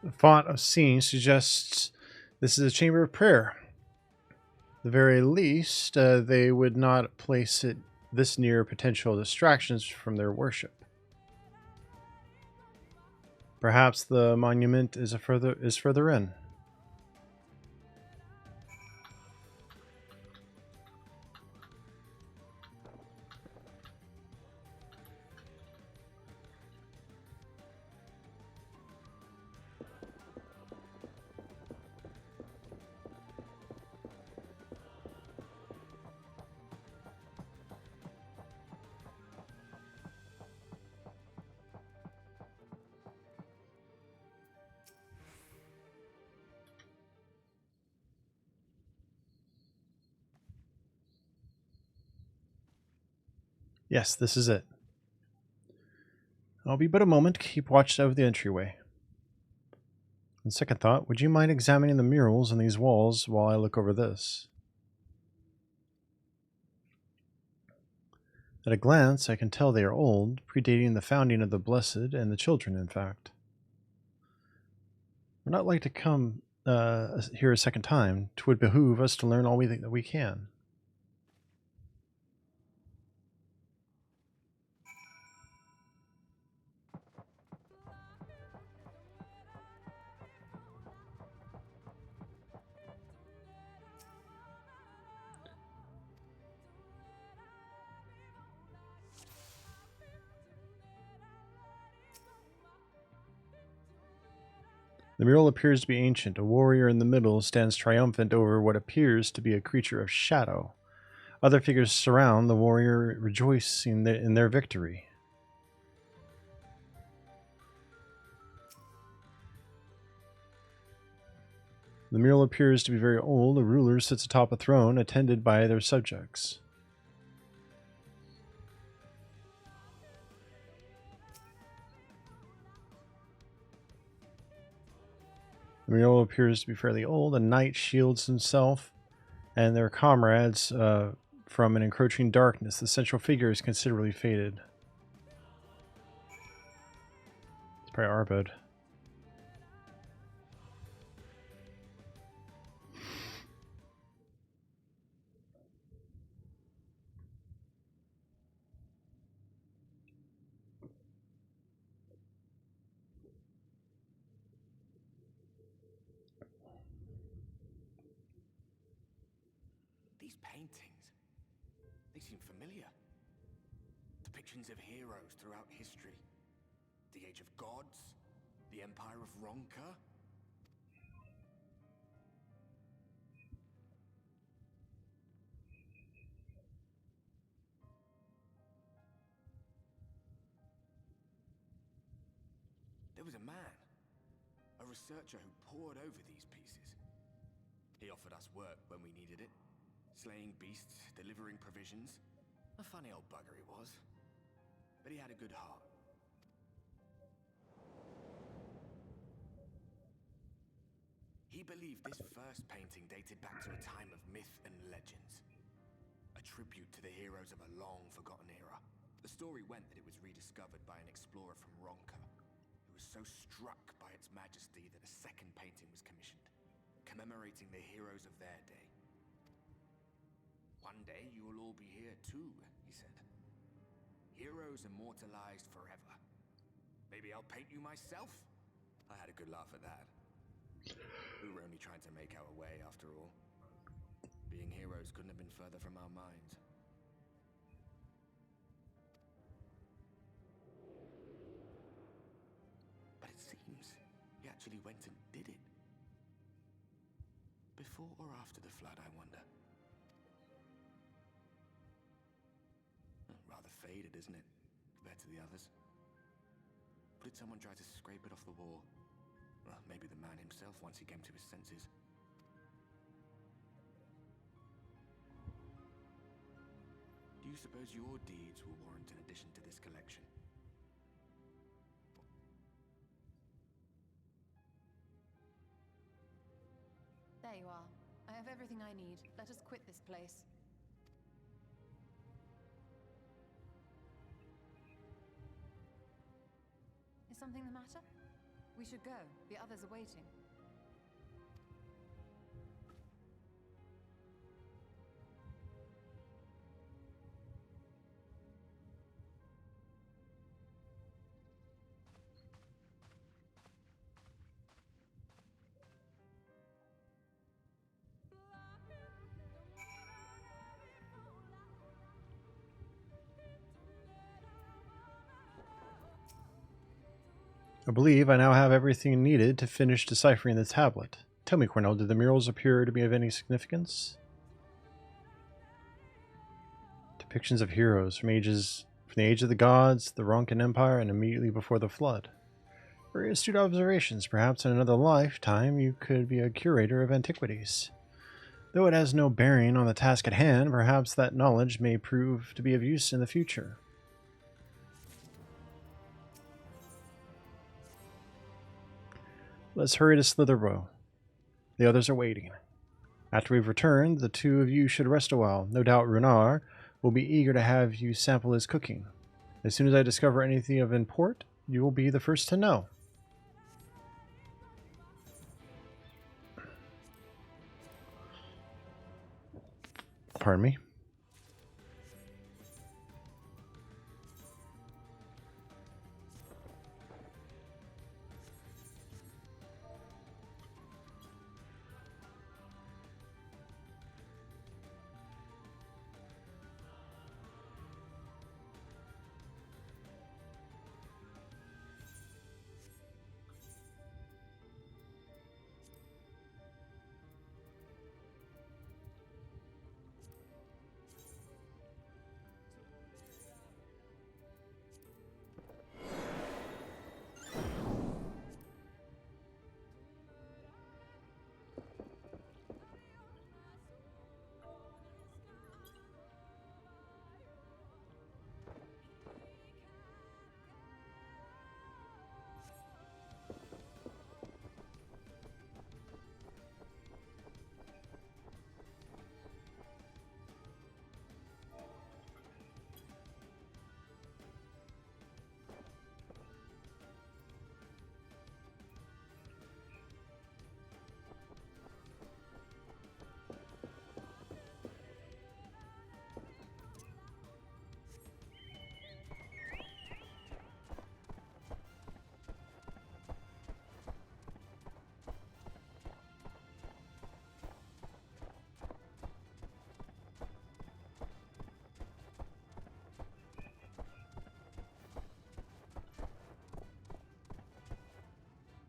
The font of scene suggests this is a chamber of prayer. At the very least, they would not place it this near potential distractions from their worship. Perhaps the monument is further in. Yes, this is it. I'll be but a moment. Keep watch over the entryway. On second thought, would you mind examining the murals on these walls while I look over this? At a glance, I can tell they are old, predating the founding of the Blessed and the Children, in fact. We're not like to come here a second time. 'Twould behoove us to learn all that we can. The mural appears to be ancient. A warrior in the middle stands triumphant over what appears to be a creature of shadow. Other figures surround the warrior, rejoicing in their victory. The mural appears to be very old. A ruler sits atop a throne, attended by their subjects. The mural appears to be fairly old. A knight shields himself and their comrades from an encroaching darkness. The central figure is considerably faded. It's probably Arbed. These paintings, they seem familiar. Depictions of heroes throughout history. The Age of Gods, the Empire of Ronka. There was a man, a researcher who pored over these pieces. He offered us work when we needed it. Slaying beasts, delivering provisions. A funny old bugger he was. But he had a good heart. He believed this first painting dated back to a time of myth and legends. A tribute to the heroes of a long-forgotten era. The story went that it was rediscovered by an explorer from Ronka, who was so struck by its majesty that a second painting was commissioned, commemorating the heroes of their day. One day you will all be here too, he said. Heroes immortalized forever. Maybe I'll paint you myself? I had a good laugh at that. We were only trying to make our way after all. Being heroes couldn't have been further from our minds. But it seems he actually went and did it. Before or after the flood, I wonder. Rather faded, isn't it, compared to the others? Or did someone try to scrape it off the wall? Well, maybe the man himself once he came to his senses. Do you suppose your deeds will warrant an addition to this collection? There you are. I have everything I need. Let us quit this place. Is something the matter? We should go. The others are waiting. I believe I now have everything needed to finish deciphering the tablet. Tell me, Cornell, did the murals appear to be of any significance? Depictions of heroes from the age of the gods, the Ronkan Empire, and immediately before the flood. Very astute observations. Perhaps in another lifetime you could be a curator of antiquities. Though it has no bearing on the task at hand, perhaps that knowledge may prove to be of use in the future. Let's hurry to Slitherbow. The others are waiting. After we've returned, the two of you should rest a while. No doubt Runar will be eager to have you sample his cooking. As soon as I discover anything of import, you will be the first to know. Pardon me.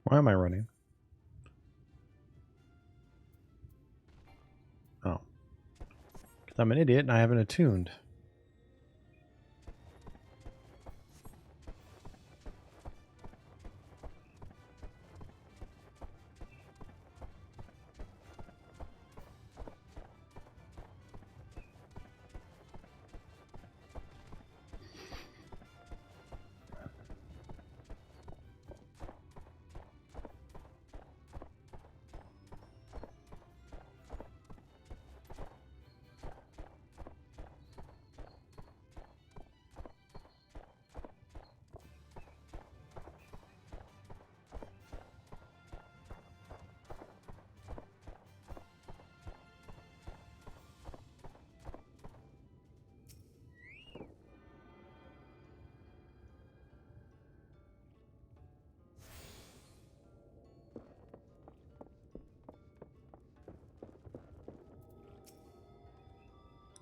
Why am I running? Oh. Because I'm an idiot and I haven't attuned.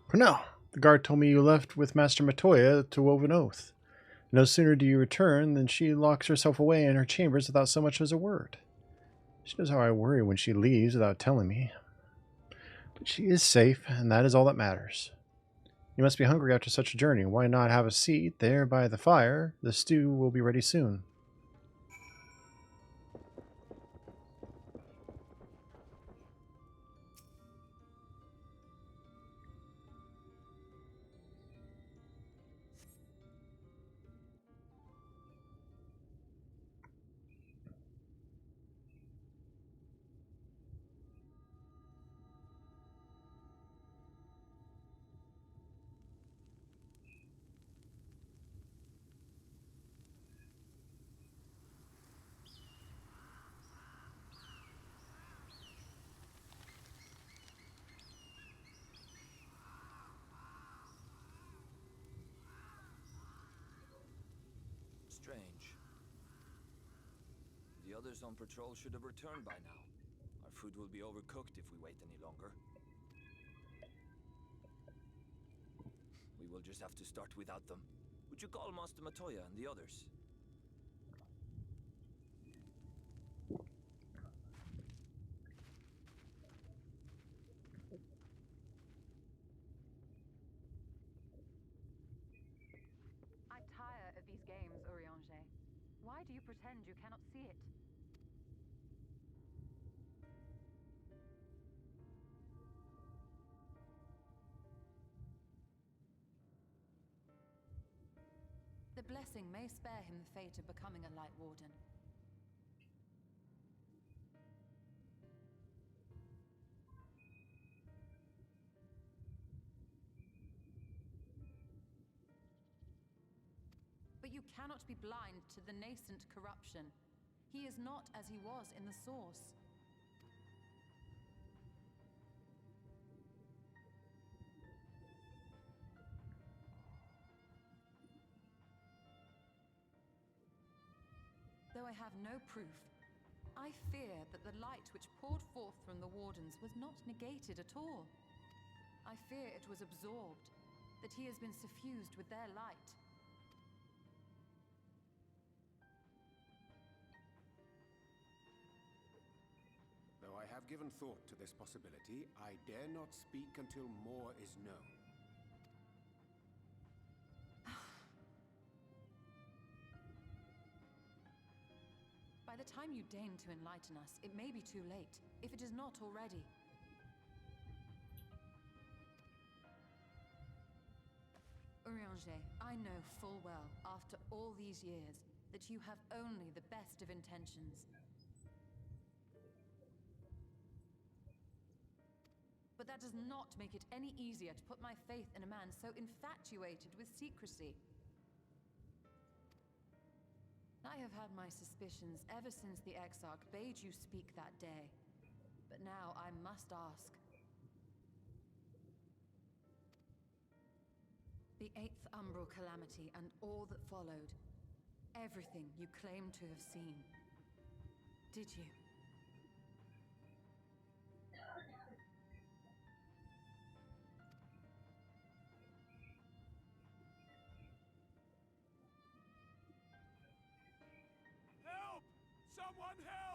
Cornell, the guard told me you left with Master Matoya to Woven Oath. No sooner do you return than she locks herself away in her chambers without so much as a word. She knows how I worry when she leaves without telling me. But she is safe, and that is all that matters. You must be hungry after such a journey. Why not have a seat there by the fire? The stew will be ready soon. Strange. The others on patrol should have returned by now. Our food will be overcooked if we wait any longer. We will just have to start without them. Would you call Master Matoya and the others? I tire of these games, Urianger. Why do you pretend you cannot see it? The blessing may spare him the fate of becoming a Light Warden. But you cannot be blind to the nascent corruption. He is not as he was in the source. Though I have no proof, I fear that the light which poured forth from the Wardens was not negated at all. I fear it was absorbed, that he has been suffused with their light. Though I have given thought to this possibility, I dare not speak until more is known. By the time you deign to enlighten us, it may be too late, if it is not already. Urianger, I know full well, after all these years, that you have only the best of intentions. But that does not make it any easier to put my faith in a man so infatuated with secrecy. I have had my suspicions ever since the Exarch bade you speak that day. But now I must ask. The 8th Umbral Calamity and all that followed. Everything you claim to have seen. Did you? Help! Someone help!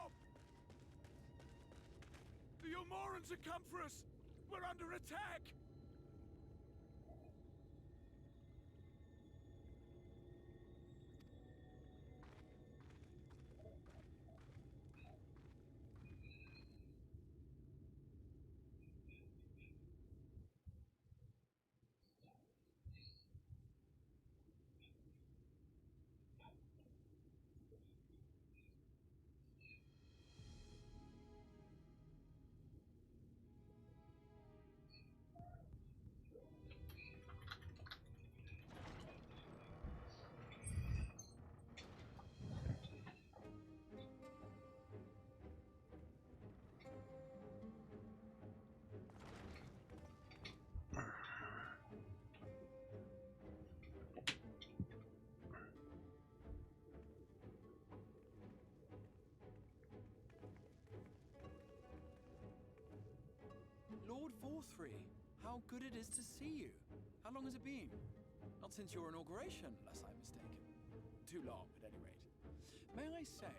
Ilmorans have come for us! We're under attack! Lord Vorthree, how good it is to see you. How long has it been? Not since your inauguration, unless I'm mistaken. Too long, at any rate. May I say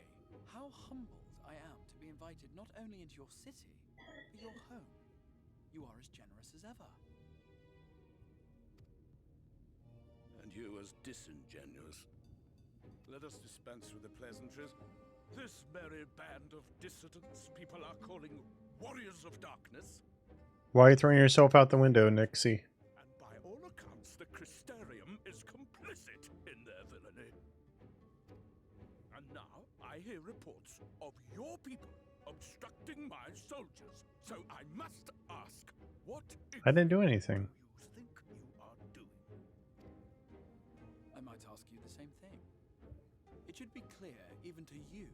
how humbled I am to be invited not only into your city, but your home. You are as generous as ever. And you as disingenuous. Let us dispense with the pleasantries. This merry band of dissidents people are calling warriors of darkness. Why are you throwing yourself out the window, Nixie? And by all accounts, the Crystarium is complicit in their villainy. And now I hear reports of your people obstructing my soldiers. So I must ask, what I didn't do anything. you think you are doing? I might ask you the same thing. It should be clear, even to you,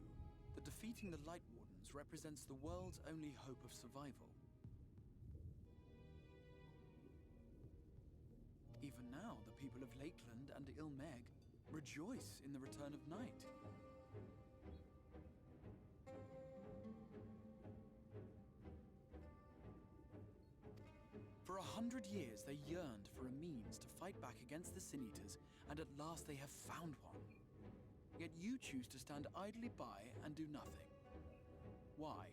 that defeating the Light Wardens represents the world's only hope of survival. Even now, the people of Lakeland and Ilmeg rejoice in the return of night. For 100 years, they yearned for a means to fight back against the Sin Eaters, and at last they have found one. Yet you choose to stand idly by and do nothing. Why?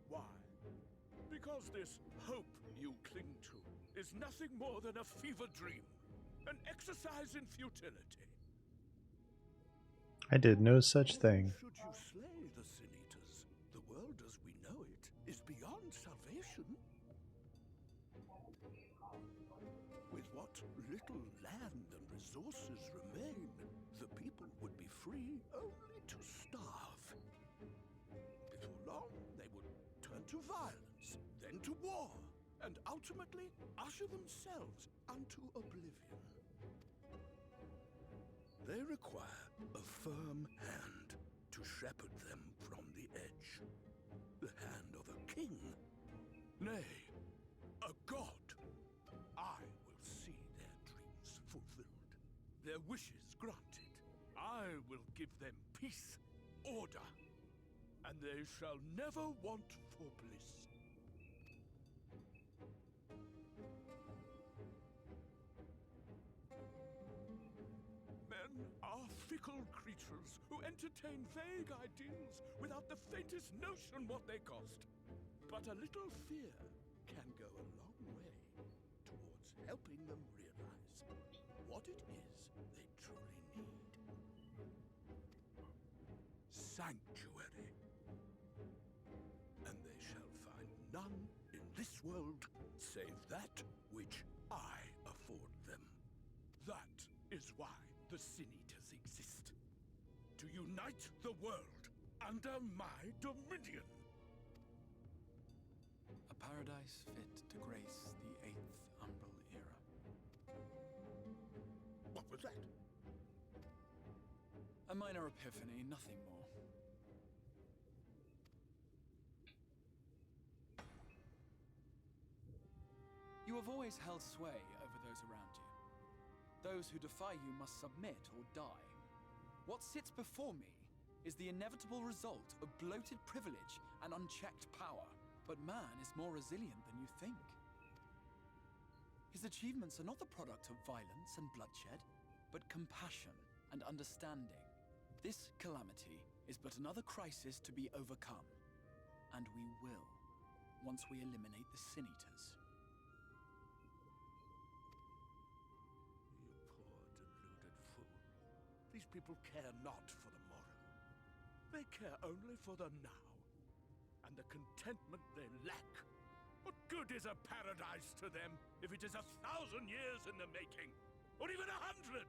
Why? Because this hope you cling to is nothing more than a fever dream, an exercise in futility. I did no such thing. Should you slay the Sin Eaters, the world as we know it is beyond salvation. With what little land and resources remain, the people would be free only to starve. Before long, they would turn to violence, then to war, and ultimately usher themselves unto oblivion. They require a firm hand to shepherd them from the edge. The hand of a king. Nay, a god. I will see their dreams fulfilled, their wishes granted. I will give them peace, order, and they shall never want for bliss. Men are fickle creatures who entertain vague ideals without the faintest notion what they cost. But a little fear can go a long way towards helping them realize what it is they truly need. Sanctuary. And they shall find none in this world save that which I afford them. That is why the Sin Eaters exist. To unite the world under my dominion. A paradise fit to grace the 8th Umbral Era. What was that? A minor epiphany, nothing more. You have always held sway over those around you. Those who defy you must submit or die. What sits before me is the inevitable result of bloated privilege and unchecked power. But man is more resilient than you think. His achievements are not the product of violence and bloodshed, but compassion and understanding. This calamity is but another crisis to be overcome. And we will, once we eliminate the Sin Eaters. You poor deluded fool. These people care not for the morrow. They care only for the now, and the contentment they lack. What good is a paradise to them if it is 1,000 years in the making, or even 100?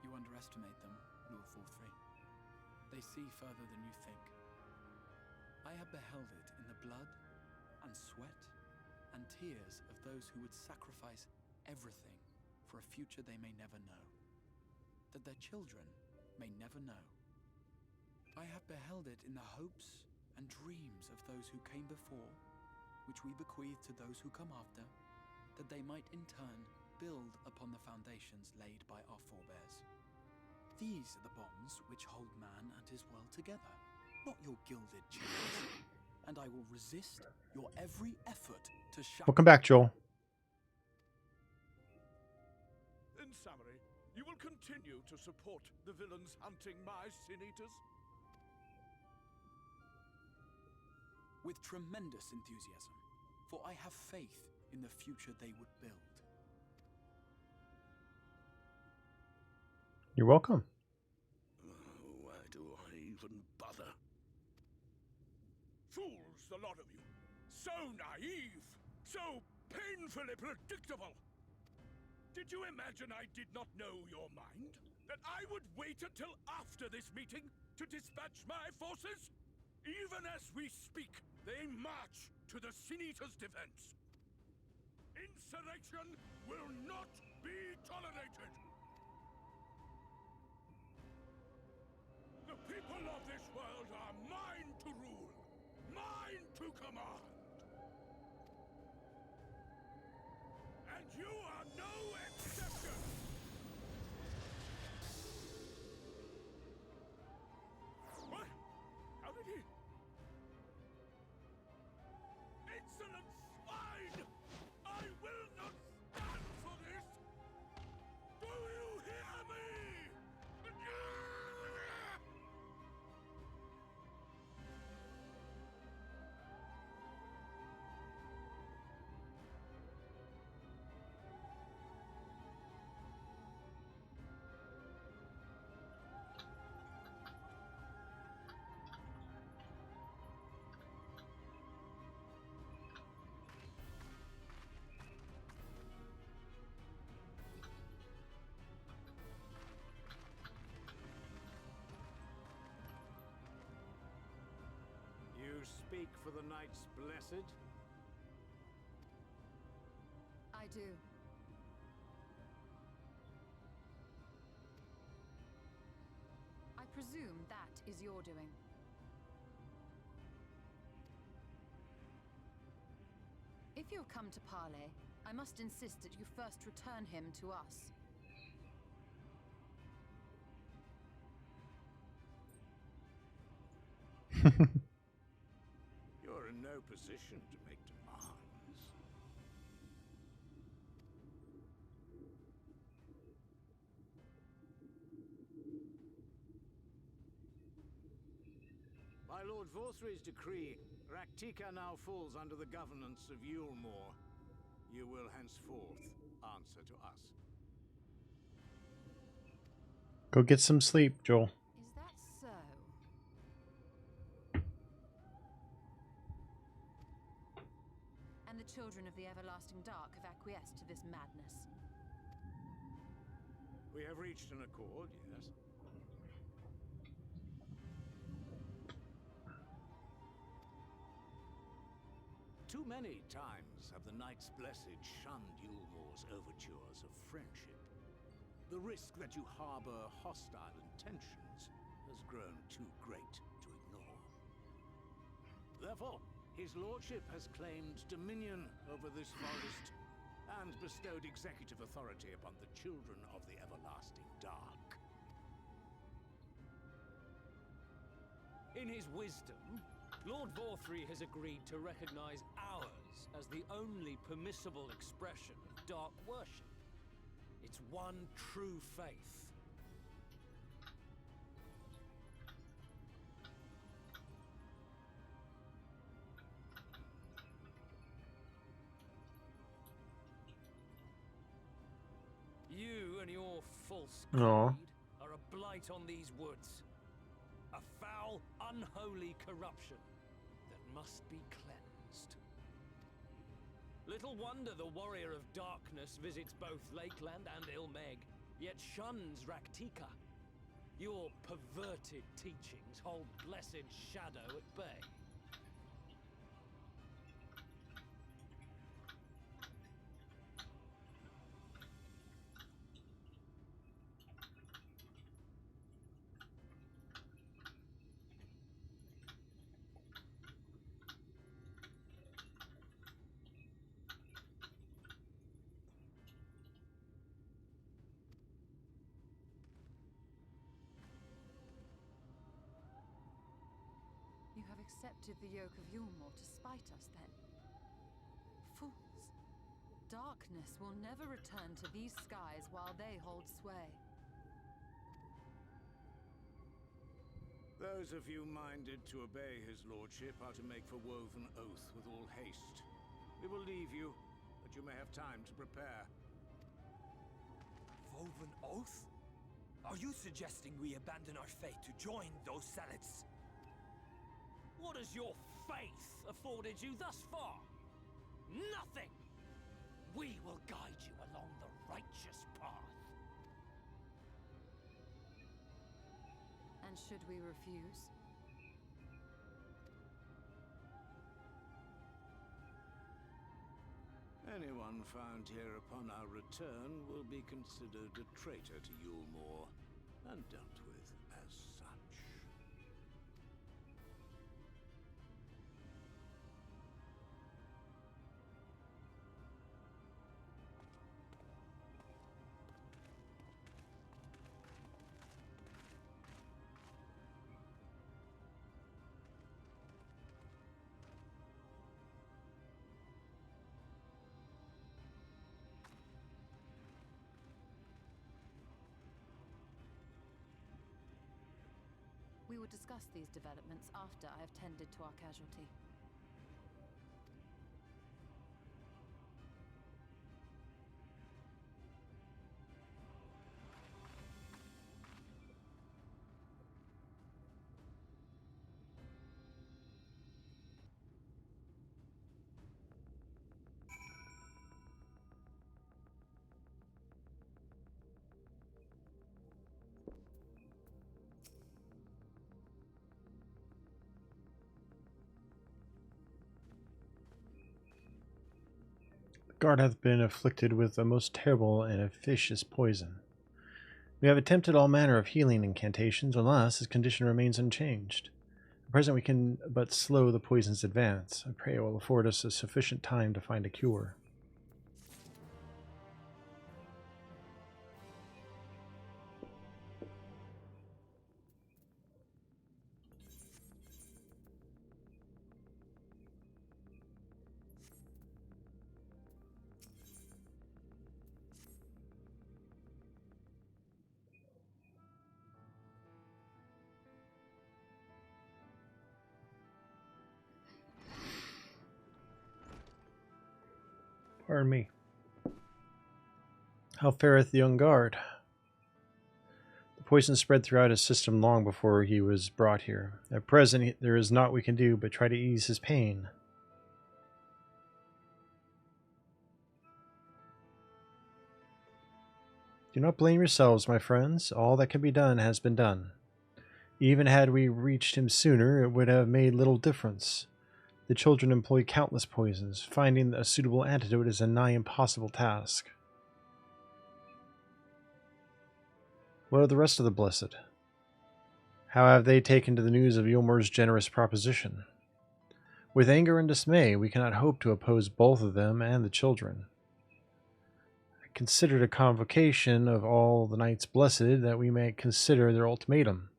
You underestimate them, Lord Forthry. They see further than you think. I have beheld it in the blood and sweat and tears of those who would sacrifice everything for a future they may never know, that their children may never know. I have beheld it in the hopes and dreams of those who came before, which we bequeath to those who come after, that they might in turn build upon the foundations laid by our forebears. These are the bonds which hold man and his world together, not your gilded chains. And I will resist your every effort to shatter. Welcome back, Joel. In summary, you will continue to support the villains hunting my Sin Eaters? With tremendous enthusiasm, for I have faith in the future they would build. You're welcome. Why do I even bother? Fools, the lot of you. So naive. So painfully predictable. Did you imagine I did not know your mind? That I would wait until after this meeting to dispatch my forces? Even as we speak, they march to the Sin Eaters' defense. Insurrection will not be tolerated. The people of this world are mine to rule, mine to command. And you are no exception. What? How did he? Insolent swine! I will not stand for this! Do you hear me? You speak for the Knights Blessed? I do. I presume that is your doing. If you have come to parley, I must insist that you first return him to us. You're in no position to make demands. By Lord Vorthry's decree, Raktika now falls under the governance of Yulmore. You will henceforth answer to us. Go get some sleep, Joel. Is that so? And the children of the Everlasting Dark have acquiesced to this madness. We have reached an accord, yes. Too many times have the Knights Blessed shunned Yulmore's overtures of friendship. The risk that you harbor hostile intentions has grown too great to ignore. Therefore, his lordship has claimed dominion over this forest and bestowed executive authority upon the children of the Everlasting Dark. In his wisdom, Lord Vorthry has agreed to recognize ours as the only permissible expression of dark worship. It's one true faith. and your false Aw. creed are a blight on these woods. A foul, unholy corruption that must be cleansed. Little wonder the warrior of darkness visits both Lakeland and Ilmeg, yet shuns Raktika. Your perverted teachings hold blessed shadow at bay. You have accepted the yoke of Yulmore to spite us, then? Fools. Darkness will never return to these skies while they hold sway. Those of you minded to obey his lordship are to make for Woven Oath with all haste. We will leave you, that you may have time to prepare. Woven Oath? Are you suggesting we abandon our fate to join those zealots? What has your faith afforded you thus far? Nothing! We will guide you along the righteous path. And should we refuse? Anyone found here upon our return will be considered a traitor to Yulmore and dealt with as such. We will discuss these developments after I have tended to our casualty. Guard hath been afflicted with a most terrible and efficacious poison. We have attempted all manner of healing incantations, alas, his condition remains unchanged. At present we can but slow the poison's advance. I pray it will afford us a sufficient time to find a cure. Pardon me. How fareth the young guard? The poison spread throughout his system long before he was brought here. At present there is naught we can do but try to ease his pain. Do not blame yourselves, my friends. All that can be done has been done. Even had we reached him sooner, it would have made little difference. The children employ countless poisons. Finding a suitable antidote is a nigh impossible task. What of the rest of the Blessed? How have they taken to the news of Yulmore's generous proposition? With anger and dismay, we cannot hope to oppose both of them and the children. I considered a convocation of all the Knights Blessed that we may consider their ultimatum,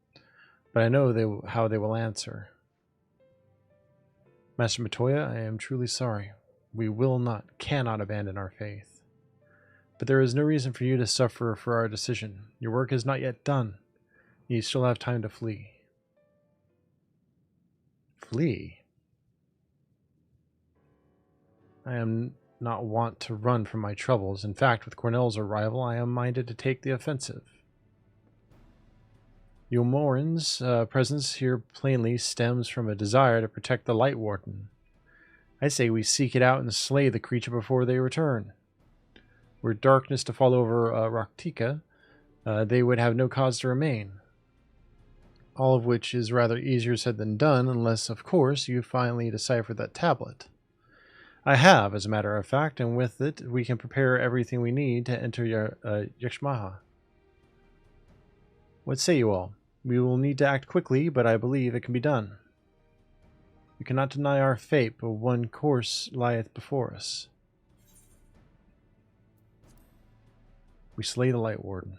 but I know how they will answer. Master Matoya, I am truly sorry. We cannot abandon our faith. But there is no reason for you to suffer for our decision. Your work is not yet done. You still have time to flee. Flee? I am not want to run from my troubles. In fact, with Cornell's arrival, I am minded to take the offensive. Yulmorin's presence here plainly stems from a desire to protect the Light Warden. I say we seek it out and slay the creature before they return. Were darkness to fall over Raktika, they would have no cause to remain. All of which is rather easier said than done, unless, of course, you finally decipher that tablet. I have, as a matter of fact, and with it we can prepare everything we need to enter Yashmaha. What say you all? We will need to act quickly, but I believe it can be done. We cannot deny our fate, but one course lieth before us. We slay the Light Warden.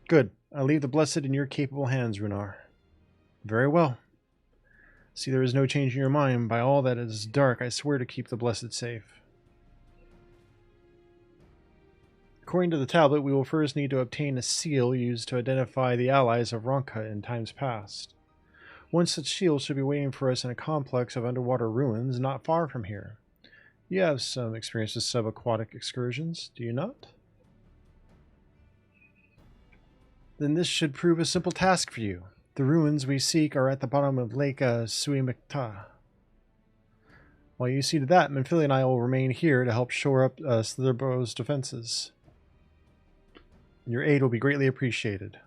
Good. I leave the Blessed in your capable hands, Runar. Very well. See, there is no change in your mind. By all that is dark, I swear to keep the Blessed safe. According to the tablet, we will first need to obtain a seal used to identify the allies of Ronka in times past. One such seal should be waiting for us in a complex of underwater ruins not far from here. You have some experience with subaquatic excursions, do you not? Then this should prove a simple task for you. The ruins we seek are at the bottom of Lake Suimikta. While you see to that, Manphili and I will remain here to help shore up Slitherboro's defenses. Your aid will be greatly appreciated.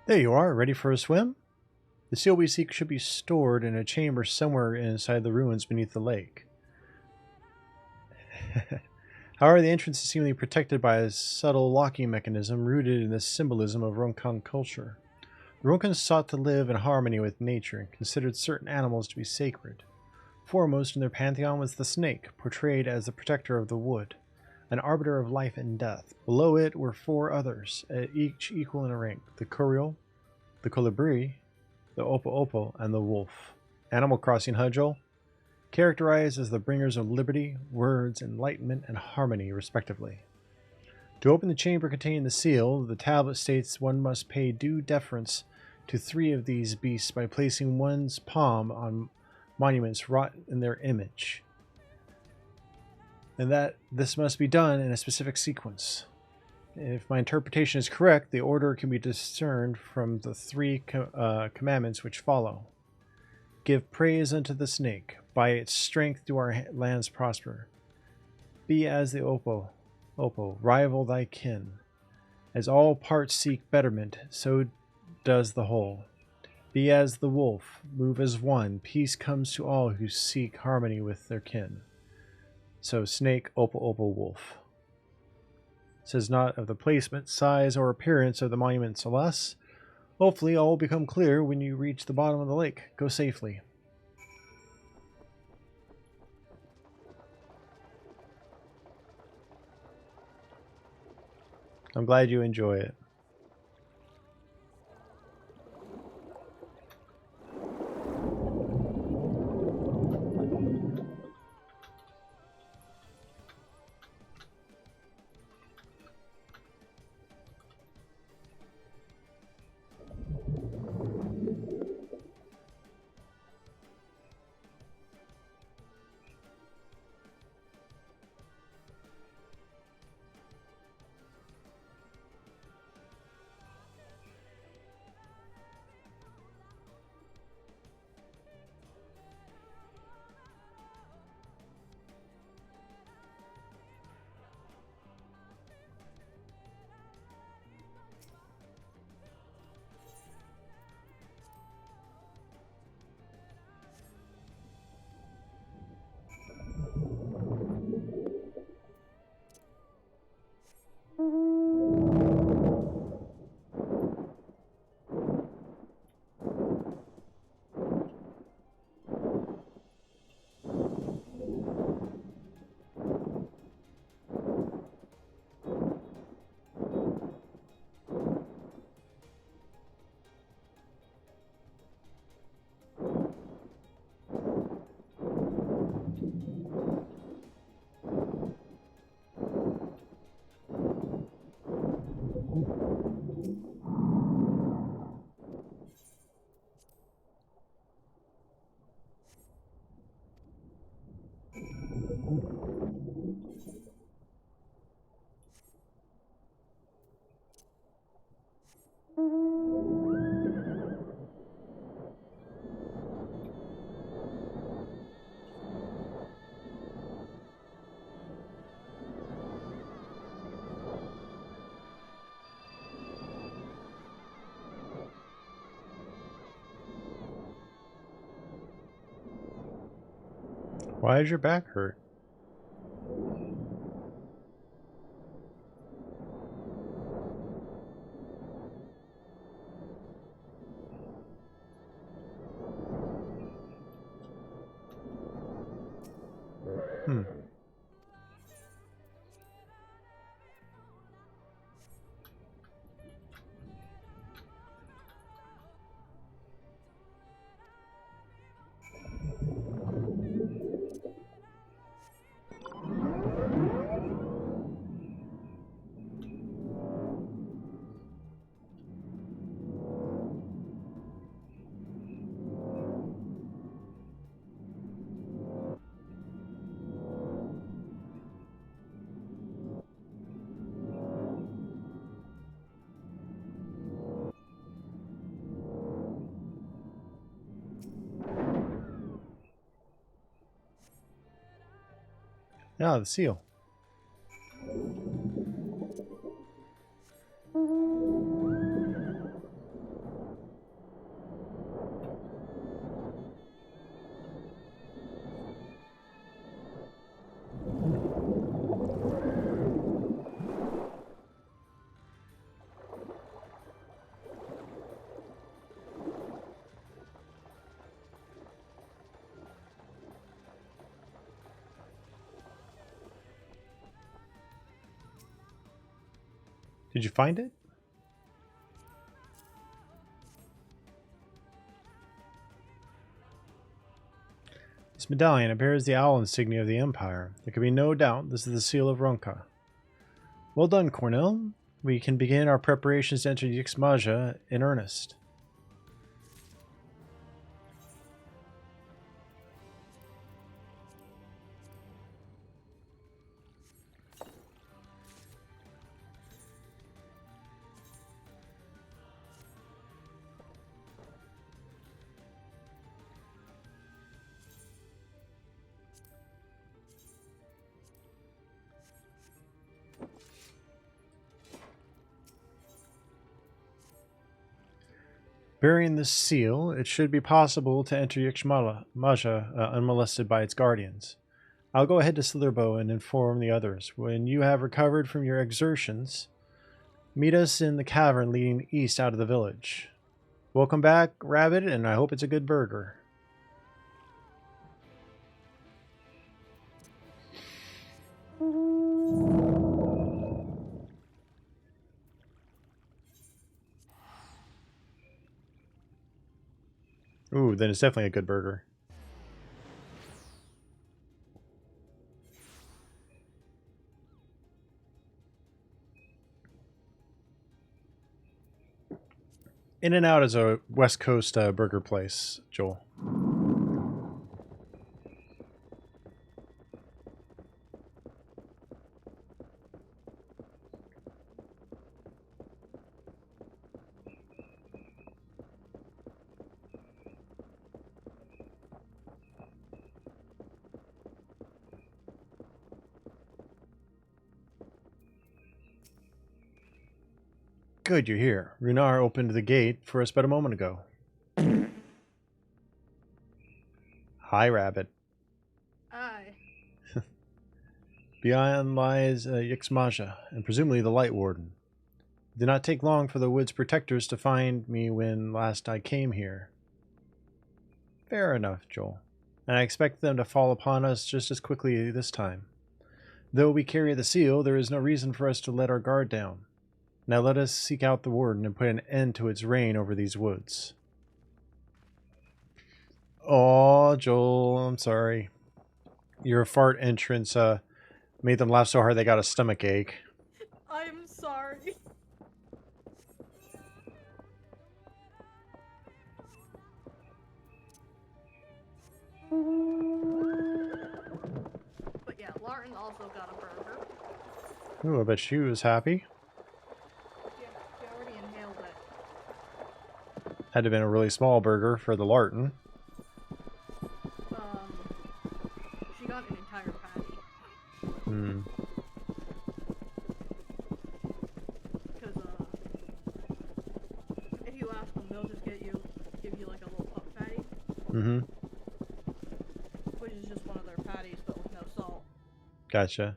There you are, ready for a swim? The seal we seek should be stored in a chamber somewhere inside the ruins beneath the lake. However, the entrance is seemingly protected by a subtle locking mechanism rooted in the symbolism of Ronkan culture. The Ronkans sought to live in harmony with nature and considered certain animals to be sacred. Foremost in their pantheon was the snake, portrayed as the protector of the wood, an arbiter of life and death. Below it were 4 others, each equal in rank: the Curial, the Colibri, the Opo-Opo, and the Wolf. Animal Crossing Hudgel, characterized as the bringers of liberty, words, enlightenment, and harmony, respectively. To open the chamber containing the seal, the tablet states one must pay due deference to 3 of these beasts by placing one's palm on monuments wrought in their image, and that this must be done in a specific sequence. If my interpretation is correct, the order can be discerned from the 3 commandments which follow. Give praise unto the snake. By its strength do our lands prosper. Be as the Opo, rival thy kin. As all parts seek betterment, so does the whole. Be as the wolf, move as one. Peace comes to all who seek harmony with their kin. So snake, Opo, wolf. Says not of the placement, size, or appearance of the monuments, alas. Hopefully all will become clear when you reach the bottom of the lake. Go safely. I'm glad you enjoy it. Why does your back hurt? Hmm. Yeah, the seal. Did you find it? This medallion bears the owl insignia of the Empire. There can be no doubt this is the seal of Ronka. Well done, Cornell. We can begin our preparations to enter Yixmaja in earnest. Bearing this seal, it should be possible to enter Yixmaja unmolested by its guardians. I'll go ahead to Slitherbow and inform the others. When you have recovered from your exertions, meet us in the cavern leading east out of the village. Welcome back, Rabbit, and I hope it's a good burger. Ooh, then it's definitely a good burger. In and Out is a West Coast burger place, Joel. Good, you're here. Runar opened the gate for us but a moment ago. Hi, Rabbit. Aye. Beyond lies Yixmaja, and presumably the Light Warden. It did not take long for the wood's protectors to find me when last I came here. Fair enough, Joel. And I expect them to fall upon us just as quickly this time. Though we carry the seal, there is no reason for us to let our guard down. Now let us seek out the Warden and put an end to its reign over these woods. Aw, Joel, I'm sorry. Your fart entrance made them laugh so hard they got a stomach ache. I'm sorry. But yeah, Larton also got a burger. Ooh, I bet she was happy. Yeah, she already inhaled it. Had to have been a really small burger for the Larton. She got an entire patty. Hmm. Because, if you ask them, they'll just give you like a little pup patty. Mm-hmm. Which is just one of their patties. Gotcha.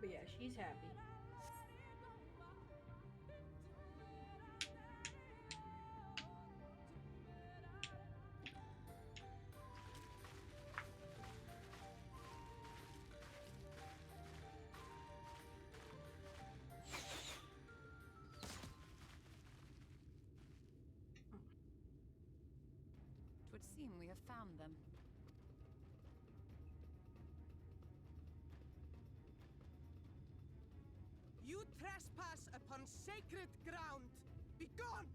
But yeah, she's happy. It would seem we have found them. You trespass upon sacred ground! Begone!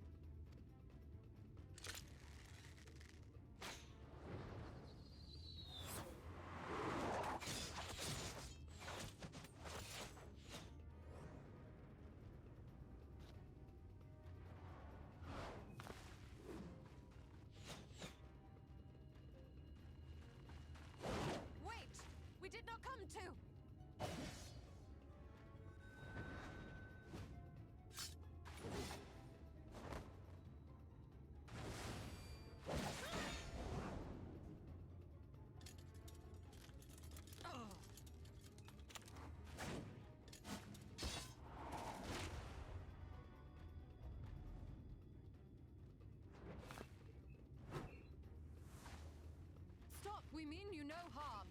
Wait! We did not come to! Stop! We mean you no harm.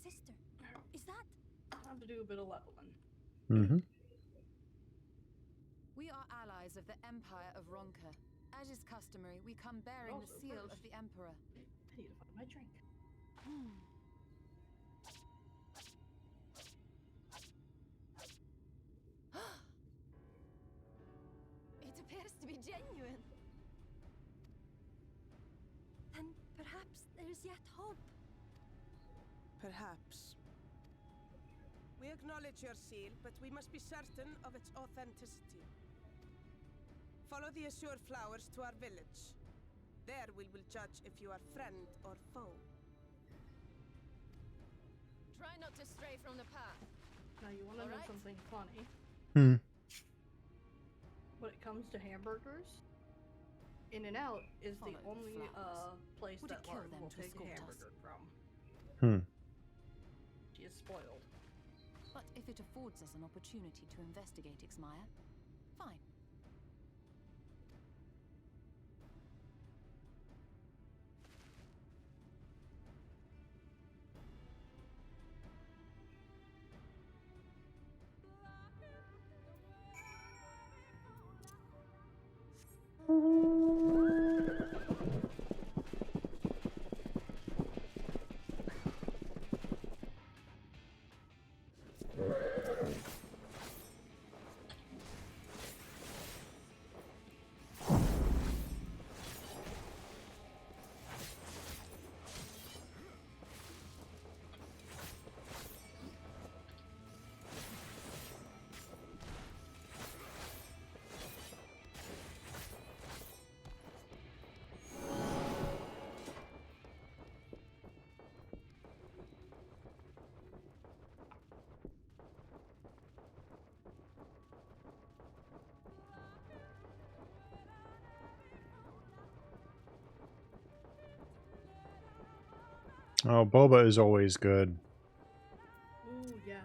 Sister, is that? Time to do a bit of leveling. Mm-hmm. We are allies of the Empire of Ronka. As is customary, we come bearing the Also seal first. of the Emperor. I need to find my drink. It appears to be genuine. Then perhaps there's yet hope. Perhaps. We acknowledge your seal, but we must be certain of its authenticity. Follow the azure flowers to our village. There we will judge if you are friend or foe. Try not to stray from the path. Now you want to know something funny? Hmm. When it comes to hamburgers, In-N-Out is the Follow the only flowers. place Would it that kill Martin them will to take a escort us? hamburger from. Hmm. She is spoiled. But if it affords us an opportunity to investigate Ixmaya, fine. Oh, boba is always good. Ooh, yes.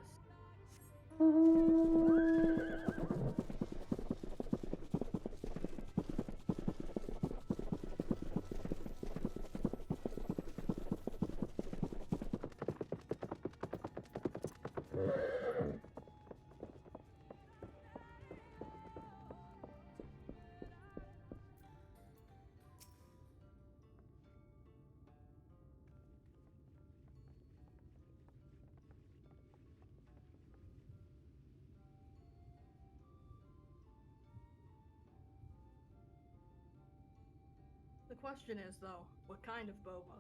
The question is, though, what kind of boba?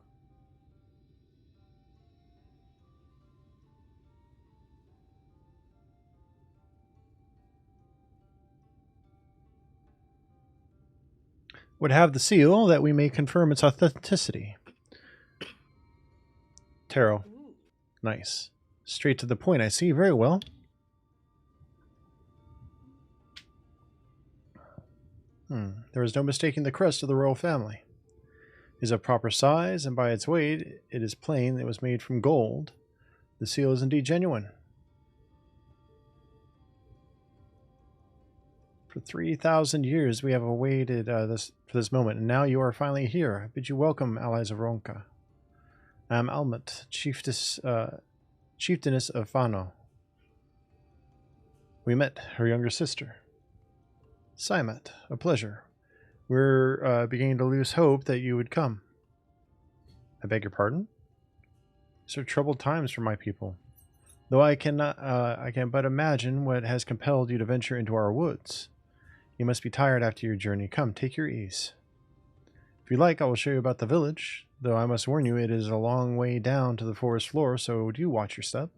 Would have the seal that we may confirm its authenticity. Tarot. Ooh. Nice. Straight to the point, I see. Very well. There is no mistaking the crest of the royal family. It is of proper size, and by its weight, it is plain that it was made from gold. The seal is indeed genuine. For 3,000 years, we have awaited for this moment, and now you are finally here. I bid you welcome, allies of Ronka. I am Almut, chieftainess of Fano. We met her younger sister. Simet, a pleasure. We're beginning to lose hope that you would come. I beg your pardon? These are troubled times for my people. Though I can but imagine what has compelled you to venture into our woods. You must be tired after your journey. Come, take your ease. If you like, I will show you about the village, though I must warn you it is a long way down to the forest floor, so do watch your step.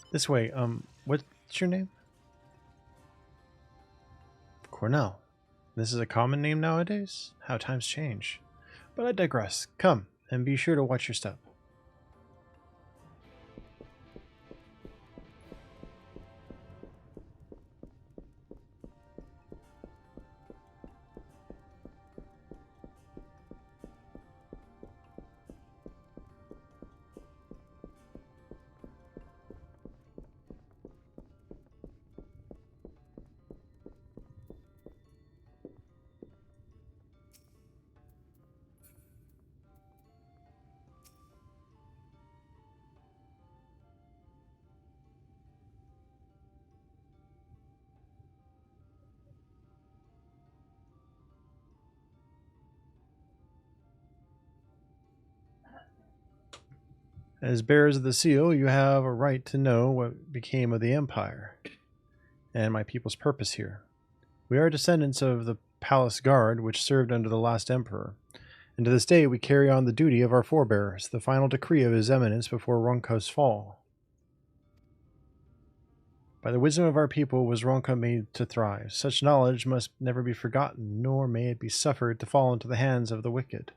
This way, what's your name? Cornell. This is a common name nowadays? How times change. But I digress. Come, and be sure to watch your step. As bearers of the seal, you have a right to know what became of the Empire and my people's purpose here. We are descendants of the palace guard which served under the last emperor, and to this day we carry on the duty of our forebears, the final decree of his eminence before Ronka's fall. By the wisdom of our people was Ronka made to thrive. Such knowledge must never be forgotten, nor may it be suffered to fall into the hands of the wicked.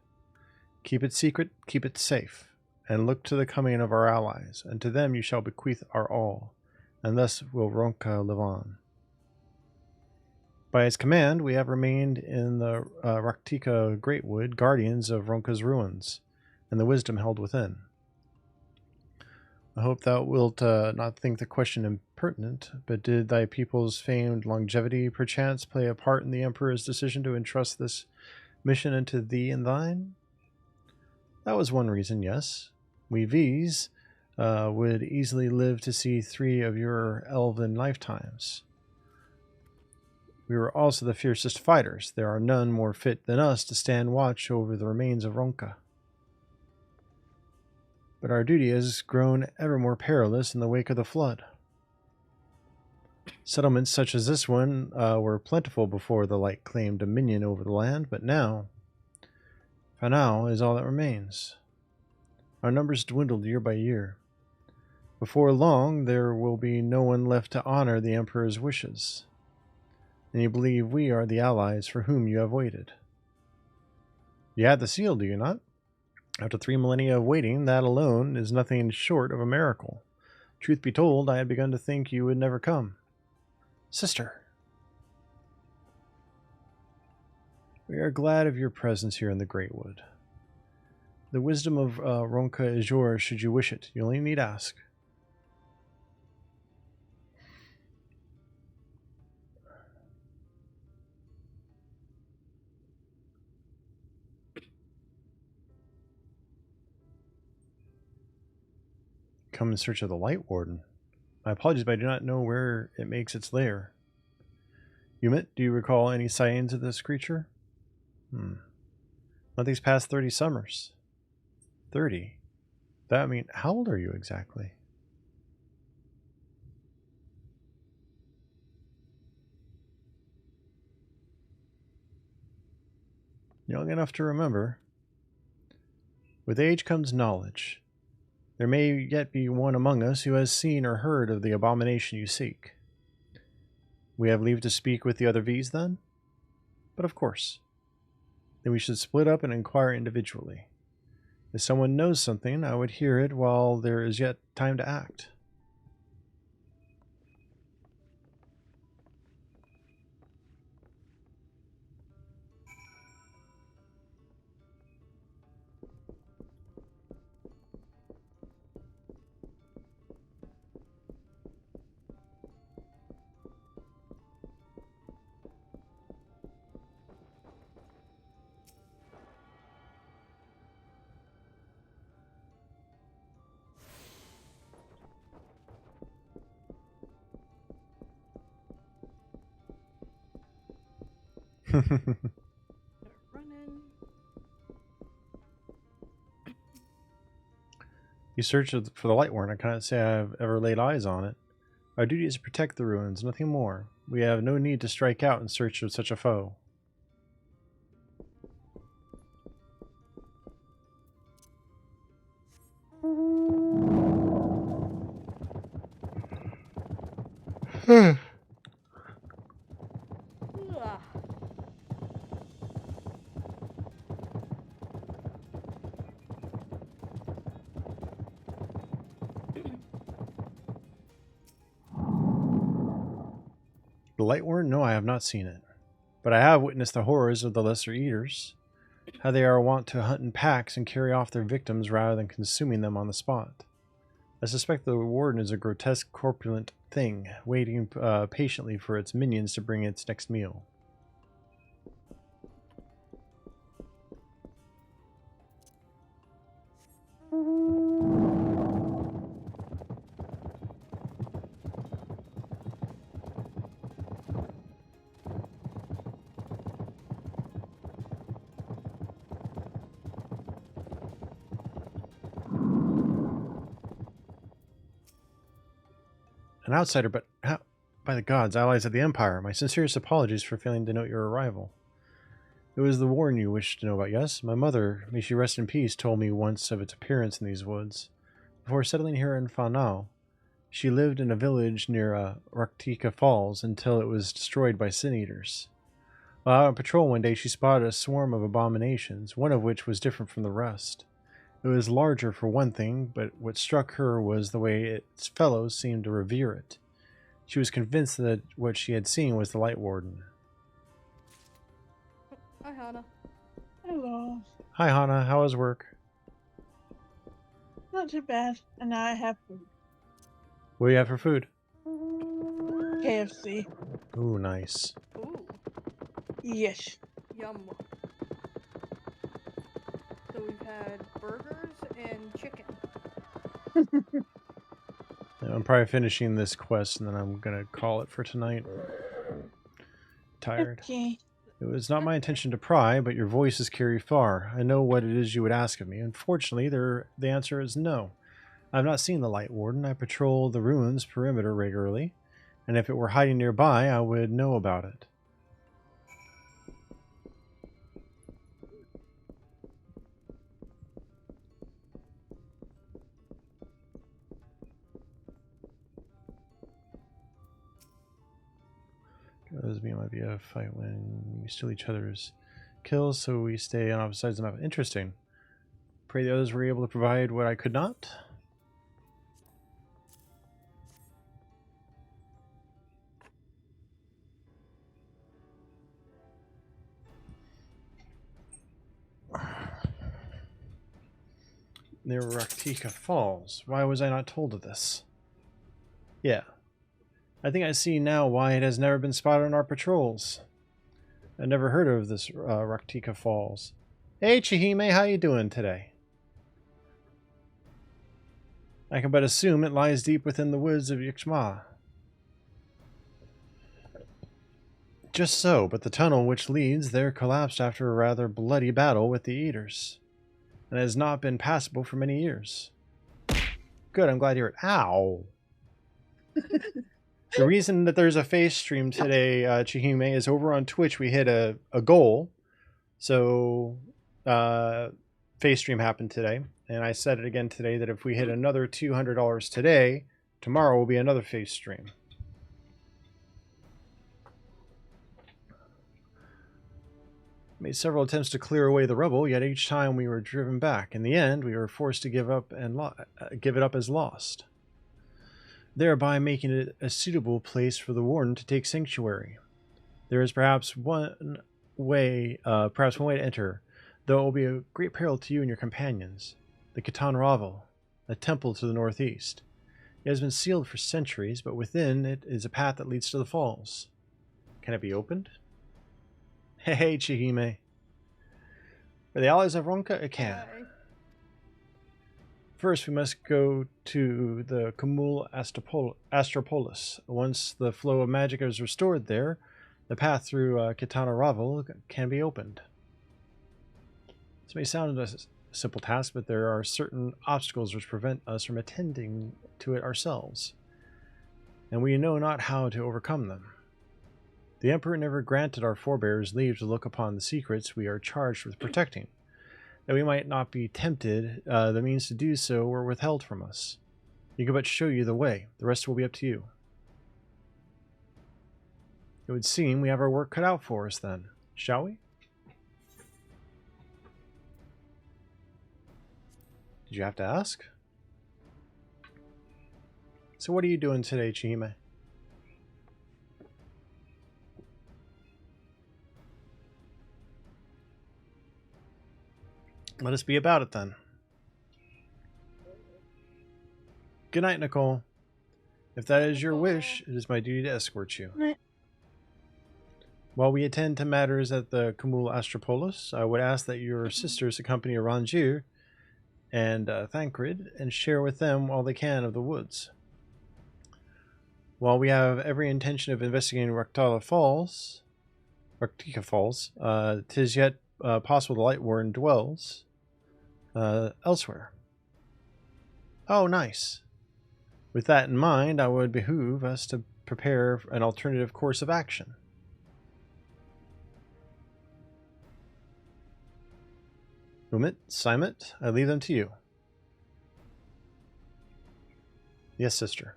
Keep it secret, keep it safe, and look to the coming of our allies, and to them you shall bequeath our all, and thus will Ronka live on. By his command, we have remained in the Raktika Greatwood, guardians of Ronka's ruins, and the wisdom held within. I hope thou wilt not think the question impertinent, but did thy people's famed longevity perchance play a part in the Emperor's decision to entrust this mission unto thee and thine? That was one reason, yes. We V's would easily live to see 3 of your elven lifetimes. We were also the fiercest fighters. There are none more fit than us to stand watch over the remains of Ronka. But our duty has grown ever more perilous in the wake of the flood. Settlements such as this one were plentiful before the light claimed dominion over the land, but now, Fanau is all that remains. Our numbers dwindled year by year. Before long, there will be no one left to honor the Emperor's wishes. And you believe we are the allies for whom you have waited. You had the seal, do you not? After 3 millennia of waiting, that alone is nothing short of a miracle. Truth be told, I had begun to think you would never come. Sister, we are glad of your presence here in the Greatwood. The wisdom of Ronka is yours should you wish it. You only need ask. Come in search of the Light Warden. My apologies, but I do not know where it makes its lair. Yumit, do you recall any sightings of this creature? Nothing's past 30 summers. 30? That mean, how old are you exactly? Young enough to remember. With age comes knowledge. There may yet be one among us who has seen or heard of the abomination you seek. We have leave to speak with the other V's then? But of course. Then we should split up and inquire individually. If someone knows something, I would hear it while there is yet time to act. You search for the light warren. I cannot say I have ever laid eyes on it. Our duty is to protect the ruins, nothing more. We have no need to strike out in search of such a foe. The light warren? No, I have not seen it. But I have witnessed the horrors of the lesser eaters. How they are wont to hunt in packs and carry off their victims rather than consuming them on the spot. I suspect the warden is a grotesque, corpulent thing, waiting patiently for its minions to bring its next meal. An outsider, but how? By the gods, allies of the Empire, my sincerest apologies for failing to note your arrival. It was the warden you wished to know about, yes? My mother, may she rest in peace, told me once of its appearance in these woods. Before settling here in Fanau, she lived in a village near Raktika Falls until it was destroyed by sin-eaters. While out on patrol one day, she spotted a swarm of abominations, one of which was different from the rest. It was larger for one thing, but what struck her was the way its fellows seemed to revere it. She was convinced that what she had seen was the Light Warden. Hi, Hannah. Hello. Hi, Hannah. How was work? Not too bad. And now I have food. What do you have for food? KFC. Ooh, nice. Ooh. Yes. Yum. So we've had burgers and chicken. I'm probably finishing this quest and then I'm gonna call it for tonight. Tired. Okay. It was not my intention to pry, but your voices carry far. I know what it is you would ask of me. Unfortunately, the answer is no. I have not seen the Light Warden. I patrol the ruins perimeter regularly, and if it were hiding nearby, I would know about it. Those might be a fight when we steal each other's kills, so we stay on opposite sides of the map. Interesting. Pray the others were able to provide what I could not. Near Raktika Falls. Why was I not told of this? Yeah. I think I see now why it has never been spotted on our patrols. I never heard of this Raktika Falls. Hey Chihime, how you doing today? I can but assume it lies deep within the woods of Yixma. Just so, but the tunnel which leads there collapsed after a rather bloody battle with the Eaters, and has not been passable for many years. Good, I'm glad you're... Ow! The reason that there's a face stream today, Chihime, is over on Twitch we hit a goal. So, face stream happened today. And I said it again today that if we hit another $200 today, tomorrow will be another face stream. Made several attempts to clear away the rubble, yet each time we were driven back. In the end, we were forced to give it up as lost, thereby making it a suitable place for the warden to take sanctuary. There is perhaps one way to enter, though it will be a great peril to you and your companions. The Khatan Ravel, a temple to the northeast. It has been sealed for centuries, but within it is a path that leads to the falls. Can it be opened? Hey, Chihime. For the allies of Ronka, it can. First, we must go to the Kumul Astropolis. Once the flow of magic is restored there, the path through Kitana Ravel can be opened. This may sound a simple task, but there are certain obstacles which prevent us from attending to it ourselves, and we know not how to overcome them. The Emperor never granted our forebears leave to look upon the secrets we are charged with protecting. That we might not be tempted, the means to do so were withheld from us. He could but show you the way. The rest will be up to you. It would seem we have our work cut out for us then, shall we? Did you have to ask? So what are you doing today, Chihime? Let us be about it then. Good night, Nicole. If that is your wish, it is my duty to escort you. Night. While we attend to matters at the Kumul Astropolis, I would ask that your sisters accompany Ranjir and Thancred and share with them all they can of the woods. While we have every intention of investigating Raktika Falls, 'tis yet possible the Light Warden dwells elsewhere. Oh, nice. With that in mind, I would behoove us to prepare an alternative course of action. Umit, Simit, I leave them to you. Yes, sister.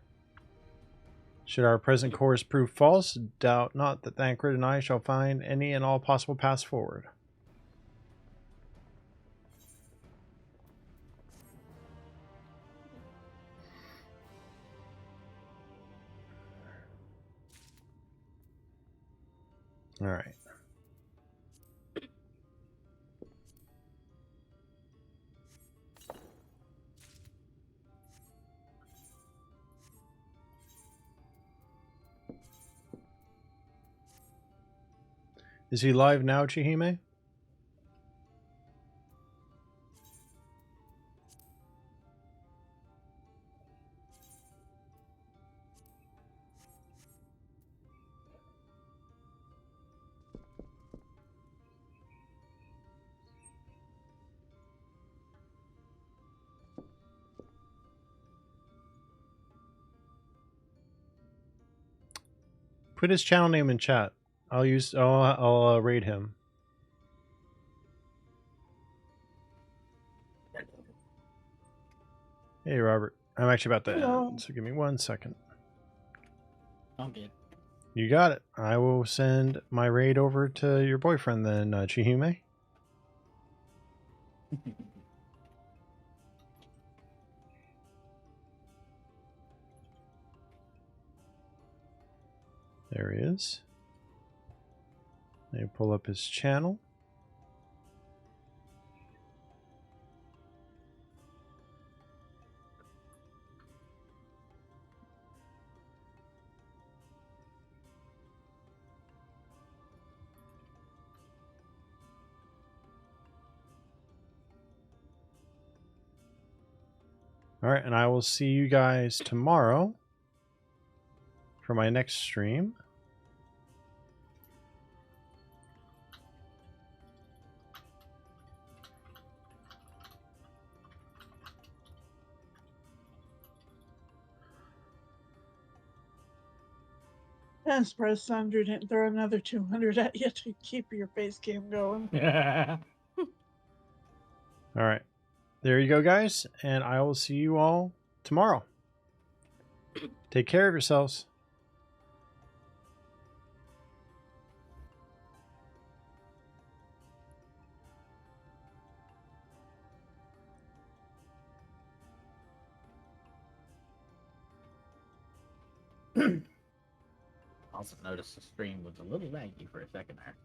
Should our present course prove false, doubt not that Thancred and I shall find any and all possible paths forward. All right. Is he live now, Chihime? Put his channel name in chat. I'll raid him. Hey, Robert. I'm actually about to end, so give me 1 second. I'm good. You got it. I will send my raid over to your boyfriend then, Chihime. There he is. Let me pull up his channel. All right, and I will see you guys tomorrow for my next stream. Thanks, Press Sandra didn't throw another 200 at you to keep your face cam going. All right. there you go, guys, and I will see you all tomorrow. Take care of yourselves. Also noticed the stream was a little laggy for a second there.